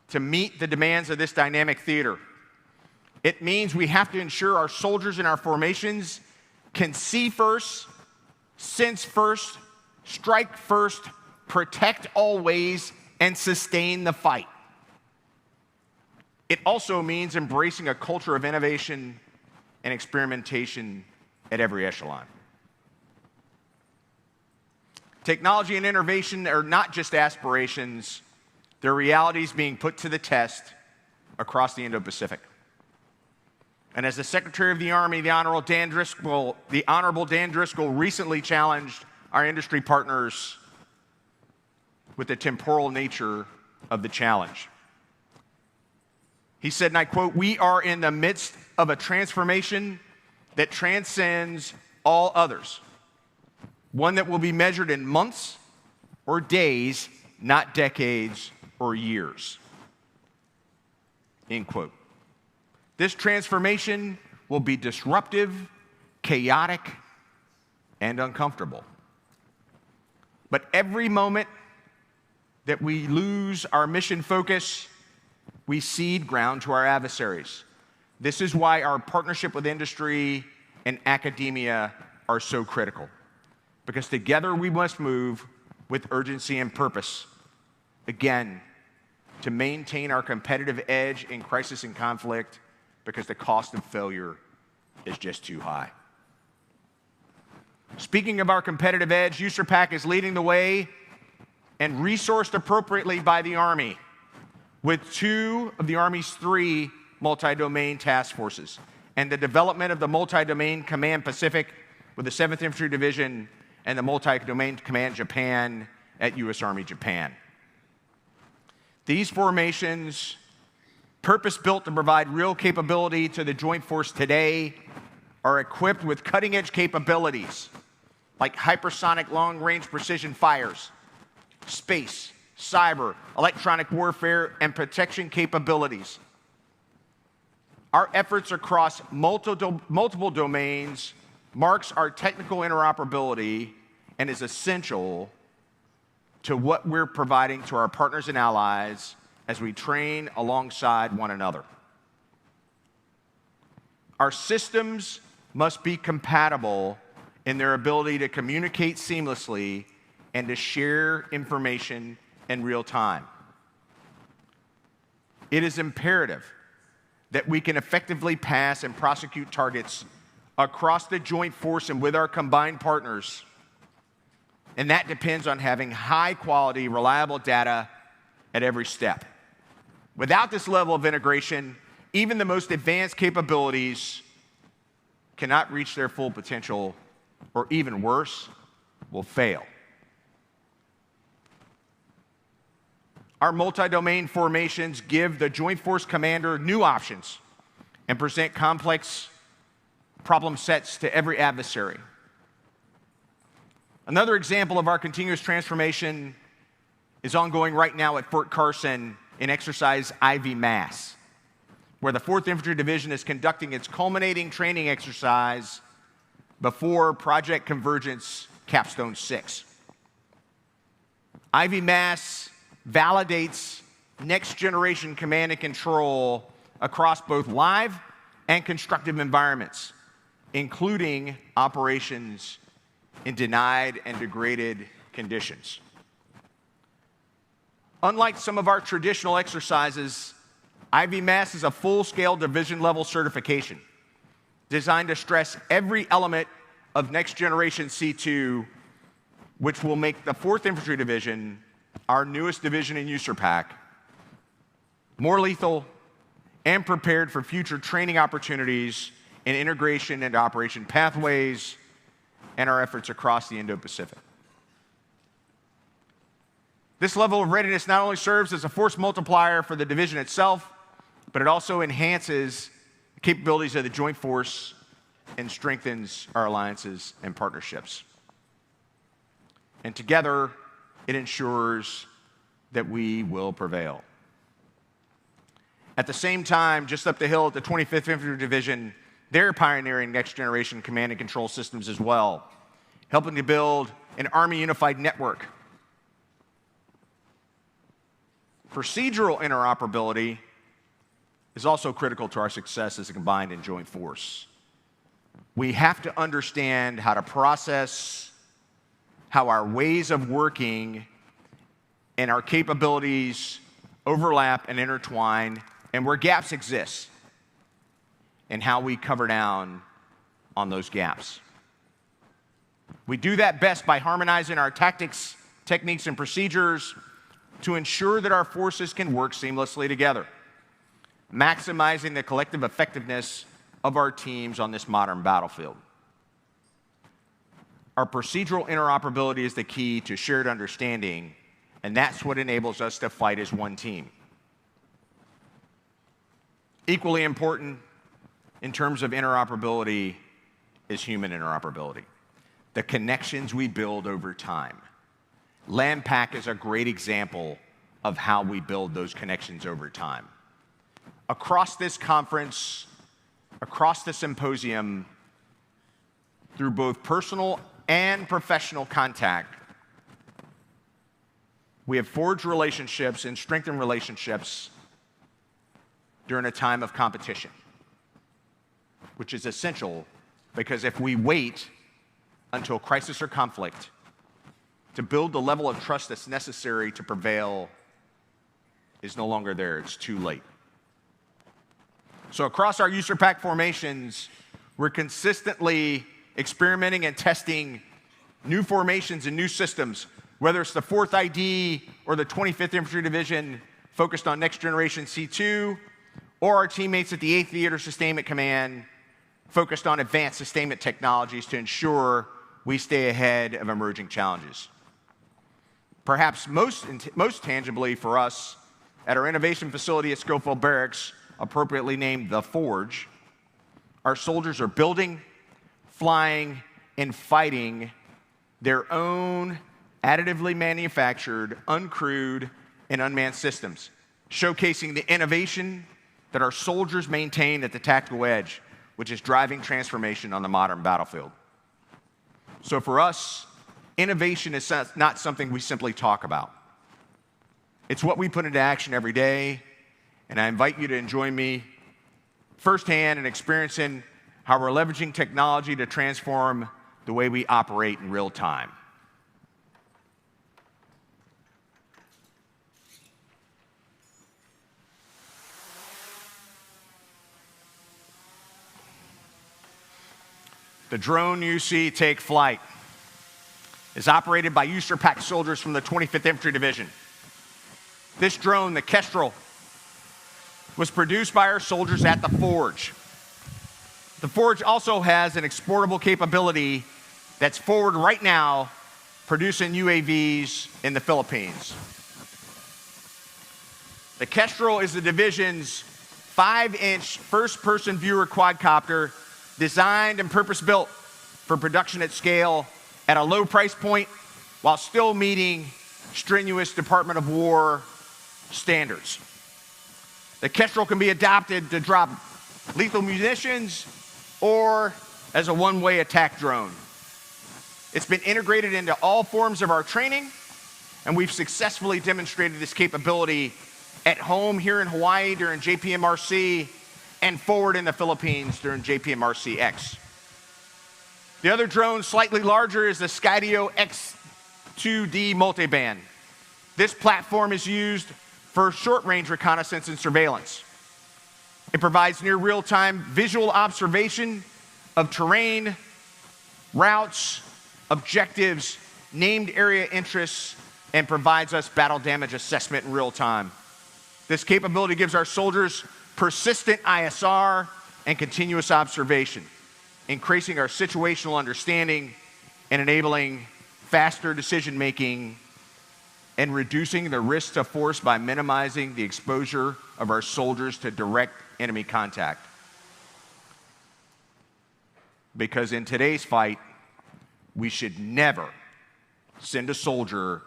to meet the demands of this dynamic theater. It means we have to ensure our soldiers in our formations can see first, sense first, strike first, protect always, and sustain the fight. It also means embracing a culture of innovation and experimentation at every echelon. Technology and innovation are not just aspirations, they're realities being put to the test across the Indo Pacific. And as the Secretary of the Army, the Honorable Dan Driscoll recently challenged our industry partners with the temporal nature of the challenge. He said, and I quote, "We are in the midst of a transformation that transcends all others, one that will be measured in months or days, not decades or years." End quote. This transformation will be disruptive, chaotic, and uncomfortable. But every moment that we lose our mission focus, we cede ground to our adversaries. This is why our partnership with industry and academia are so critical, because together we must move with urgency and purpose, again, to maintain our competitive edge in crisis and conflict, because the cost of failure is just too high. Speaking of our competitive edge, USAPAC is leading the way and resourced appropriately by the Army with 2 of the Army's 3 multi-domain task forces and the development of the Multi-Domain Command Pacific with the 7th Infantry Division and the Multi-Domain Command Japan at U.S. Army Japan. These formations, purpose-built to provide real capability to the Joint Force today, are equipped with cutting-edge capabilities like hypersonic long-range precision fires, space, cyber, electronic warfare, and protection capabilities. Our efforts across multiple domains marks our technical interoperability and is essential to what we're providing to our partners and allies as we train alongside one another. Our systems must be compatible in their ability to communicate seamlessly and to share information in real time. It is imperative that we can effectively pass and prosecute targets across the Joint Force and with our combined partners. And that depends on having high-quality, reliable data at every step. Without this level of integration, even the most advanced capabilities cannot reach their full potential, or even worse, will fail. Our multi-domain formations give the Joint Force commander new options and present complex problem sets to every adversary. Another example of our continuous transformation is ongoing right now at Fort Carson in exercise Ivy Mass, where the 4th Infantry Division is conducting its culminating training exercise before Project Convergence Capstone 6. Ivy Mass validates next-generation command and control across both live and constructive environments, including operations in denied and degraded conditions. Unlike some of our traditional exercises, Ivy Mass is a full-scale division-level certification designed to stress every element of next-generation C2, which will make the 4th Infantry Division, our newest division in USARPAC, more lethal and prepared for future training opportunities in integration and operation pathways and our efforts across the Indo Pacific. This level of readiness not only serves as a force multiplier for the division itself, but it also enhances the capabilities of the joint force and strengthens our alliances and partnerships. And together, it ensures that we will prevail. At the same time, just up the hill at the 25th Infantry Division, they're pioneering next-generation command and control systems as well, helping to build an Army unified network. Procedural interoperability is also critical to our success as a combined and joint force. We have to understand how to process, how our ways of working and our capabilities overlap and intertwine, and where gaps exist, and how we cover down on those gaps. We do that best by harmonizing our tactics, techniques, and procedures to ensure that our forces can work seamlessly together, maximizing the collective effectiveness of our teams on this modern battlefield. Our procedural interoperability is the key to shared understanding, and that's what enables us to fight as one team. Equally important in terms of interoperability is human interoperability, the connections we build over time. LANPAC is a great example of how we build those connections over time. Across this conference, across the symposium, through both personal and professional contact, we have forged relationships and strengthened relationships during a time of competition, which is essential because if we wait until crisis or conflict to build the level of trust that's necessary to prevail is no longer there. It's too late. So across our USARPAC formations, we're consistently experimenting and testing new formations and new systems, whether it's the 4th ID or the 25th Infantry Division focused on next generation C2, or our teammates at the 8th Theater Sustainment Command focused on advanced sustainment technologies to ensure we stay ahead of emerging challenges. Perhaps most tangibly for us, at our innovation facility at Schofield Barracks, appropriately named The Forge, our soldiers are building, flying, and fighting their own additively manufactured, uncrewed, and unmanned systems, showcasing the innovation that our soldiers maintain at the tactical edge, which is driving transformation on the modern battlefield. So for us, innovation is not something we simply talk about. It's what we put into action every day, and I invite you to join me firsthand in experiencing how we're leveraging technology to transform the way we operate in real time. The drone you see take flight is operated by USARPAC soldiers from the 25th Infantry Division. This drone, the Kestrel, was produced by our soldiers at the Forge. The Forge also has an exportable capability that's forward right now, producing UAVs in the Philippines. The Kestrel is the division's 5-inch first-person viewer quadcopter designed and purpose-built for production at scale at a low price point while still meeting strenuous Department of War standards. The Kestrel can be adapted to drop lethal munitions or as a one-way attack drone. It's been integrated into all forms of our training, and we've successfully demonstrated this capability at home here in Hawaii during JPMRC and forward in the Philippines during JPMRC-X. The other drone, slightly larger, is the Skydio X2D multiband. This platform is used for short-range reconnaissance and surveillance. It provides near real-time visual observation of terrain, routes, objectives, named area interests, and provides us battle damage assessment in real time. This capability gives our soldiers persistent ISR and continuous observation, increasing our situational understanding and enabling faster decision-making and reducing the risk to force by minimizing the exposure of our soldiers to direct enemy contact. Because in today's fight, we should never send a soldier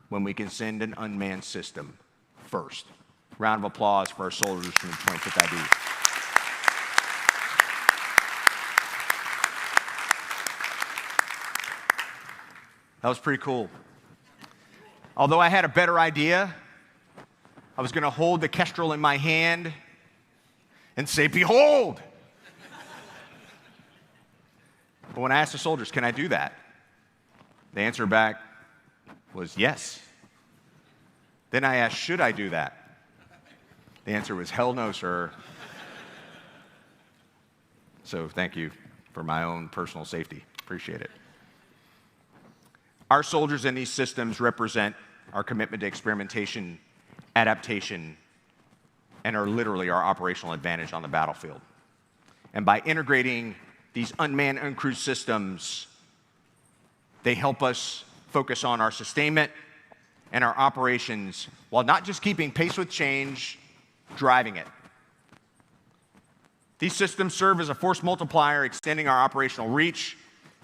when we can send an unmanned system first. Round of applause for our soldiers from the 25th ID. That was pretty cool. Although I had a better idea, I was going to hold the Kestrel in my hand and say, "Behold!" But when I asked the soldiers, "Can I do that?" the answer back was yes. Then I asked, "Should I do that?" The answer was, "Hell no, sir." So thank you for my own personal safety. Appreciate it. Our soldiers in these systems represent our commitment to experimentation, adaptation, and are literally our operational advantage on the battlefield. And by integrating these unmanned, uncrewed systems, they help us focus on our sustainment and our operations while not just keeping pace with change, driving it. These systems serve as a force multiplier, extending our operational reach,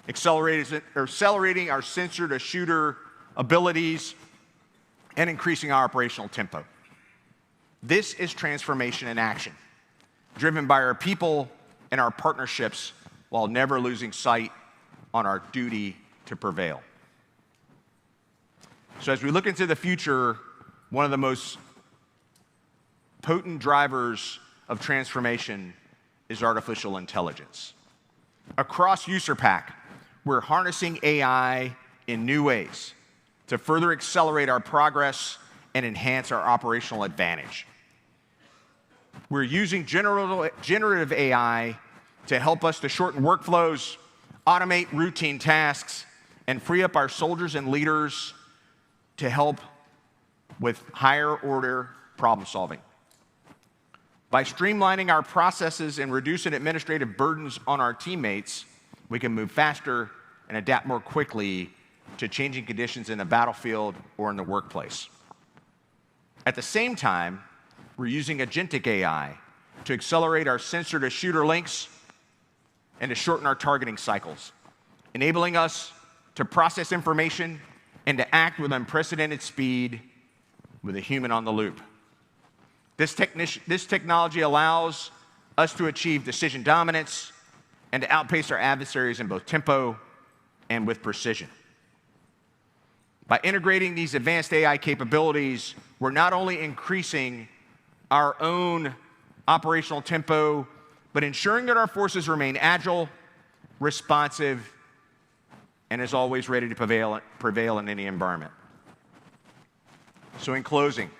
accelerating our sensor-to-shooter abilities, and increasing our operational tempo. This is transformation in action, driven by our people and our partnerships while never losing sight on our duty to prevail. So as we look into the future, one of the most potent drivers of transformation is artificial intelligence. Across USERPAC, we're harnessing AI in new ways to further accelerate our progress and enhance our operational advantage. We're using generative AI to help us to shorten workflows, automate routine tasks, and free up our soldiers and leaders to help with higher order problem solving. By streamlining our processes and reducing administrative burdens on our teammates, we can move faster and adapt more quickly to changing conditions in the battlefield or in the workplace. At the same time, we're using agentic AI to accelerate our sensor-to-shooter links and to shorten our targeting cycles, enabling us to process information and to act with unprecedented speed with a human on the loop. This technology allows us to achieve decision dominance and to outpace our adversaries in both tempo and with precision. By integrating these advanced AI capabilities, we're not only increasing our own operational tempo, but ensuring that our forces remain agile, responsive, and as always ready to prevail in any environment. So in closing,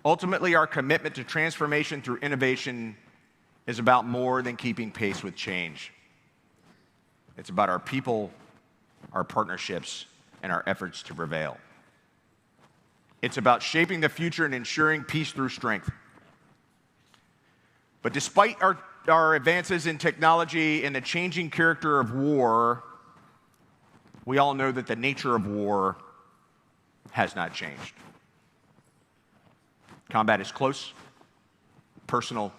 ultimately our commitment to transformation through innovation is about more than keeping pace with change. It's about our people, our partnerships, and our efforts to prevail. It's about shaping the future and ensuring peace through strength. But despite our advances in technology and the changing character of war, we all know that the nature of war has not changed. Combat is close, personal,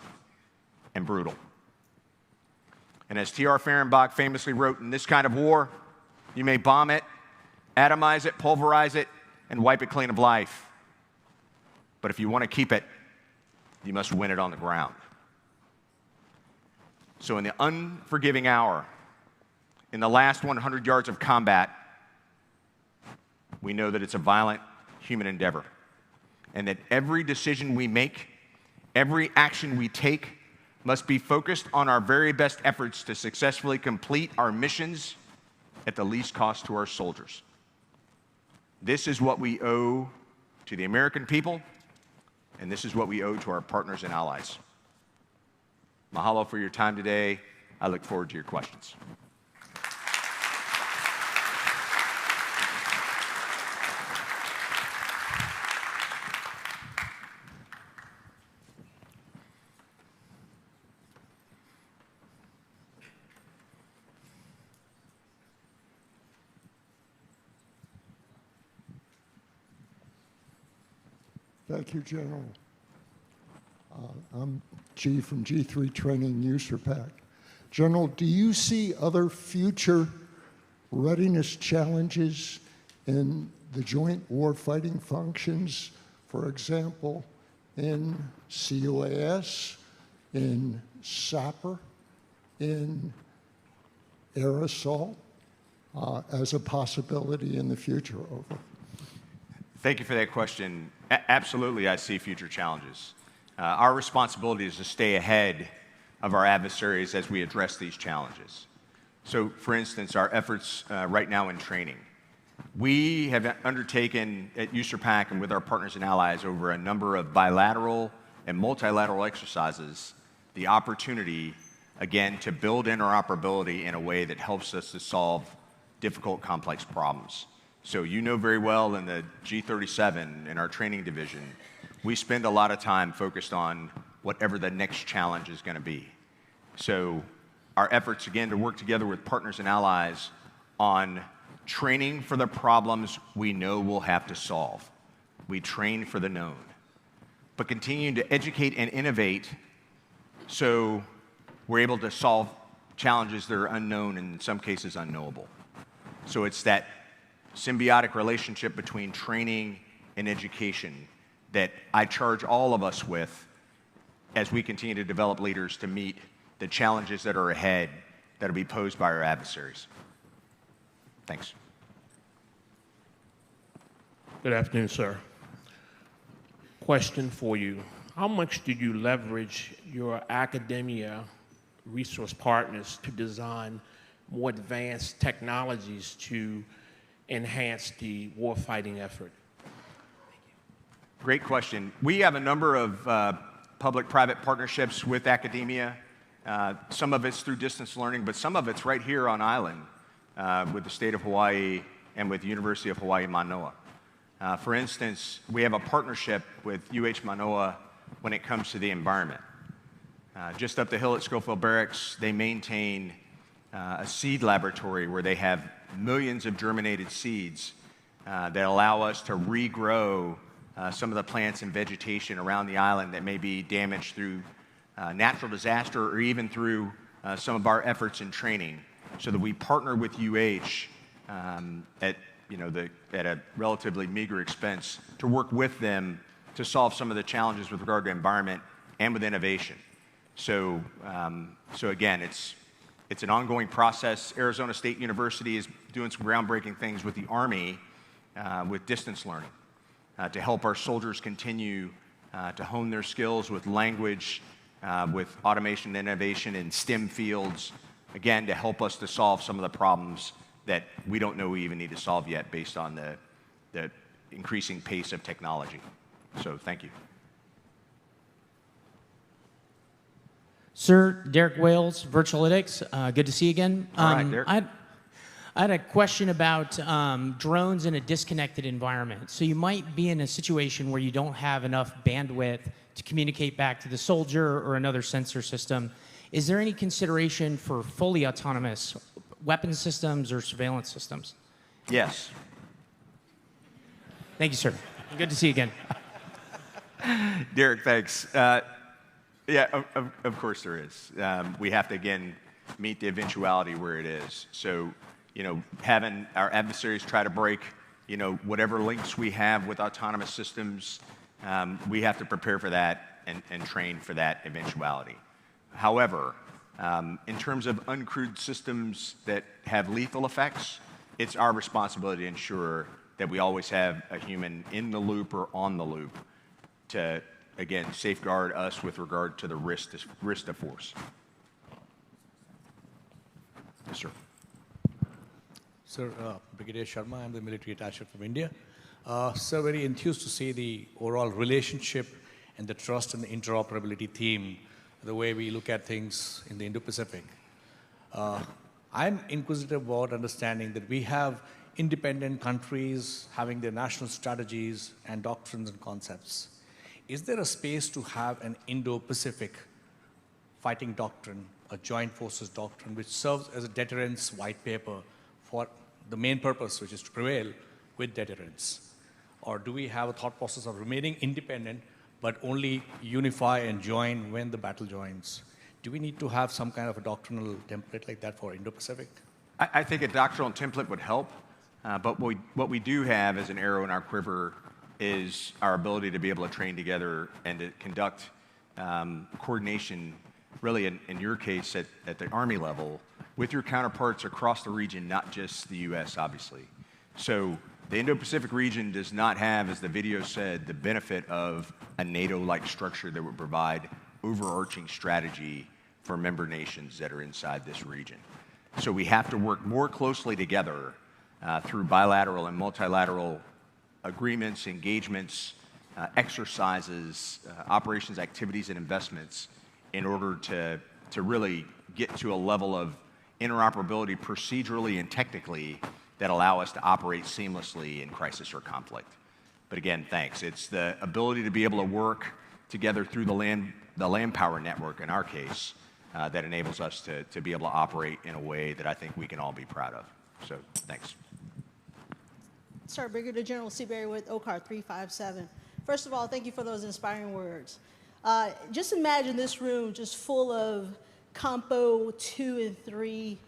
and brutal. And as T.R. Fehrenbach famously wrote, in this kind of war, You may bomb it, atomize it, pulverize it, and wipe it clean of life. But if you want to keep it, you must win it on the ground. So in the unforgiving hour, in the last 100 yards of combat, we know that it's a violent human endeavor, and that every decision we make, every action we take, must be focused on our very best efforts to successfully complete our missions at the least cost to our soldiers. This is what we owe to the American people, and this is what we owe to our partners and allies. Mahalo for your time today. I look forward to your questions. Thank you, General. I'm G from G3 Training USAPAC. General, do you see other future readiness challenges in the joint warfighting functions, for example, in CUAS, in SAPR, in air assault, as a possibility in the future? Over. Thank you for that question. Absolutely, I see future challenges. Our responsibility is to stay ahead of our adversaries as we address these challenges. So, for instance, our efforts right now in training. We have undertaken at USAPAC and with our partners and allies over a number of bilateral and multilateral exercises the opportunity, again, to build interoperability in a way that helps us to solve difficult, complex problems. So you know very well in the G37, in our training division, we spend a lot of time focused on whatever the next challenge is going to be. So our efforts, again, to work together with partners and allies on training for the problems we know we'll have to solve. We train for the known. But continuing to educate and innovate so we're able to solve challenges that are unknown and in some cases unknowable. So it's that symbiotic relationship between training and education that I charge all of us with as we continue to develop leaders to meet the challenges that are ahead that will be posed by our adversaries. Thanks. Good afternoon, sir. Question for you. How much did you leverage your academia resource partners to design more advanced technologies to enhance the warfighting effort? Great question. We have a number of public-private partnerships with academia. Some of it's through distance learning, but some of it's right here on island with the state of Hawaii and with the University of Hawaii Manoa. For instance, we have a partnership with UH Manoa when it comes to the environment. Just up the hill at Schofield Barracks, they maintain a seed laboratory where they have millions of germinated seeds that allow us to regrow some of the plants and vegetation around the island that may be damaged through natural disaster or even through some of our efforts in training, so that we partner with UH at a relatively meager expense to work with them to solve some of the challenges with regard to environment and with innovation. So again, it's an ongoing process. Arizona State University is doing some groundbreaking things with the Army with distance learning to help our soldiers continue to hone their skills with language, with automation and innovation in STEM fields, again, to help us to solve some of the problems that we don't know we even need to solve yet based on the increasing pace of technology. So thank you. Sir, Derek Wales, Virtualytics. Good to see you again. All right, Derek. I had a question about drones in a disconnected environment. So you might be in a situation where you don't have enough bandwidth to communicate back to the soldier or another sensor system. Is there any consideration for fully autonomous weapon systems or surveillance systems? Yes. Thank you, sir. Good to see you again. Derek, thanks. Yeah, of course there is. We have to, again, meet the eventuality where it is. So having our adversaries try to break, whatever links we have with autonomous systems, we have to prepare for that and train for that eventuality. However, in terms of uncrewed systems that have lethal effects, it's our responsibility to ensure that we always have a human in the loop or on the loop to, again, safeguard us with regard to the risk to force. Yes, sir. Sir, Brigadier Sharma, I'm the military attaché from India. Sir, very enthused to see the overall relationship and the trust and the interoperability theme, the way we look at things in the Indo Pacific. I'm inquisitive about understanding that we have independent countries having their national strategies and doctrines and concepts. Is there a space to have an Indo-Pacific fighting doctrine, a joint forces doctrine, which serves as a deterrence white paper for the main purpose, which is to prevail with deterrence? Or do we have a thought process of remaining independent, but only unify and join when the battle joins? Do we need to have some kind of a doctrinal template like that for Indo-Pacific? I think a doctrinal template would help, but what we do have as an arrow in our quiver is our ability to be able to train together and to conduct coordination, really in your case at the Army level, with your counterparts across the region, not just the U.S., obviously. So the Indo-Pacific region does not have, as the video said, the benefit of a NATO-like structure that would provide overarching strategy for member nations that are inside this region. So we have to work more closely together through bilateral and multilateral agreements, engagements, exercises, operations, activities, and investments in order to really get to a level of interoperability procedurally and technically that allow us to operate seamlessly in crisis or conflict. But again, thanks. It's the ability to be able to work together through the land power network, in our case, that enables us to be able to operate in a way that I think we can all be proud of. So, thanks. Sir, Brigadier General Seabury with OCAR 357. First of all, thank you for those inspiring words. Just imagine this room just full of Compo 2 and 3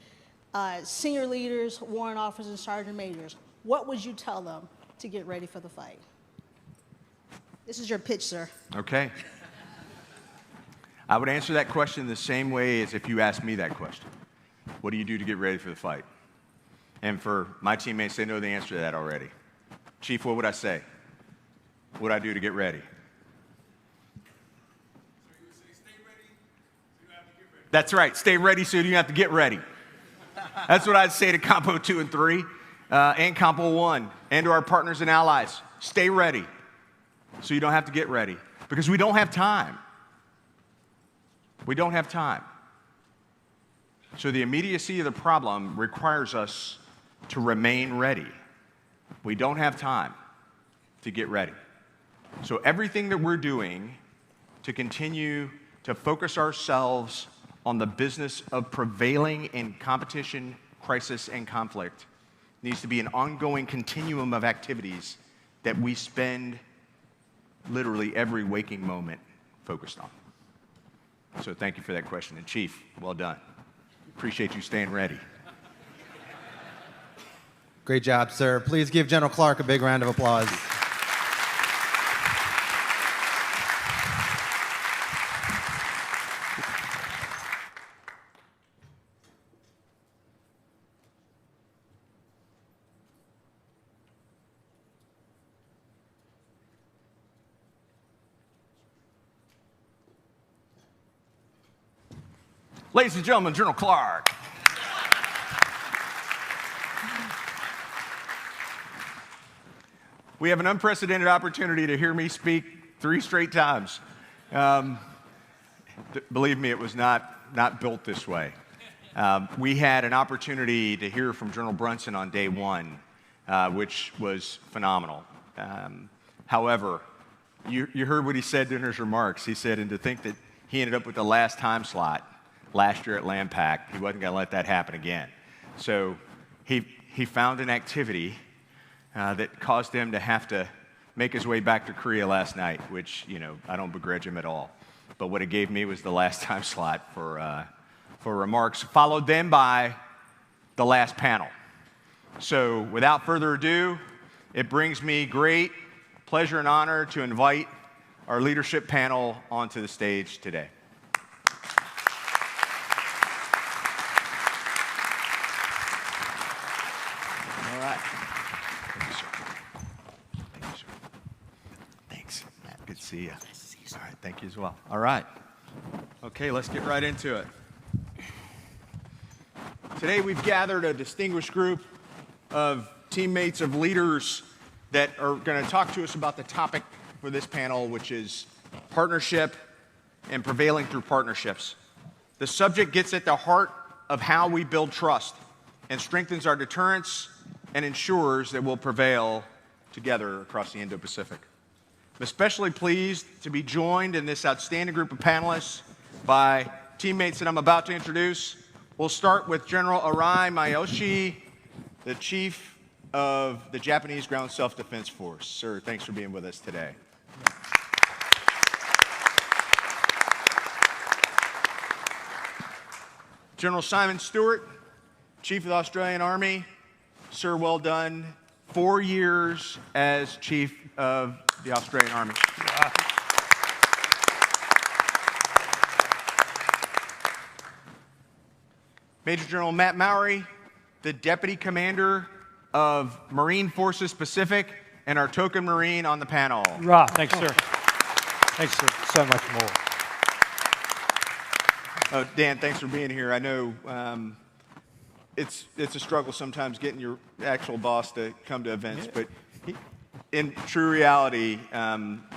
senior leaders, warrant officers, and sergeant majors. What would you tell them to get ready for the fight? This is your pitch, sir. Okay. I would answer that question the same way as if you asked me that question. What do you do to get ready for the fight? And for my teammates, they know the answer to that already. Chief, what would I say? What would I do to get ready? That's right. Stay ready so you don't have to get ready. That's what I'd say to Compo 2 and 3 and Compo 1 and to our partners and allies. Stay ready so you don't have to get ready because we don't have time. We don't have time. So the immediacy of the problem requires us to remain ready. We don't have time to get ready. So everything that we're doing to continue to focus ourselves on the business of prevailing in competition, crisis, and conflict needs to be an ongoing continuum of activities that we spend literally every waking moment focused on. So thank you for that question. And Chief, well done. Appreciate you staying ready. Great job, sir. Please give General Clark a big round of applause. Ladies and gentlemen, General Clark. We have an unprecedented opportunity to hear me speak 3 straight times. Believe me, it was not built this way. We had an opportunity to hear from General Brunson on day 1, which was phenomenal. However, you heard what he said during his remarks. He said, and to think that he ended up with the last time slot last year at LANPAC, he wasn't going to let that happen again. So he found an activity that caused him to have to make his way back to Korea last night, which, I don't begrudge him at all. But what it gave me was the last time slot for remarks, followed then by the last panel. So without further ado, it brings me great pleasure and honor to invite our leadership panel onto the stage today. All right. Thank you, sir. Thank you, sir. Thanks, Matt. Good to see you. Nice to see you, sir. All right, thank you as well. All right. Okay, let's get right into it. Today we've gathered a distinguished group of teammates, of leaders that are going to talk to us about the topic for this panel, which is partnership and prevailing through partnerships. The subject gets at the heart of how we build trust and strengthens our deterrence and ensures that we'll prevail together across the Indo Pacific. I'm especially pleased to be joined in this outstanding group of panelists by teammates that I'm about to introduce. We'll start with General Arai Mayoshi, the Chief of the Japanese Ground Self-Defense Force. Sir, thanks for being with us today. General Simon Stewart, Chief of the Australian Army. Sir, well done. 4 years as Chief of the Australian Army. Major General Matt Mowry, the Deputy Commander of Marine Forces Pacific and our token Marine on the panel. Thanks, sir. Thanks, sir. So much more. Oh, Dan, thanks for being here. I know it's a struggle sometimes getting your actual boss to come to events, but in true reality,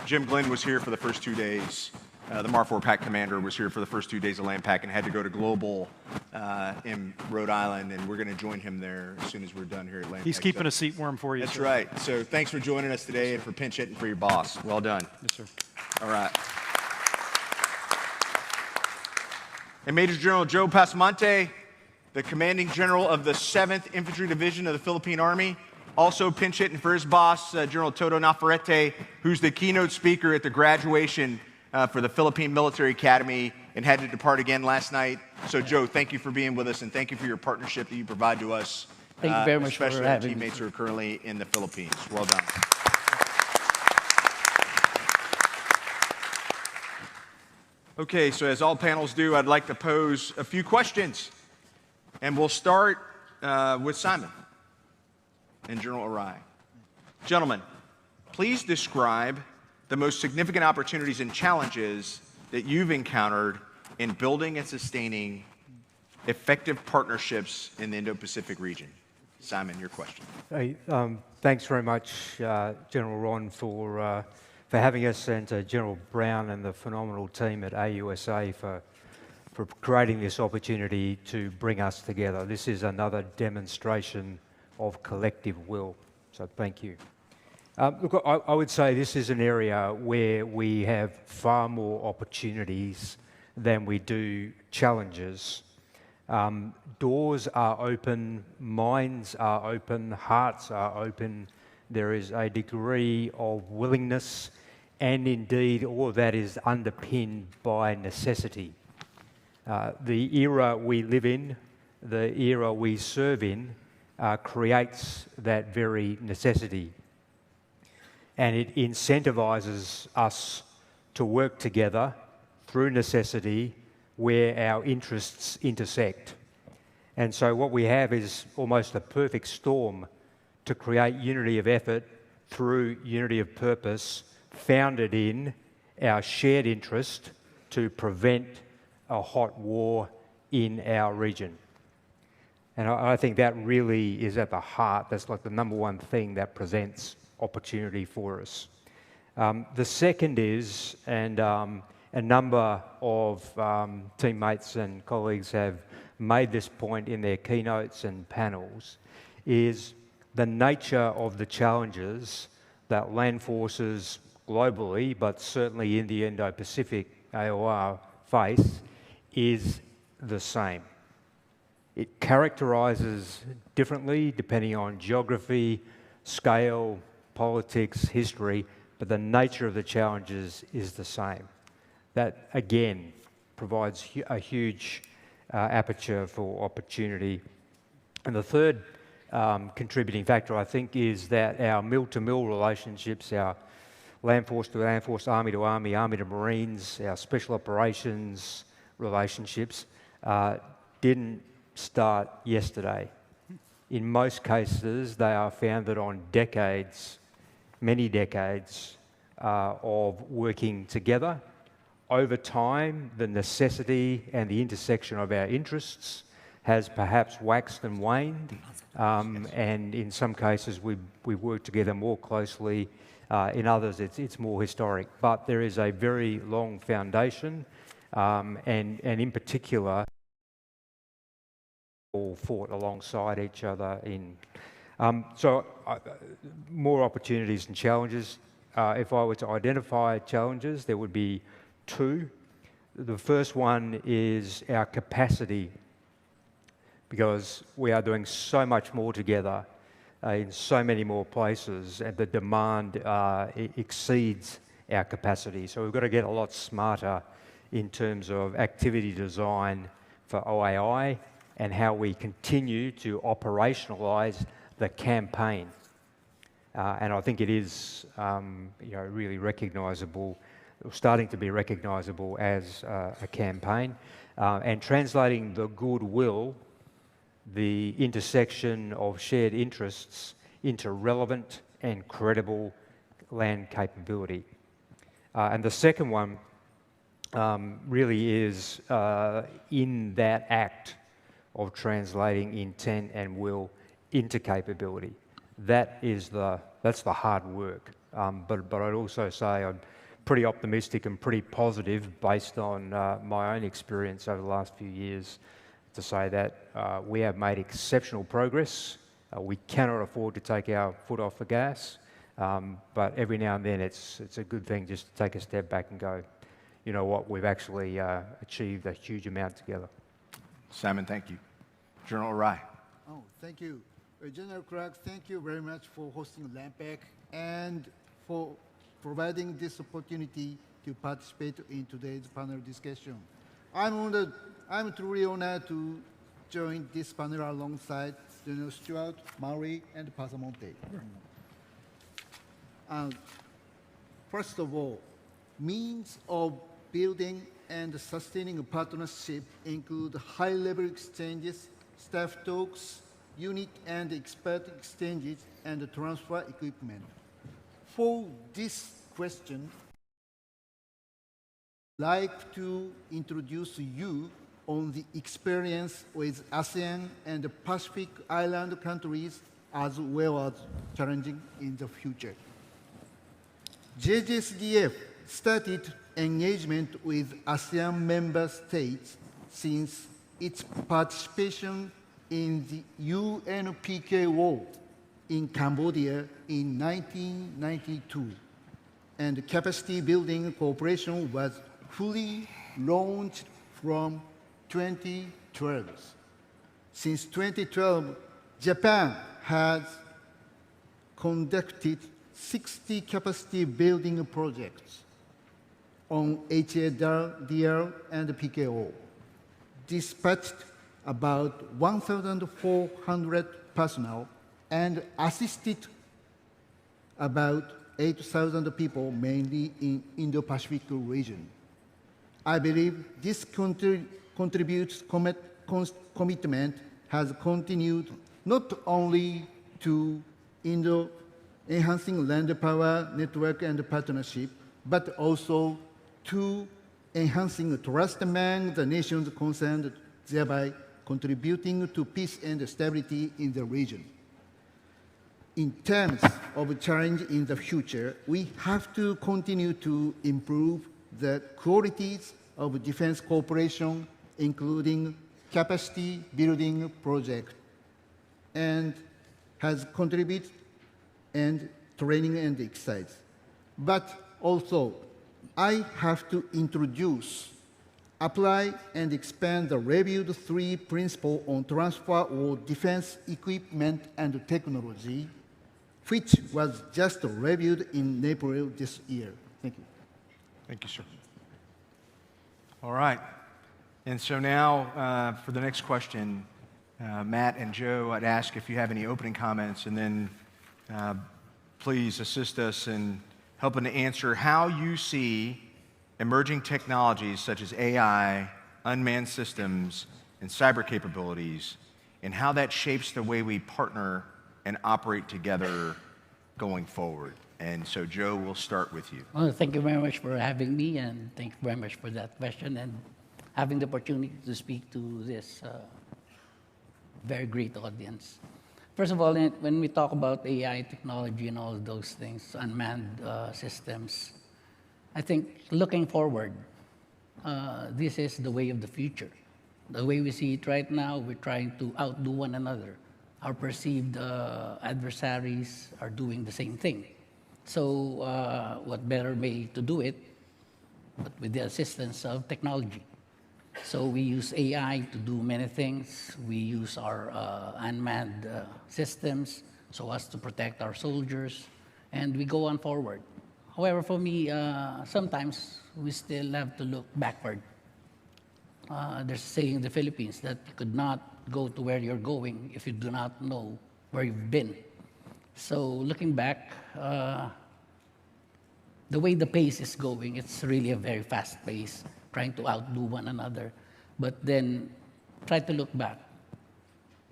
Jim Glenn was here for the first 2 days. The MAR-4 PAC commander was here for the first 2 days of LANPAC and had to go to Global in Rhode Island, and we're going to join him there as soon as we're done here at LANPAC. He's keeping a seat warm for you, That's sir. right. So thanks for joining us today and for pinch hitting for your boss. Well done. Yes, sir. All right. And Major General Joe Pasmonte, the Commanding General of the 7th Infantry Division of the Philippine Army, also pinch hitting for his boss, General Toto Navarrete, who's the keynote speaker at the graduation for the Philippine Military Academy and had to depart again last night. So, Joe, thank you for being with us and thank you for your partnership that you provide to us. Thank you very much for especially our having me. teammates who are currently in the Philippines. Well done. Okay, so as all panels do, I'd like to pose a few questions. And we'll start with Simon and General Arai. Gentlemen, please describe the most significant opportunities and challenges that you've encountered in building and sustaining effective partnerships in the Indo-Pacific region. Simon, your question. Hey, thanks very much, General Ron, for having us, and to General Brown and the phenomenal team at AUSA for creating this opportunity to bring us together. This is another demonstration of collective will, so thank you. Look, I would say this is an area where we have far more opportunities than we do challenges. Doors are open, minds are open, hearts are open. There is a degree of willingness, and indeed all of that is underpinned by necessity. The era we live in, the era we serve in, creates that very necessity. And it incentivizes us to work together through necessity where our interests intersect. And so what we have is almost a perfect storm to create unity of effort through unity of purpose, founded in our shared interest to prevent a hot war in our region. And I think that really is at the heart, that's like the number one thing that presents opportunity for us. The second is, and a number of teammates and colleagues have made this point in their keynotes and panels, is the nature of the challenges that land forces globally, but certainly in the Indo Pacific AOR face, is the same. It characterises differently depending on geography, scale, politics, history, but the nature of the challenges is the same. That, again, provides a huge aperture for opportunity. And the third contributing factor, I think, is that our mill-to-mill relationships, our land force to land force, army to army, army to Marines, our special operations relationships didn't start yesterday. In most cases, they are founded on decades, many decades of working together. Over time, the necessity and the intersection of our interests has perhaps waxed and waned, and in some cases we work together more closely. In others, it's more historic. But there is a very long foundation, and in particular, all fought alongside each other in. More opportunities and challenges. If I were to identify challenges, there would be two. The first one is our capacity, because we are doing so much more together in so many more places, and the demand exceeds our capacity. So we've got to get a lot smarter in terms of activity design for OAI and how we continue to operationalise the campaign. And I think it is really recognisable, starting to be recognisable as a campaign, and translating the goodwill, the intersection of shared interests, into relevant and credible land capability. And the second one really is in that act of translating intent and will into capability. That's the hard work. But I'd also say I'm pretty optimistic and pretty positive based on my own experience over the last few years to say that we have made exceptional progress. We cannot afford to take our foot off the gas, but every now and then it's a good thing just to take a step back and go, you know what, we've actually achieved a huge amount together. Simon, thank you. General Rai. Oh, thank you. General Clark, thank you very much for hosting LANPAC and for providing this opportunity to participate in today's panel discussion. I'm truly honored to join this panel alongside General Stewart, Maury, and Pasamonte. First of all, means of building and sustaining a partnership include high-level exchanges, staff talks, unit and expert exchanges, and transfer equipment. For this question, I'd like to introduce you on the experience with ASEAN and the Pacific Island countries, as well as challenging in the future. JJSDF started engagement with ASEAN member states since its participation in the UNPKO in Cambodia in 1992, and capacity building cooperation was fully launched from 2012. Since 2012, Japan has conducted 60 capacity building projects on HADR and PKO, dispatched about 1,400 personnel, and assisted about 8,000 people, mainly in Indo Pacific region. I believe this commitment has continued not only to enhancing land power network and partnership, but also to enhancing trust among the nations concerned, thereby contributing to peace and stability in the region. In terms of challenge in the future, we have to continue to improve the qualities of defense cooperation, including capacity building project, and has contributed and training and exercise. But also, I have to introduce, apply, and expand the reviewed 3 principles on transfer of defense equipment and technology, which was just reviewed in April this year. Thank you. Thank you, sir. All right. And so now, for the next question, Matt and Joe, I'd ask if you have any opening comments, and then please assist us in helping to answer how you see emerging technologies such as AI, unmanned systems, and cyber capabilities, and how that shapes the way we partner and operate together going forward. And so, Joe, we'll start with you. Well, thank you very much for having me, and thank you very much for that question and having the opportunity to speak to this very great audience. First of all, when we talk about AI technology and all those things, unmanned systems, I think looking forward, this is the way of the future. The way we see it right now, we're trying to outdo one another. Our perceived adversaries are doing the same thing. So what better way to do it but with the assistance of technology? So we use AI to do many things. We use our unmanned systems so as to protect our soldiers, and we go on forward. However, for me, sometimes we still have to look backward. There's a saying in the Philippines that you could not go to where you're going if you do not know where you've been. So looking back, the way the pace is going, it's really a very fast pace, trying to outdo one another. But then try to look back.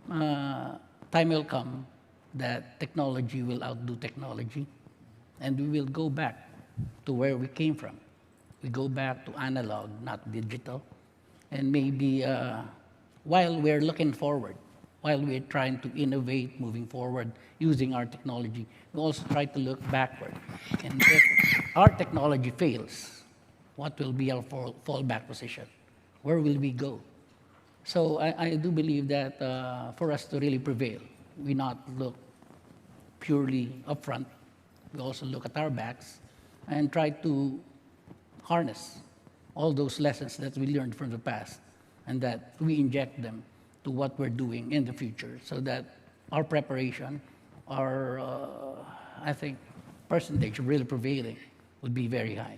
Time will come that technology will outdo technology, and we will go back to where we came from. We go back to analog, not digital. And maybe while we're looking forward, while we're trying to innovate, moving forward, using our technology, we also try to look backward. And if our technology fails, what will be our fallback position? Where will we go? So I do believe that for us to really prevail, we not look purely upfront. We also look at our backs and try to harness all those lessons that we learned from the past and that we inject them to what we're doing in the future so that our preparation, our, I think, percentage of really prevailing would be very high.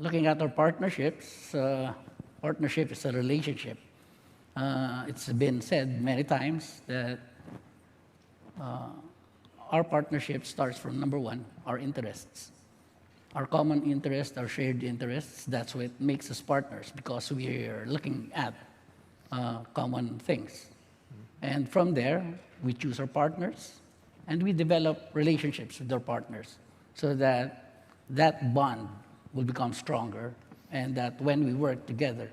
Looking at our partnerships, partnership is a relationship. It's been said many times that our partnership starts from number one, our interests. Our common interests, our shared interests, that's what makes us partners because we are looking at common things. And from there, we choose our partners and we develop relationships with our partners so that that bond will become stronger and that when we work together,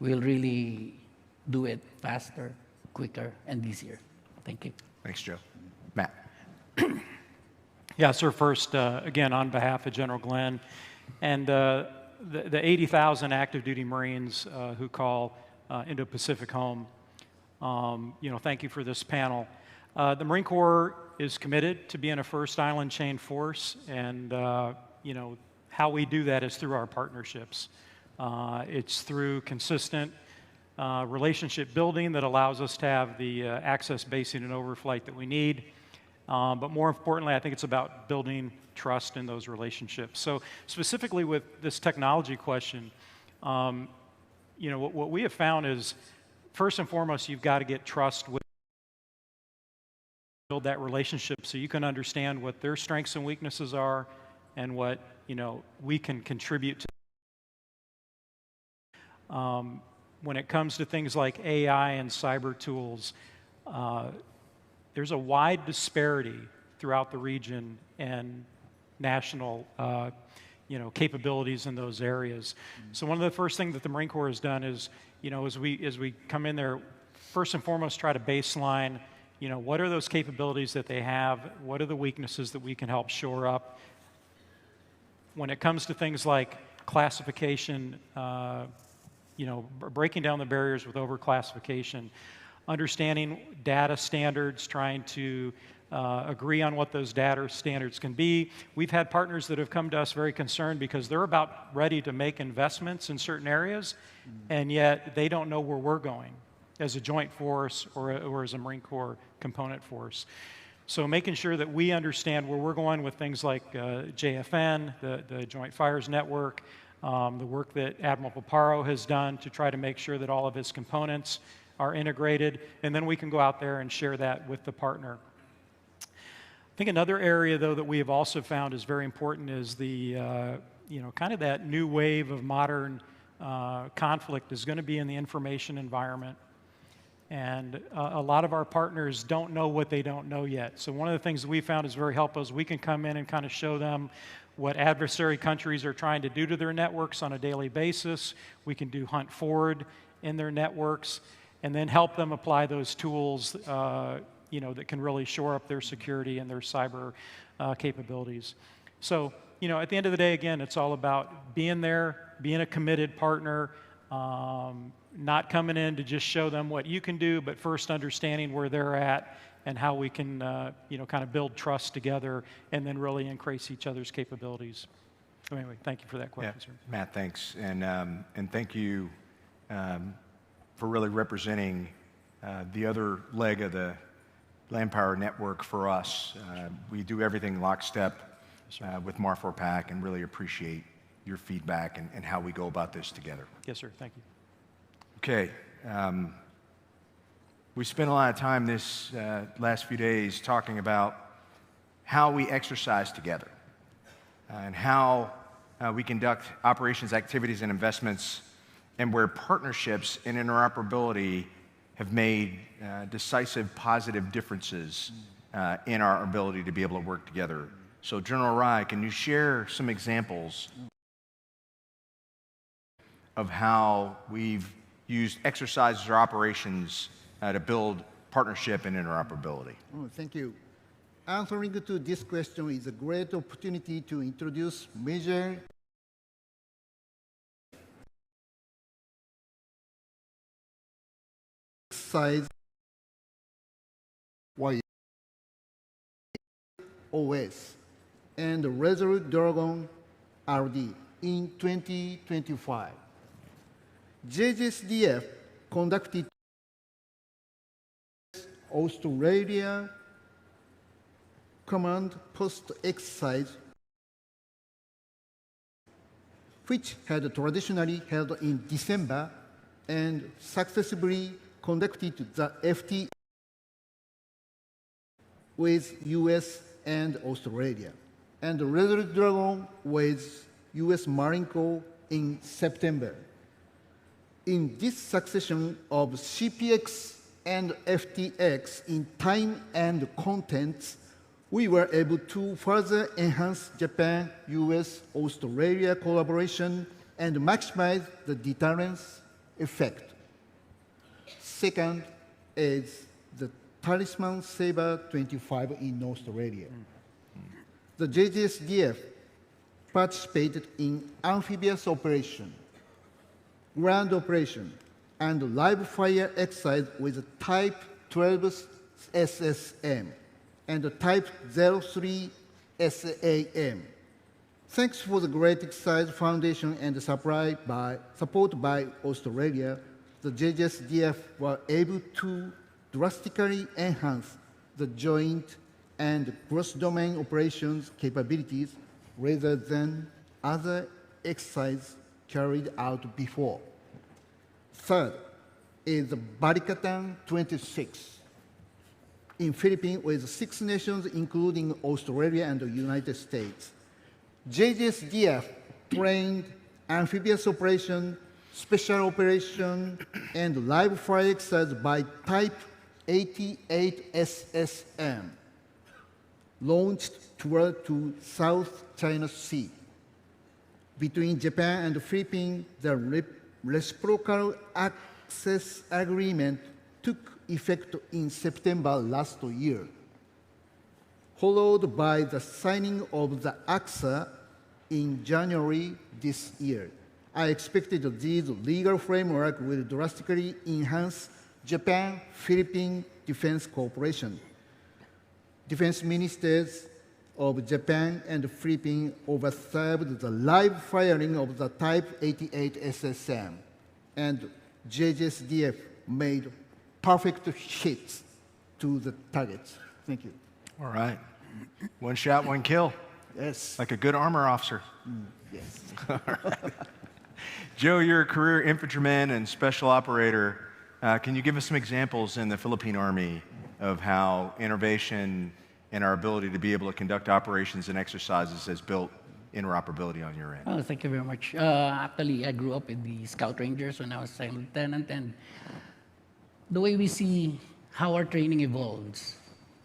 we'll really do it faster, quicker, and easier. Thank you. Thanks, Joe. Matt. Yeah, sir. First, again, on behalf of General Glenn and the 80,000 active duty Marines who call Indo Pacific home, thank you for this panel. The Marine Corps is committed to being a first island chain force, and how we do that is through our partnerships. It's through consistent relationship building that allows us to have the access, basing, and overflight that we need. But more importantly, I think it's about building trust in those relationships. So specifically with this technology question, what we have found is, first and foremost, you've got to get trust with, build that relationship so you can understand what their strengths and weaknesses are and what we can contribute to. When it comes to things like AI and cyber tools, there's a wide disparity throughout the region and national capabilities in those areas. So one of the first things that the Marine Corps has done is, as we come in there, first and foremost try to baseline, what are those capabilities that they have, what are the weaknesses that we can help shore up. When it comes to things like classification, breaking down the barriers with overclassification, understanding data standards, trying to agree on what those data standards can be. We've had partners that have come to us very concerned because they're about ready to make investments in certain areas, and yet they don't know where we're going as a joint force or as a Marine Corps component force. So making sure that we understand where we're going with things like JFN, the Joint Fires Network, the work that Admiral Paparo has done to try to make sure that all of his components are integrated, and then we can go out there and share that with the partner. I think another area, though, that we have also found is very important is the, kind of that new wave of modern conflict is going to be in the information environment. And a lot of our partners don't know what they don't know yet. So one of the things that we found is very helpful is we can come in and kind of show them what adversary countries are trying to do to their networks on a daily basis. We can do hunt forward in their networks and then help them apply those tools that can really shore up their security and their cyber capabilities. So, at the end of the day, again, it's all about being there, being a committed partner, not coming in to just show them what you can do, but first understanding where they're at and how we can, kind of build trust together and then really increase each other's capabilities. So anyway, thank you for that question, sir. Matt, thanks. And thank you for really representing the other leg of the LANPower network for us. We do everything lockstep with Mar4PAC and really appreciate your feedback and how we go about this together. Yes, sir. Thank you. Okay. We spent a lot of time this last few days talking about how we exercise together and how we conduct operations, activities, and investments, and where partnerships and interoperability have made decisive positive differences in our ability to be able to work together. So General Rai, can you share some examples of how we've used exercises or operations to build partnership and interoperability? Oh, thank you. Answering to this question is a great opportunity to introduce major size OS and Resolute Dragon RD in 2025. JJSDF conducted Australia command post exercise, which had traditionally held in December and successfully conducted the FT with US and Australia, and the Resolute Dragon with US Marine Corps in September. In this succession of CPX and FTX in time and contents, we were able to further enhance Japan, US, Australia collaboration and maximize the deterrence effect. Second is the Talisman Sabre 25 in Australia. The JJSDF participated in amphibious operation, ground operation, and live fire exercise with Type 12 SSM and Type 03 SAM. Thanks for the great exercise foundation and support by Australia, the JJSDF were able to drastically enhance the joint and cross-domain operations capabilities rather than other exercises carried out before. Third is the Barikatan 26 in Philippines with 6 nations, including Australia and the United States. JJSDF trained amphibious operation, special operation, and live fire exercise by Type 88 SSM, launched toward to South China Sea. Between Japan and the Philippines, the reciprocal access agreement took effect in September last year, followed by the signing of the AUSA in January this year. I expected this legal framework will drastically enhance Japan-Philippine defense cooperation. Defense ministers of Japan and Philippines observed the live firing of the Type 88 SSM, and JJSDF made perfect hits to the targets. Thank you. All right. One shot, one kill. Yes. Like a good armor officer. Yes. All right. Joe, you're a career infantryman and special operator Can you give us some examples in the Philippine Army of how innovation and our ability to be able to conduct operations and exercises has built interoperability on your end? Oh, thank you very much. Actually, I grew up in the Scout Rangers when I was second lieutenant, and the way we see how our training evolves,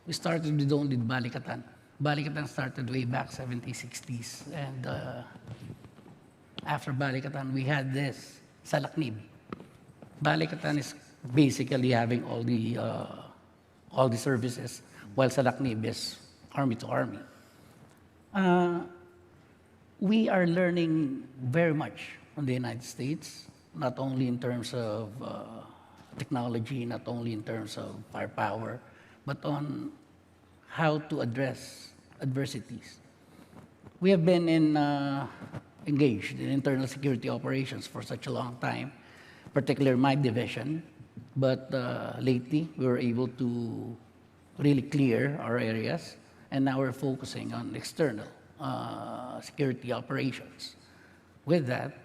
we started with only Balikatan. Balikatan started way back 70s, 60s, and after Balikatan, we had this, Salaknib. Balikatan is basically having all the services, while Salaknib is army to army. We are learning very much from the United States, not only in terms of technology, not only in terms of firepower, but on how to address adversities. We have been engaged in internal security operations for such a long time, particularly my division, but lately we were able to really clear our areas, and now we're focusing on external security operations. With that,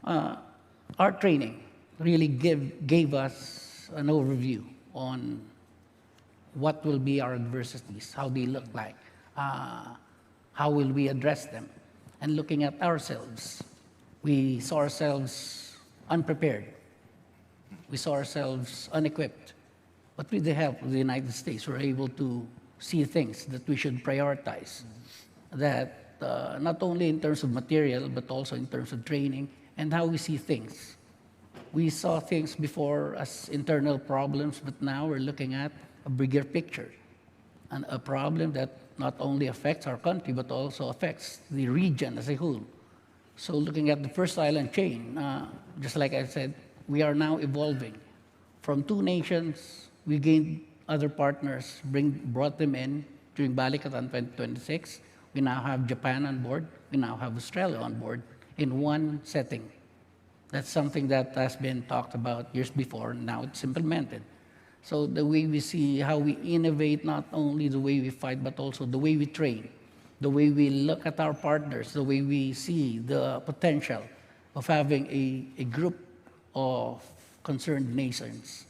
our training really gave us an overview on what will be our adversities, how they look like, how will we address them. And looking at ourselves, we saw ourselves unprepared. We saw ourselves unequipped. But with the help of the United States, we're able to see things that we should prioritize, that not only in terms of material, but also in terms of training and how we see things. We saw things before as internal problems, but now we're looking at a bigger picture, and a problem that not only affects our country, but also affects the region as a whole. So looking at the first island chain, just like I said, we are now evolving. From 2 nations, we gained other partners, brought them in during Balikatan 2026. We now have Japan on board. We now have Australia on board in one setting. That's something that has been talked about years before, and now it's implemented. So the way we see how we innovate, not only the way we fight, but also the way we train, the way we look at our partners, the way we see the potential of having a group of concerned nations,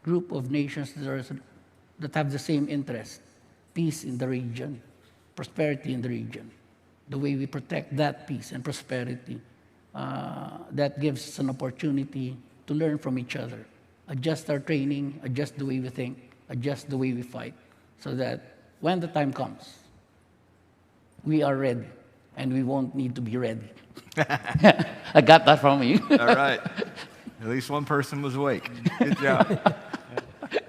group of nations that have the same interest, peace in the region, prosperity in the region. The way we protect that peace and prosperity, that gives us an opportunity to learn from each other, adjust our training, adjust the way we think, adjust the way we fight, so that when the time comes, we are ready, and we won't need to be ready. I got that from you. All right. At least one person was awake. Good job.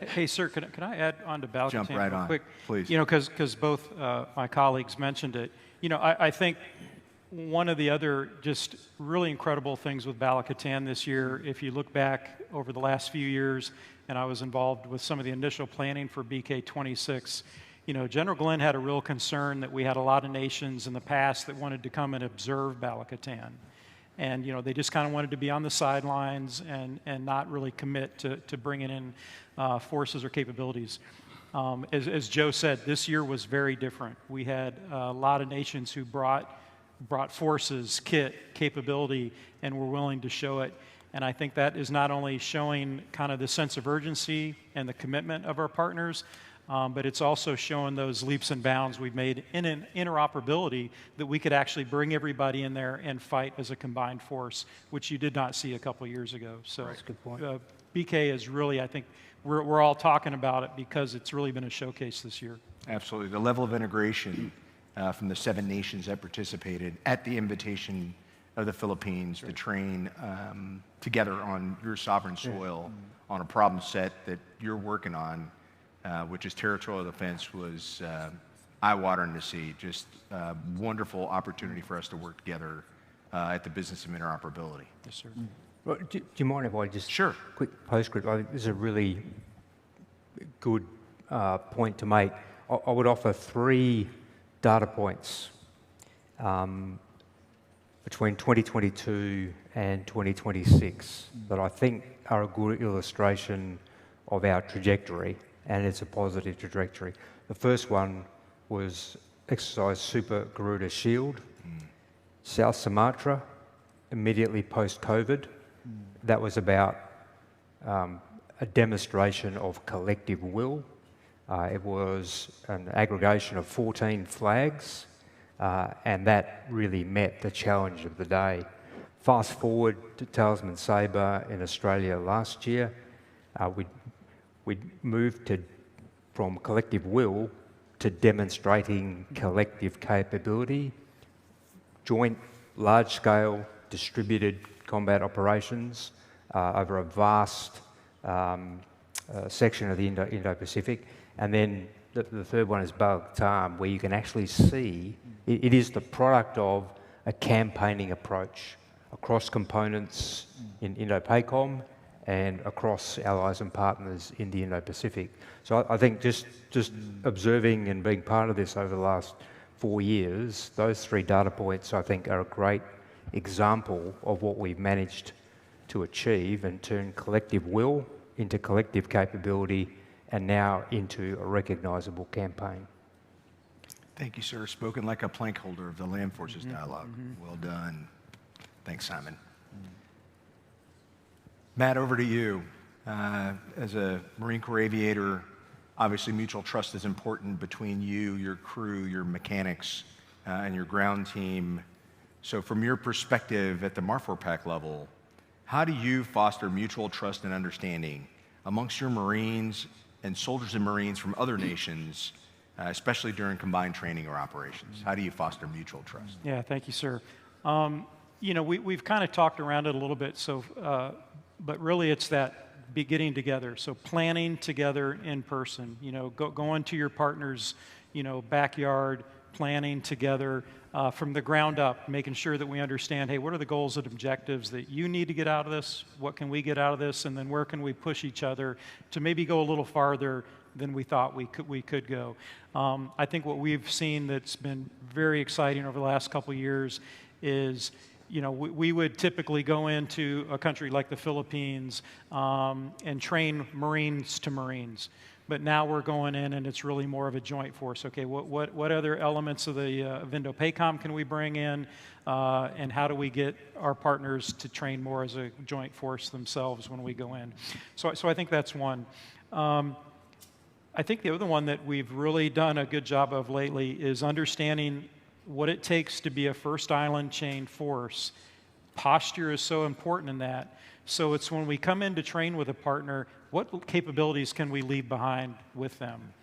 Hey, sir, can I add on to Balikatan Jump right real on, quick? please. You know, because both my colleagues mentioned it. You know, I think one of the other just really incredible things with Balikatan this year, if you look back over the last few years, and I was involved with some of the initial planning for BK 26, you know, General Glenn had a real concern that we had a lot of nations in the past that wanted to come and observe Balikatan. And, you know, they just kind of wanted to be on the sidelines and not really commit to bringing in forces or capabilities. As Joe said, this year was very different. We had a lot of nations who brought forces, kit, capability, and were willing to show it. And I think that is not only showing kind of the sense of urgency and the commitment of our partners, but it's also showing those leaps and bounds we've made in an interoperability that we could actually bring everybody in there and fight as a combined force, which you did not see a couple of years ago. So that's a good point. BK is really, I think, we're all talking about it because it's really been a showcase this year. Absolutely. The level of integration from the 7 nations that participated at the invitation of the Philippines to train together on your sovereign soil on a problem set that you're working on, which is territorial defense, was eye-watering to see. Just a wonderful opportunity for us to work together at the business of interoperability. Yes, sir. Well, do you mind if I just Sure. Quick postscript? I think this is a really good point to make. I would offer 3 data points between 2022 and 2026 that I think are a good illustration of our trajectory, and it's a positive trajectory. The first one was exercise Super Garuda Shield, South Sumatra, immediately post-COVID. That was about a demonstration of collective will. It was an aggregation of 14 flags, and that really met the challenge of the day. Fast forward to Talisman Sabre in Australia last year, we moved from collective will to demonstrating collective capability, joint large-scale distributed combat operations over a vast section of the Indo Pacific. And then the third one is Batam, where you can actually see it is the product of a campaigning approach across components in Indo-PACOM and across allies and partners in the Indo Pacific. So I think just observing and being part of this over the last 4 years, those 3 data points I think are a great example of what we've managed to achieve and turn collective will into collective capability and now into a recognisable campaign. Thank you, sir. Spoken like a plank holder of the Land Forces Dialogue. Well done. Thanks, Simon. Matt, over to you. As a Marine Corps aviator, obviously mutual trust is important between you, your crew, your mechanics, and your ground team. So from your perspective at the MARFORPAC level, how do you foster mutual trust and understanding amongst your Marines and soldiers and Marines from other nations, especially during combined training or operations? How do you foster mutual trust? Yeah, thank you, sir. You know, we've kind of talked around it a little bit, so, but really it's that getting together. So planning together in person, you know, going to your partner's, you know, backyard, planning together from the ground up, making sure that we understand, hey, what are the goals and objectives that you need to get out of this? What can we get out of this? And then where can we push each other to maybe go a little farther than we thought we could go? I think what we've seen that's been very exciting over the last couple of years is, you know, we would typically go into a country like the Philippines and train Marines to Marines. But now we're going in and it's really more of a joint force. Okay, what other elements of the of Indo-PACOM can we bring in? And how do we get our partners to train more as a joint force themselves when we go in? So I think that's one. I think the other one that we've really done a good job of lately is understanding what it takes to be a first island chain force. Posture is so important in that. So it's when we come in to train with a partner, what capabilities can we leave behind with them?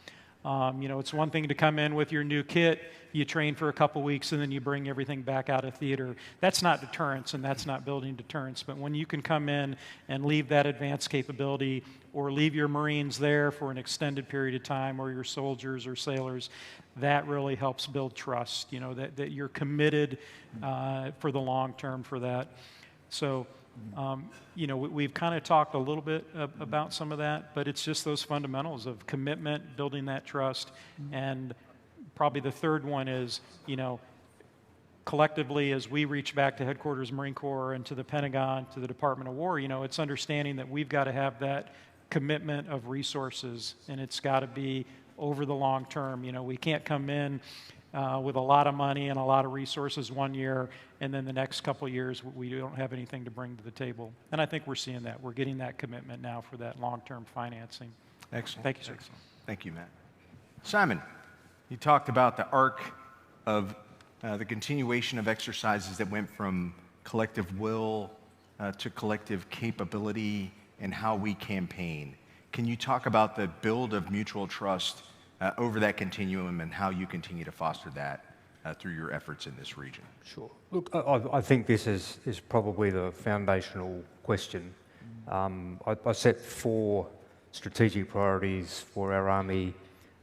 You know, it's one thing to come in with your new kit, you train for a couple weeks, and then you bring everything back out of theater. That's not deterrence, and that's not building deterrence. But when you can come in and leave that advanced capability, or leave your Marines there for an extended period of time, or your soldiers or sailors, that really helps build trust, you know, that you're committed for the long term for that. So, you know, we've kind of talked a little bit about some of that, but it's just those fundamentals of commitment, building that trust, and probably the third one is, you know, collectively as we reach back to headquarters Marine Corps and to the Pentagon, to the Department of War, you know, it's understanding that we've got to have that commitment of resources, and it's got to be over the long term. You know, we can't come in with a lot of money and a lot of resources one year, and then the next couple of years we don't have anything to bring to the table. And I think we're seeing that. We're getting that commitment now for that long-term financing. Excellent. Thank you, sir. Excellent. Thank you, Matt. Simon, you talked about the arc of the continuation of exercises that went from collective will to collective capability and how we campaign. Can you talk about the build of mutual trust over that continuum and how you continue to foster that through your efforts in this region? Sure. Look, I think this is probably the foundational question. I set 4 strategic priorities for our Army.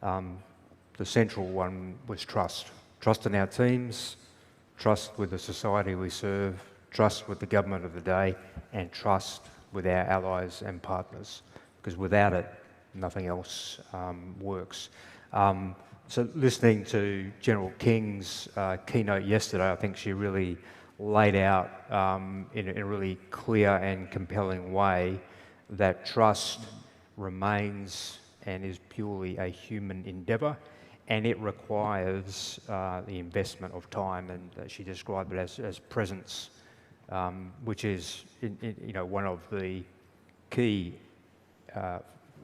The central one was trust. Trust in our teams, trust with the society we serve, trust with the government of the day, and trust with our allies and partners. Because without it, nothing else works. So listening to General King's keynote yesterday, I think she really laid out in a really clear and compelling way that trust remains and is purely a human endeavour, and it requires the investment of time, and she described it as presence, which is you know, one of the key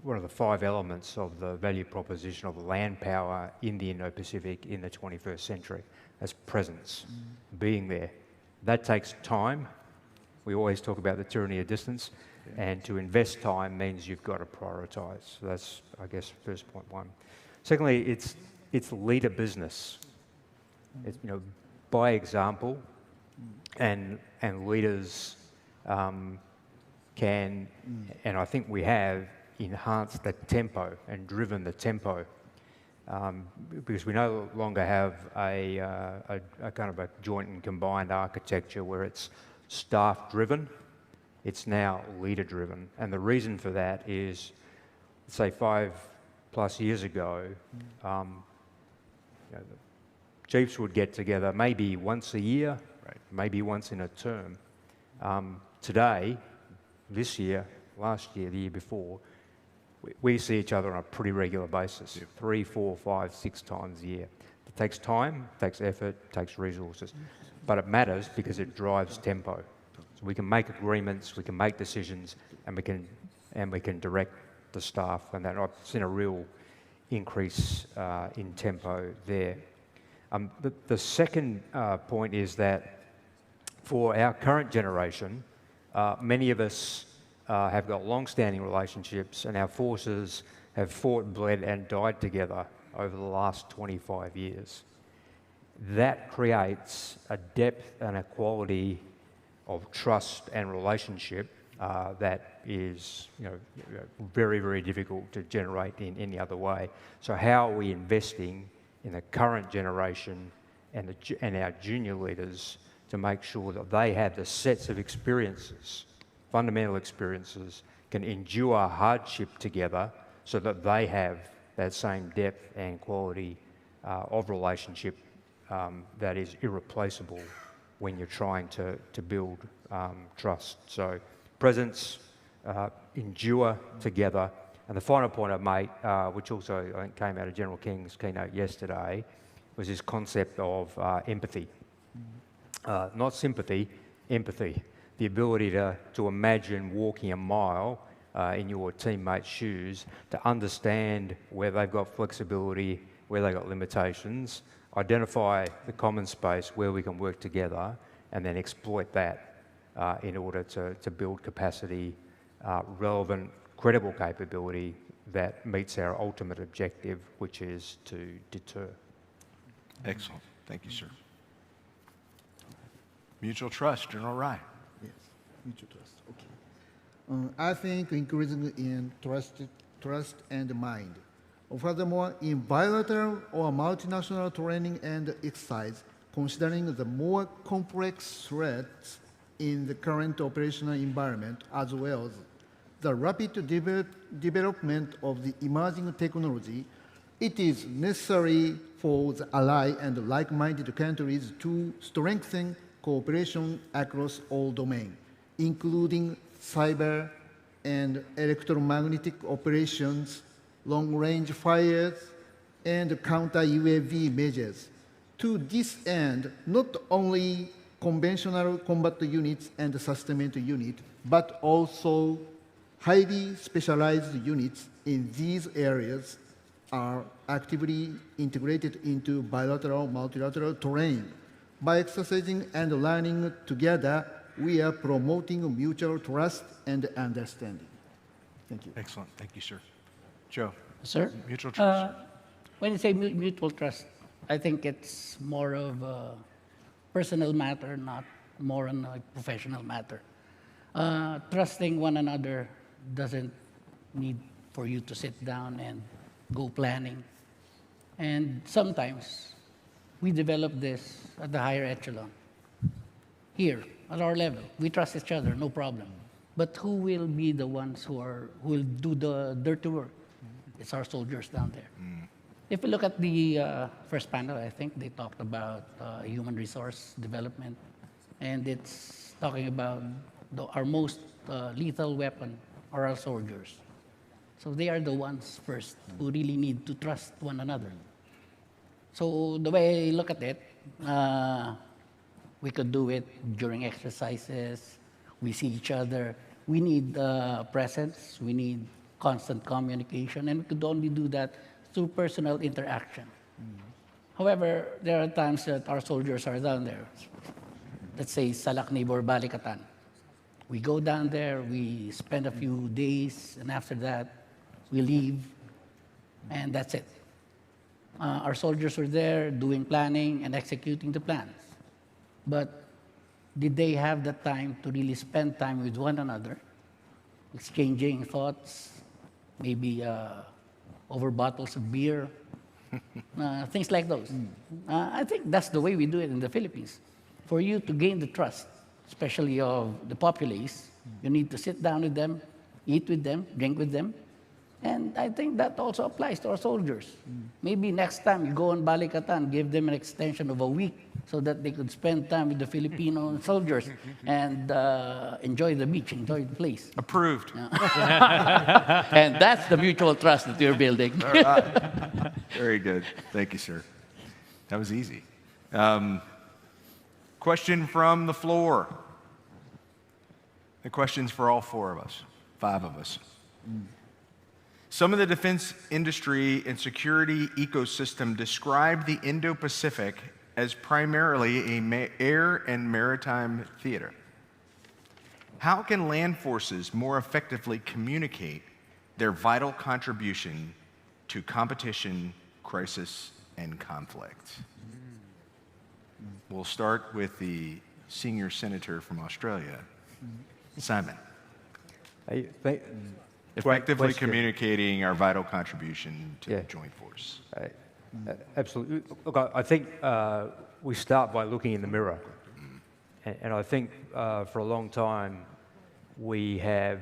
one of the 5 elements of the value proposition of land power in the Indo-Pacific in the 21st century. That's presence, being there. That takes time. We always talk about the tyranny of distance, and to invest time means you've got to prioritise. So that's, I guess, first point one. Secondly, it's leader business. It's, by example, and leaders can, and I think we have, enhanced the tempo and driven the tempo, because we no longer have a kind of a joint and combined architecture where it's staff-driven. It's now leader-driven, and the reason for that is, say, 5+ years ago, the chiefs would get together maybe once a year, maybe once in a term. Today, this year, last year, the year before, we see each other on a pretty regular basis, 3, 4, 5, 6 times a year. It takes time, it takes effort, it takes resources, but it matters because it drives tempo. So we can make agreements, we can make decisions, and we can direct the staff, and that I've seen a real increase in tempo there. The second point is that for our current generation, many of us have got long-standing relationships, and our forces have fought, bled, and died together over the last 25 years. That creates a depth and a quality of trust and relationship that is, very, very difficult to generate in any other way. So how are we investing in the current generation and our junior leaders to make sure that they have the sets of experiences, fundamental experiences, can endure hardship together so that they have that same depth and quality of relationship that is irreplaceable when you're trying to build trust. So presence, endure together. And the final point I made, which also I think came out of General King's keynote yesterday, was this concept of empathy. Not sympathy, empathy. The ability to imagine walking a mile in your teammate's shoes, to understand where they've got flexibility, where they've got limitations, identify the common space where we can work together, and then exploit that in order to build capacity, relevant, credible capability that meets our ultimate objective, which is to deter. Excellent. Thank you, sir. Mutual trust, General Rye. Yes, mutual trust. Okay. I think increasing in trust and mind. Furthermore, in bilateral or multinational training and exercise, considering the more complex threats in the current operational environment, as well as the rapid development of the emerging technology, it is necessary for the ally and like-minded countries to strengthen cooperation across all domains, including cyber and electromagnetic operations, long-range fires, and counter-UAV measures. To this end, not only conventional combat units and sustainment units, but also highly specialized units in these areas are actively integrated into bilateral, multilateral terrain. By exercising and learning together, we are promoting mutual trust and understanding. Thank you. Excellent. Thank you, sir. Joe. Sir? Mutual trust. When you say mutual trust, I think it's more of a personal matter, not more on a professional matter. Trusting one another doesn't need for you to sit down and go planning. And sometimes we develop this at the higher echelon. Here, at our level, we trust each other, no problem. But who will be the ones who will do the dirty work? It's our soldiers down there. If we look at the first panel, I think they talked about human resource development, and it's talking about our most lethal weapon are our soldiers. So they are the ones first who really need to trust one another. So the way I look at it, we could do it during exercises. We see each other. We need presence. We need constant communication, and we could only do that through personal interaction. However, there are times that our soldiers are down there. Let's say Salak Neighbor Balikatan. We go down there, we spend a few days, and after that, we leave, and that's it. Our soldiers were there doing planning and executing the plans. But did they have the time to really spend time with one another, exchanging thoughts, maybe over bottles of beer, things like those? I think that's the way we do it in the Philippines. For you to gain the trust, especially of the populace, you need to sit down with them, eat with them, drink with them. And I think that also applies to our soldiers. Maybe next time you go on Balikatan, give them an extension of a week so that they could spend time with the Filipino soldiers and enjoy the beach, enjoy the place. Approved. And that's the mutual trust that you're building. All right. Very good. Thank you, sir. That was easy. Question from the floor. The question's for all four of us, 5 of us. Some of the defense industry and security ecosystem describe the Indo Pacific as primarily a air and maritime theater. How can land forces more effectively communicate their vital contribution to competition, crisis, and conflict? We'll start with the senior senator from Australia, Simon. Effectively communicating our vital contribution to the joint force. Absolutely. Look, I think we start by looking in the mirror. And I think for a long time we have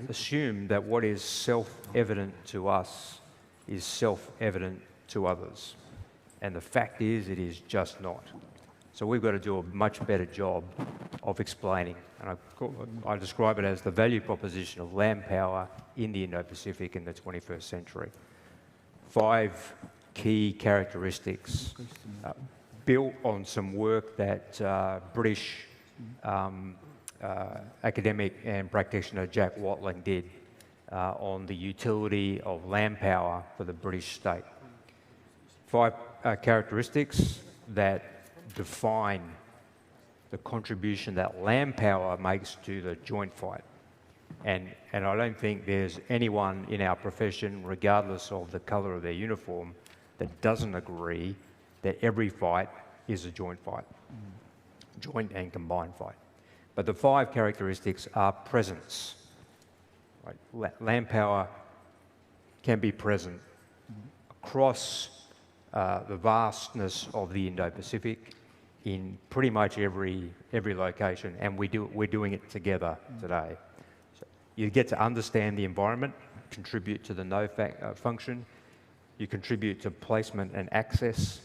assumed that what is self-evident to us is self-evident to others. And the fact is, it is just not. So we've got to do a much better job of explaining. And I describe it as the value proposition of land power in the Indo-Pacific in the 21st century. 5 key characteristics built on some work that British academic and practitioner Jack Watling did on the utility of land power for the British state. 5 characteristics that define the contribution that land power makes to the joint fight. And I don't think there's anyone in our profession, regardless of the colour of their uniform, that doesn't agree that every fight is a joint fight, joint and combined fight. But the 5 characteristics are presence. Right? Land power can be present across the vastness of the Indo-Pacific in pretty much every location, and we're doing it together today. So you get to understand the environment, contribute to the function, you contribute to placement and access.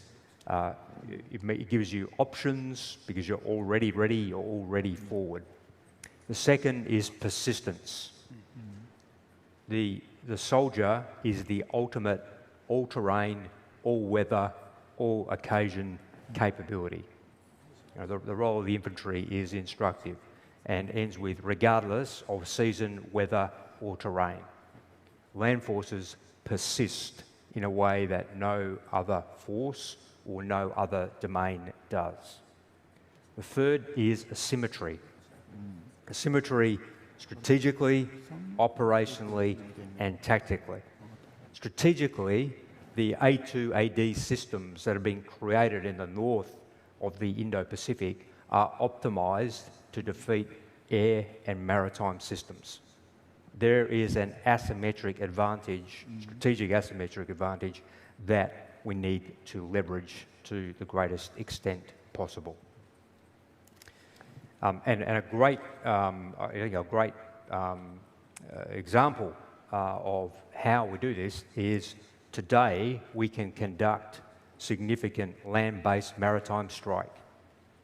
It gives you options because you're already ready, you're already forward. The second is persistence. The soldier is the ultimate all-terrain, all-weather, all-occasion capability. You know, the role of the infantry is instructive and ends with regardless of season, weather, or terrain. Land forces persist in a way that no other force or no other domain does. The third is asymmetry. Asymmetry strategically, operationally, and tactically. Strategically, the A2AD systems that are being created in the north of the Indo-Pacific are optimized to defeat air and maritime systems. There is an asymmetric advantage, strategic asymmetric advantage, that we need to leverage to the greatest extent possible. And a great, example of how we do this is today we can conduct significant land-based maritime strike.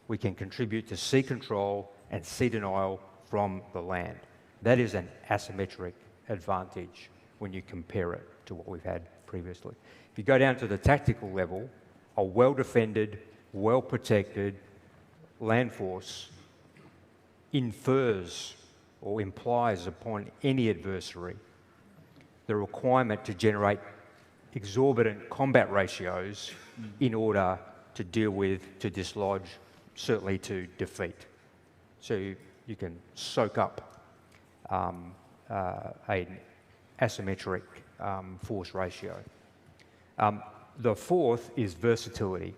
We can contribute to sea control and sea denial from the land. That is an asymmetric advantage when you compare it to what we've had previously. If you go down to the tactical level, a well-defended, well-protected land force infers or implies upon any adversary the requirement to generate exorbitant combat ratios in order to deal with, to dislodge, certainly to defeat. So you can soak up an asymmetric force ratio. The fourth is versatility.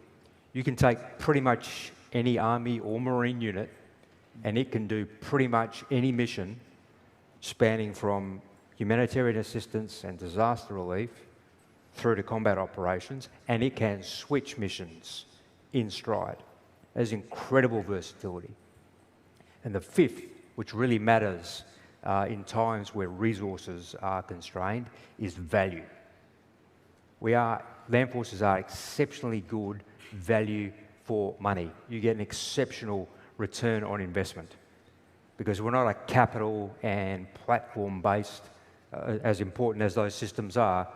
You can take pretty much any Army or Marine unit and it can do pretty much any mission spanning from humanitarian assistance and disaster relief through to combat operations, and it can switch missions in stride. There's incredible versatility. And the fifth, which really matters in times where resources are constrained, is value. Land forces are exceptionally good value for money. You get an exceptional return on investment because we're not a capital and platform-based, as important as those systems are,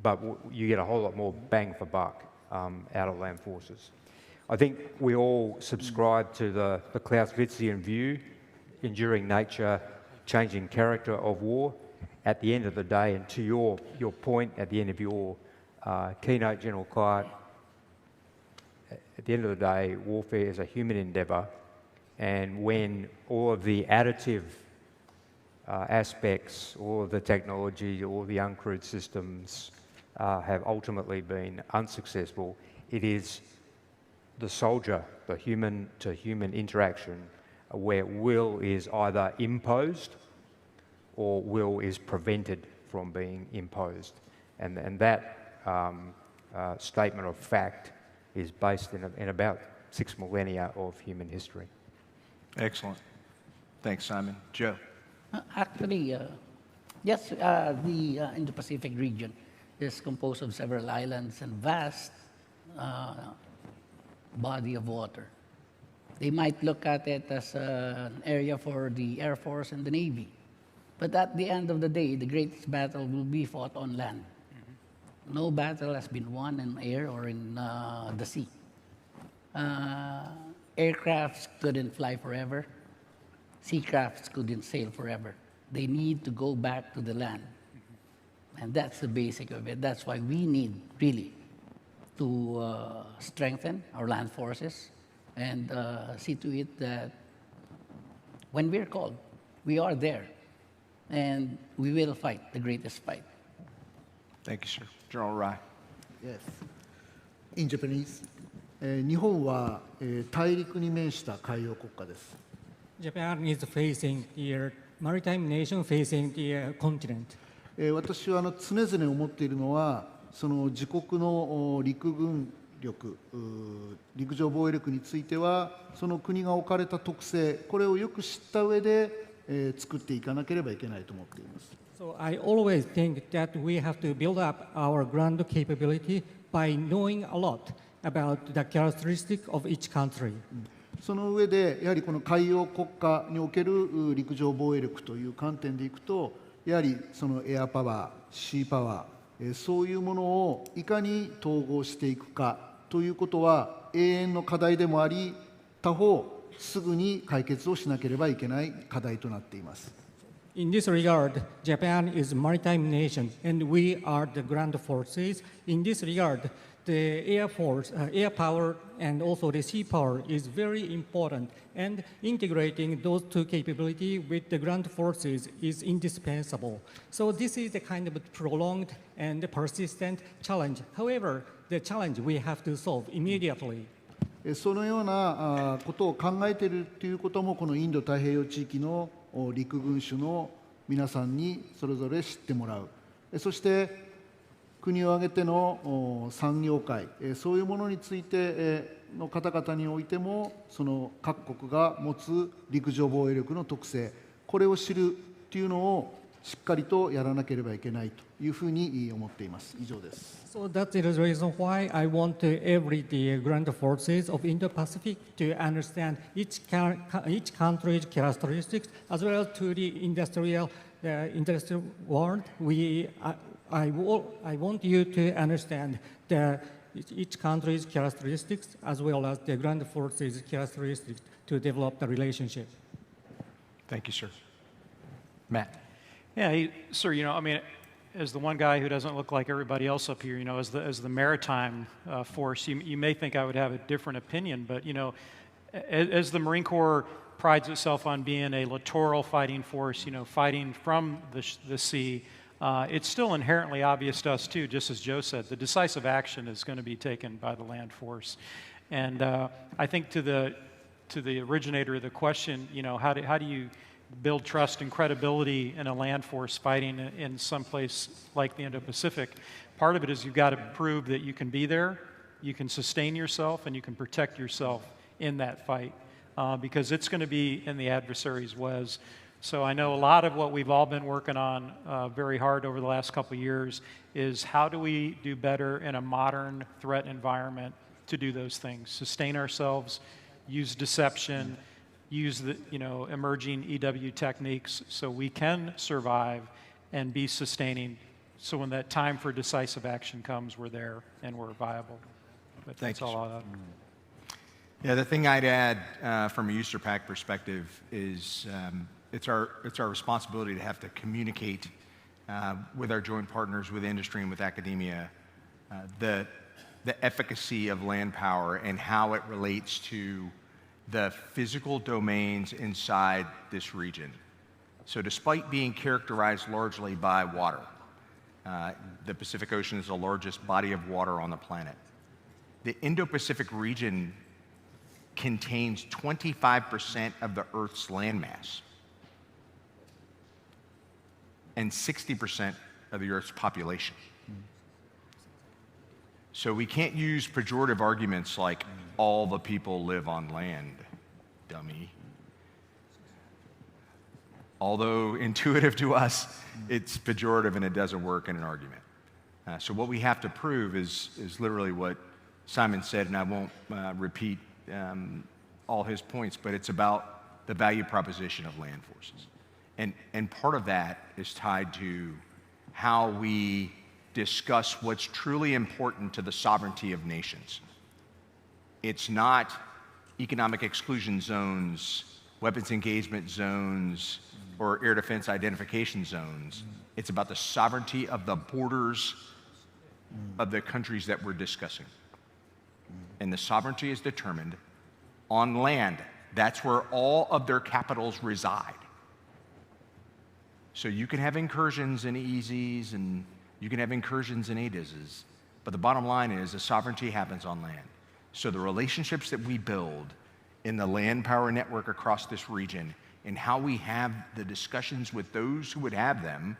but you get a whole lot more bang for buck out of land forces. I think we all subscribe to the Clausewitzian view, enduring nature, changing character of war. At the end of the day, and to your point at the end of your keynote, General Clark, at the end of the day, warfare is a human endeavour, and when all of the additive aspects, all of the technology, all the uncrewed systems have ultimately been unsuccessful, it is the soldier, the human-to-human interaction, where will is either imposed or will is prevented from being imposed. And that statement of fact is based in about 6 millennia of human history. Excellent. Thanks, Simon. Joe? Actually, yes, the Indo Pacific region is composed of several islands and vast body of water. They might look at it as an area for the Air Force and the Navy. But at the end of the day, the greatest battle will be fought on land. No battle has been won in air or in the sea. Aircrafts couldn't fly forever. Seacrafts couldn't sail forever. They need to go back to the land. And that's the basic of it. That's why we need really to strengthen our land forces and see to it that when we're called, we are there. And we will fight the greatest fight. Thank you, sir. General Rai. Yes. In Japanese, 日本は大陸に面した海洋国家です。Japan is facing the maritime nation facing the continent. 私は常々思っているのは、その自国の陸軍力、陸上防衛力については、その国が置かれた特性、これをよく知った上で作っていかなければいけないと思っています。So I always think that we have to build up our ground capability by knowing a lot about the characteristic of each country. その上で、やはりこの海洋国家における陸上防衛力という観点でいくと、やはりそのエアパワー、シーパワー、そういうものをいかに統合していくかということは永遠の課題でもあり、他方、すぐに解決をしなければいけない課題となっています。In this regard, Japan is a maritime nation, and we are the ground forces. In this regard, the air force, air power, and also the sea power is very important. And integrating those two capabilities with the ground forces is indispensable. So this is a kind of prolonged and persistent challenge. However, the challenge we have to solve immediately. そのようなことを考えているということも、このインド太平洋地域の陸軍種の皆さんにそれぞれ知ってもらう。そして国を挙げての産業界、そういうものについての方々においても、その各国が持つ陸上防衛力の特性、これを知るというのをしっかりとやらなければいけないというふうに思っています。以上です。So that is the reason why I want every the ground forces of Indo Pacific to understand each country's characteristics as well as to the industrial world. I want you to understand each country's characteristics as well as the ground forces' characteristics to develop the relationship. Thank you, sir. Matt. Yeah, sir, I mean, as the one guy who doesn't look like everybody else up here, as the maritime force, you may think I would have a different opinion, but, as the Marine Corps prides itself on being a littoral fighting force, fighting from the sea, it's still inherently obvious to us, too, just as Joe said, the decisive action is going to be taken by the land force. And I think to the originator of the question, how do you build trust and credibility in a land force fighting in some place like the Indo Pacific? Part of it is you've got to prove that you can be there, you can sustain yourself, and you can protect yourself in that fight, because it's going to be in the adversary's ways. So I know a lot of what we've all been working on very hard over the last couple of years is how do we do better in a modern threat environment to do those things, sustain ourselves, use deception, use the emerging EW techniques so we can survive and be sustaining. So when that time for decisive action comes, we're there and we're viable. But that's all I'll add. Yeah, the thing I'd add from a USRPAC perspective is it's our responsibility to have to communicate with our joint partners, with industry and with academia, the efficacy of land power and how it relates to the physical domains inside this region. So despite being characterized largely by water, the Pacific Ocean is the largest body of water on the planet. The Indo-Pacific region contains 25% of the Earth's landmass and 60% of the Earth's population. So we can't use pejorative arguments like all the people live on land, dummy. Although intuitive to us, it's pejorative and it doesn't work in an argument. So what we have to prove is literally what Simon said, and I won't repeat all his points, but it's about the value proposition of land forces. And part of that is tied to how we discuss what's truly important to the sovereignty of nations. It's not economic exclusion zones, weapons engagement zones, or air defense identification zones. It's about the sovereignty of the borders of the countries that we're discussing. And the sovereignty is determined on land. That's where all of their capitals reside. So you can have incursions in EEZs and you can have incursions in ADIZs, but the bottom line is the sovereignty happens on land. So the relationships that we build in the land power network across this region and how we have the discussions with those who would have them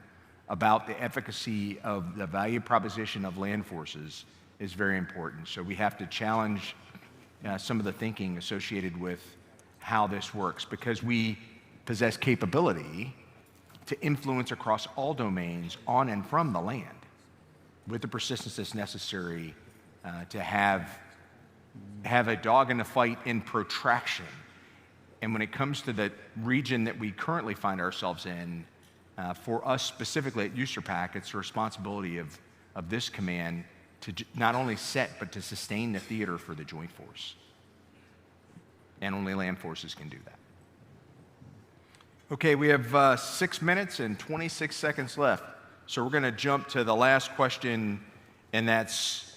about the efficacy of the value proposition of land forces is very important. So we have to challenge some of the thinking associated with how this works, because we possess capability to influence across all domains on and from the land with the persistence that's necessary to have a dog in the fight in protraction. And when it comes to the region that we currently find ourselves in, for us specifically at USRPAC, it's the responsibility of this command to not only set, but to sustain the theater for the joint force. And only land forces can do that. Okay, we have 6 minutes and 26 seconds left. So we're going to jump to the last question, and that's,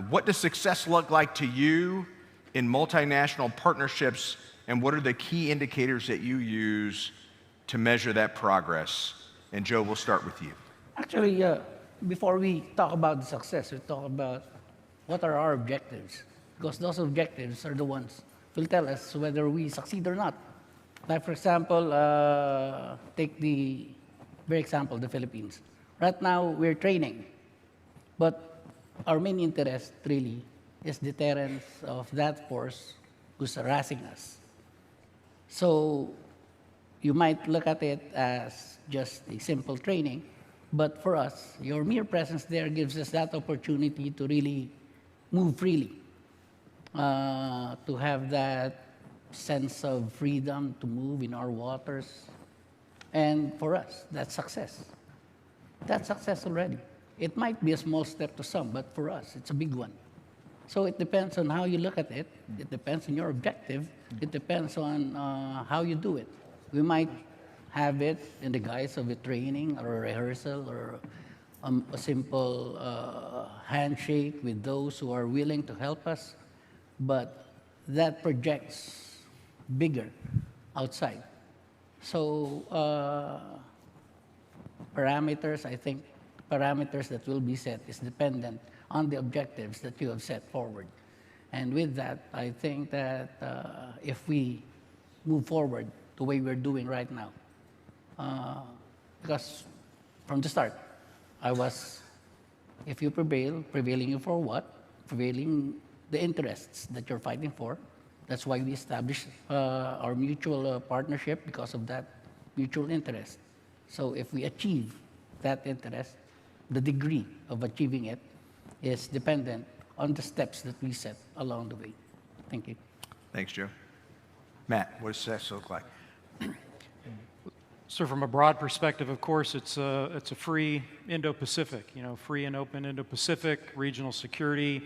what does success look like to you in multinational partnerships, and what are the key indicators that you use to measure that progress? And Joe, we'll start with you. Actually, before we talk about the success, we talk about what are our objectives, because those objectives are the ones will tell us whether we succeed or not. Like, for example, take the very example, the Philippines. Right now, we're training, but our main interest really is deterrence of that force who's harassing us. So you might look at it as just a simple training, but for us, your mere presence there gives us that opportunity to really move freely, to have that sense of freedom to move in our waters. And for us, that's success. That's success already. It might be a small step to some, but for us, it's a big one. So it depends on how you look at it. It depends on your objective. It depends on how you do it. We might have it in the guise of a training or a rehearsal or a simple handshake with those who are willing to help us, but that projects bigger outside. So parameters, I think, parameters that will be set is dependent on the objectives that you have set forward. And with that, I think that if we move forward the way we're doing right now, because from the start, I was, if you prevail, prevailing you for what? Prevailing the interests that you're fighting for. That's why we established our mutual partnership, because of that mutual interest. So if we achieve that interest, the degree of achieving it is dependent on the steps that we set along the way. Thank you. Thanks, Joe. Matt, what does success look like? So from a broad perspective, of course, it's a free Indo Pacific, free and open Indo Pacific, regional security,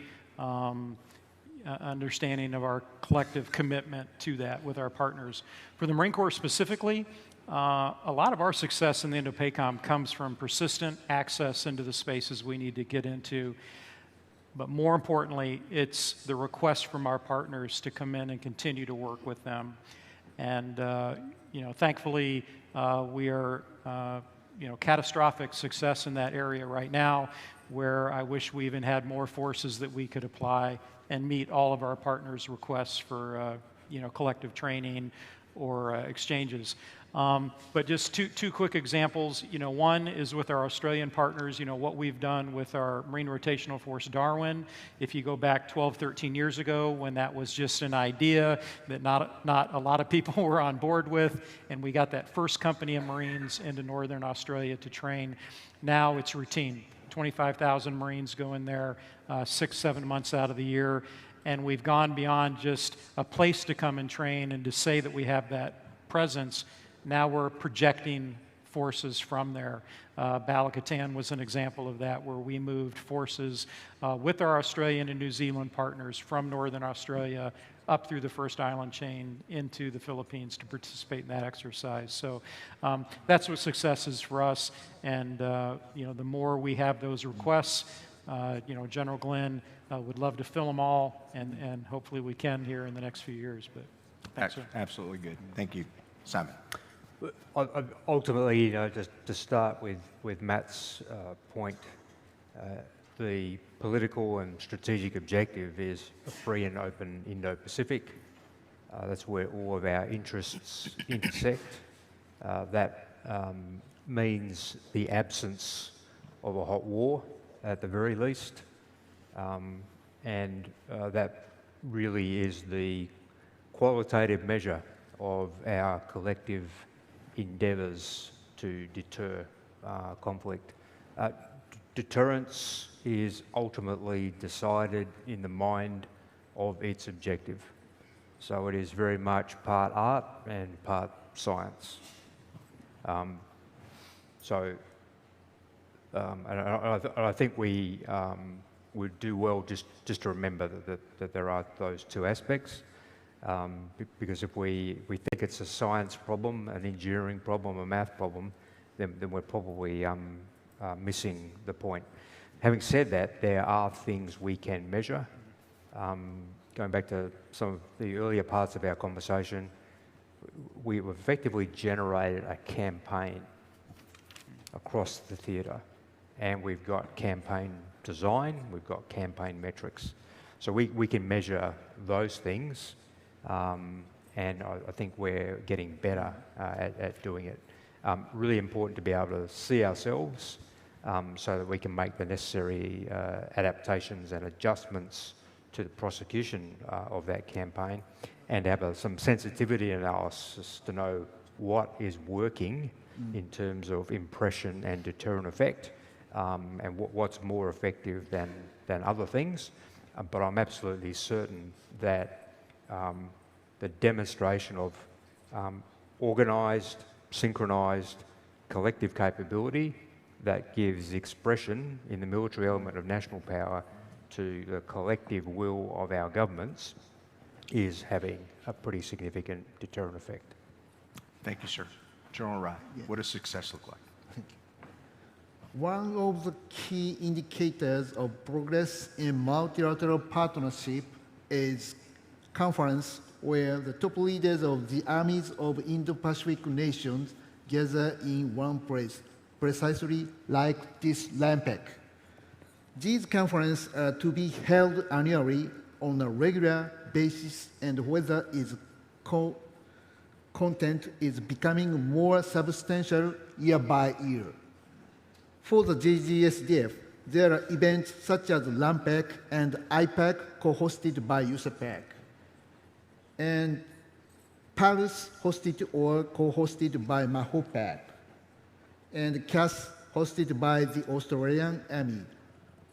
understanding of our collective commitment to that with our partners. For the Marine Corps specifically, a lot of our success in the Indo-PACOM comes from persistent access into the spaces we need to get into. But more importantly, it's the request from our partners to come in and continue to work with them. And thankfully, we are catastrophic success in that area right now, where I wish we even had more forces that we could apply and meet all of our partners' requests for collective training or exchanges. But just two quick examples. One is with our Australian partners, what we've done with our Marine Rotational Force Darwin. If you go back 12, 13 years ago, when that was just an idea that not a lot of people were on board with, and we got that first company of Marines into Northern Australia to train, now it's routine. 25,000 Marines go in there 6-7 months out of the year, and we've gone beyond just a place to come and train and to say that we have that presence. Now we're projecting forces from there. Balakatan was an example of that, where we moved forces with our Australian and New Zealand partners from Northern Australia up through the first island chain into the Philippines to participate in that exercise. So that's what success is for us. And the more we have those requests, General Glenn would love to fill them all, and hopefully we can here in the next few years. But thanks, sir. Absolutely good. Thank you. Simon. Ultimately, just to start with Matt's point, the political and strategic objective is a free and open Indo-Pacific. That's where all of our interests intersect. That means the absence of a hot war, at the very least, and that really is the qualitative measure of our collective endeavours to deter conflict. Deterrence is ultimately decided in the mind of its objective. So it is very much part art and part science. And I think we would do well just to remember that there are those two aspects. Because if we think it's a science problem, an engineering problem, a math problem, then we're probably missing the point. Having said that, there are things we can measure. Going back to some of the earlier parts of our conversation, we've effectively generated a campaign across the theatre, and we've got campaign design, we've got campaign metrics. So we can measure those things. And I think we're getting better at doing it. Really important to be able to see ourselves so that we can make the necessary adaptations and adjustments to the prosecution of that campaign, and have some sensitivity analysis to know what is working in terms of impression and deterrent effect, and what's more effective than other things. But I'm absolutely certain that the demonstration of organised, synchronised, collective capability that gives expression in the military element of national power to the collective will of our governments is having a pretty significant deterrent effect. Thank you, sir. General Rai, what does success look like? One of the key indicators of progress in multilateral partnership is conference where the top leaders of the armies of Indo Pacific nations gather in one place, precisely like this LANPAC. These conferences are to be held annually on a regular basis, and whether its content is becoming more substantial year by year. For the JGSDF, there are events such as LANPAC and IPAC co-hosted by USAPAC, and Paris hosted or co-hosted by MAHOPAC, and CAS hosted by the Australian Army.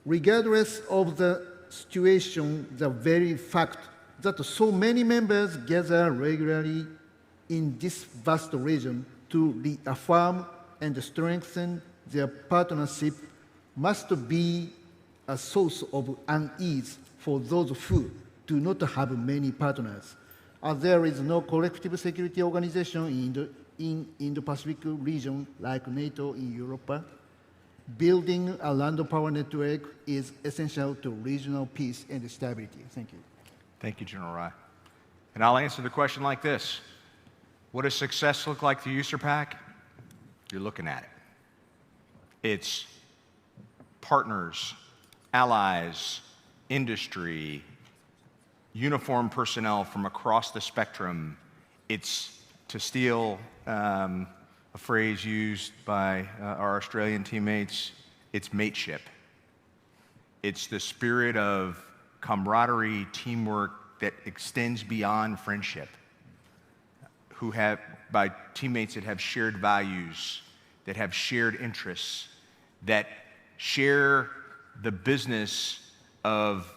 Regardless of the situation, the very fact that so many members gather regularly in this vast region to reaffirm and strengthen their partnership must be a source of unease for those who do not have many partners, as there is no collective security organization in the Pacific region like NATO in Europe. Building a land power network is essential to regional peace and stability. Thank you. Thank you, General Rai. And I'll answer the question like this. What does success look like to USAPAC? You're looking at it. It's partners, allies, industry, uniformed personnel from across the spectrum. It's, to steal a phrase used by our Australian teammates, it's mateship. It's the spirit of camaraderie, teamwork that extends beyond friendship, by teammates that have shared values, that have shared interests, that share the business of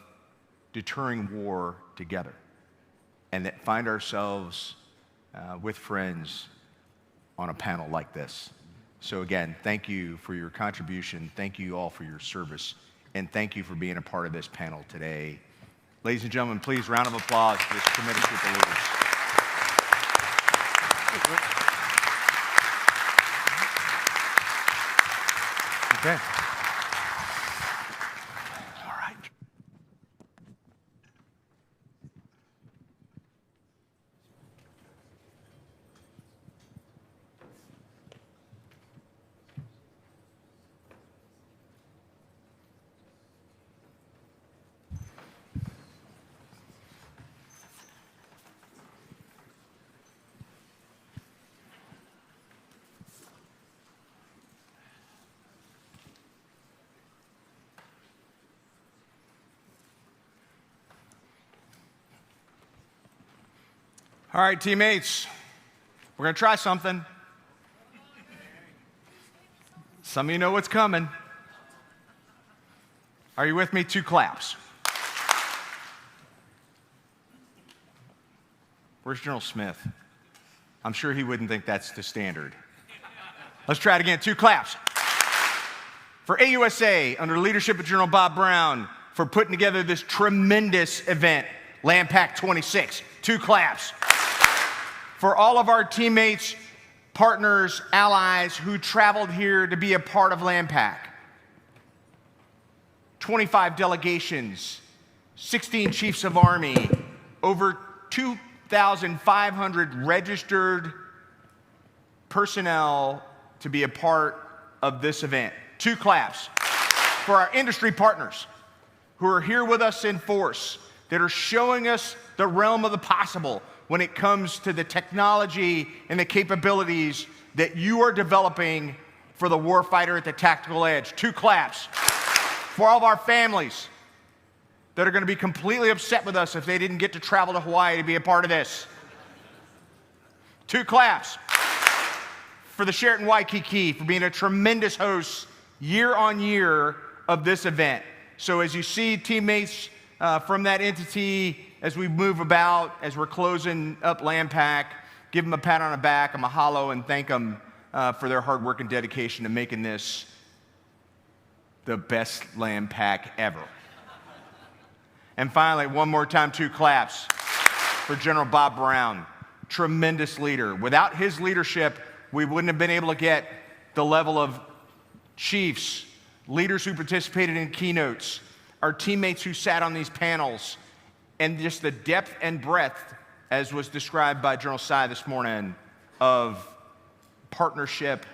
deterring war together, and that find ourselves with friends on a panel like this. So again, thank you for your contribution. Thank you all for your service. And thank you for being a part of this panel today. Ladies and gentlemen, please, round of applause for this tremendous group of leaders. Okay. All right. All right, teammates, we're going to try something. Some of you know what's coming. Are you with me? 2 claps. Where's General Smith? I'm sure he wouldn't think that's the standard. Let's try it again. 2 claps. For AUSA, under the leadership of General Bob Brown, for putting together this tremendous event, LANPAC 26. 2 claps. For all of our teammates, partners, allies who traveled here to be a part of LANPAC. 25 delegations, 16 chiefs of army, over 2,500 registered personnel to be a part of this event. 2 claps. For our industry partners who are here with us in force, that are showing us the realm of the possible when it comes to the technology and the capabilities that you are developing for the warfighter at the tactical edge. 2 claps. For all of our families that are going to be completely upset with us if they didn't get to travel to Hawaii to be a part of this. 2 claps. For the Sheraton Waikiki for being a tremendous host year on year of this event. So as you see teammates from that entity, as we move about, as we're closing up LANPAC, give them a pat on the back, a mahalo, and thank them for their hard work and dedication to making this the best LANPAC ever. And finally, one more time, 2 claps for General Bob Brown, tremendous leader. Without his leadership, We wouldn't have been able to get the level of chiefs, leaders who participated in keynotes, our teammates who sat on these panels, and just the depth and breadth, as was described by General Tsai this morning, of partnership,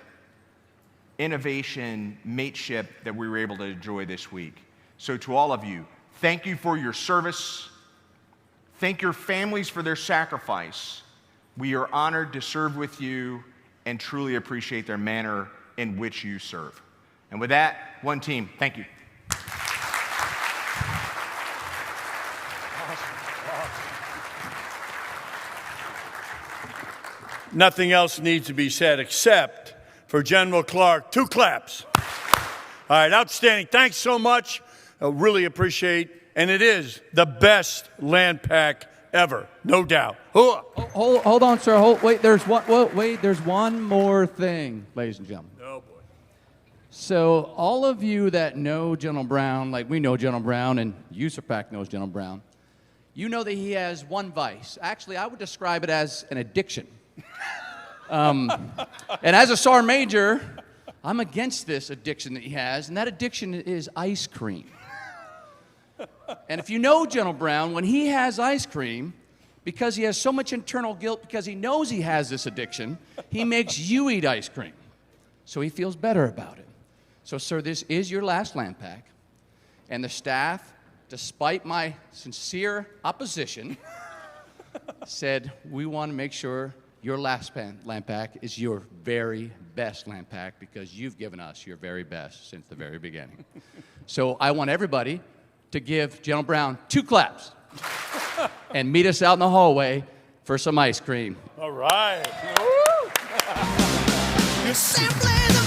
innovation, mateship that we were able to enjoy this week. So to all of you, thank you for your service. Thank your families for their sacrifice. We are honored to serve with you and truly appreciate their manner in which you serve. And with that, one team, thank you. Nothing else needs to be said except for General Clark. 2 claps. All right, outstanding. Thanks so much. I really appreciate, and it is the best LANPAC ever, no doubt. Hold on, sir. Wait, there's one more thing, ladies and gentlemen. Oh, boy. So all of you that know General Brown, like we know General Brown, and USRPAC knows General Brown, you know that he has one vice. Actually, I would describe it as an addiction. And as a Sergeant Major, I'm against this addiction that he has, and that addiction is ice cream. And if you know General Brown, when he has ice cream, because he has so much internal guilt because he knows he has this addiction, he makes you eat ice cream. So he feels better about it. So, sir, this is your last LANPAC, and the staff, despite my sincere opposition, said, we want to make sure your last LANPAC is your very best LANPAC because you've given us your very best since the very beginning. So I want everybody to give General Brown 2 claps and meet us out in the hallway for some ice cream. All right. You're simply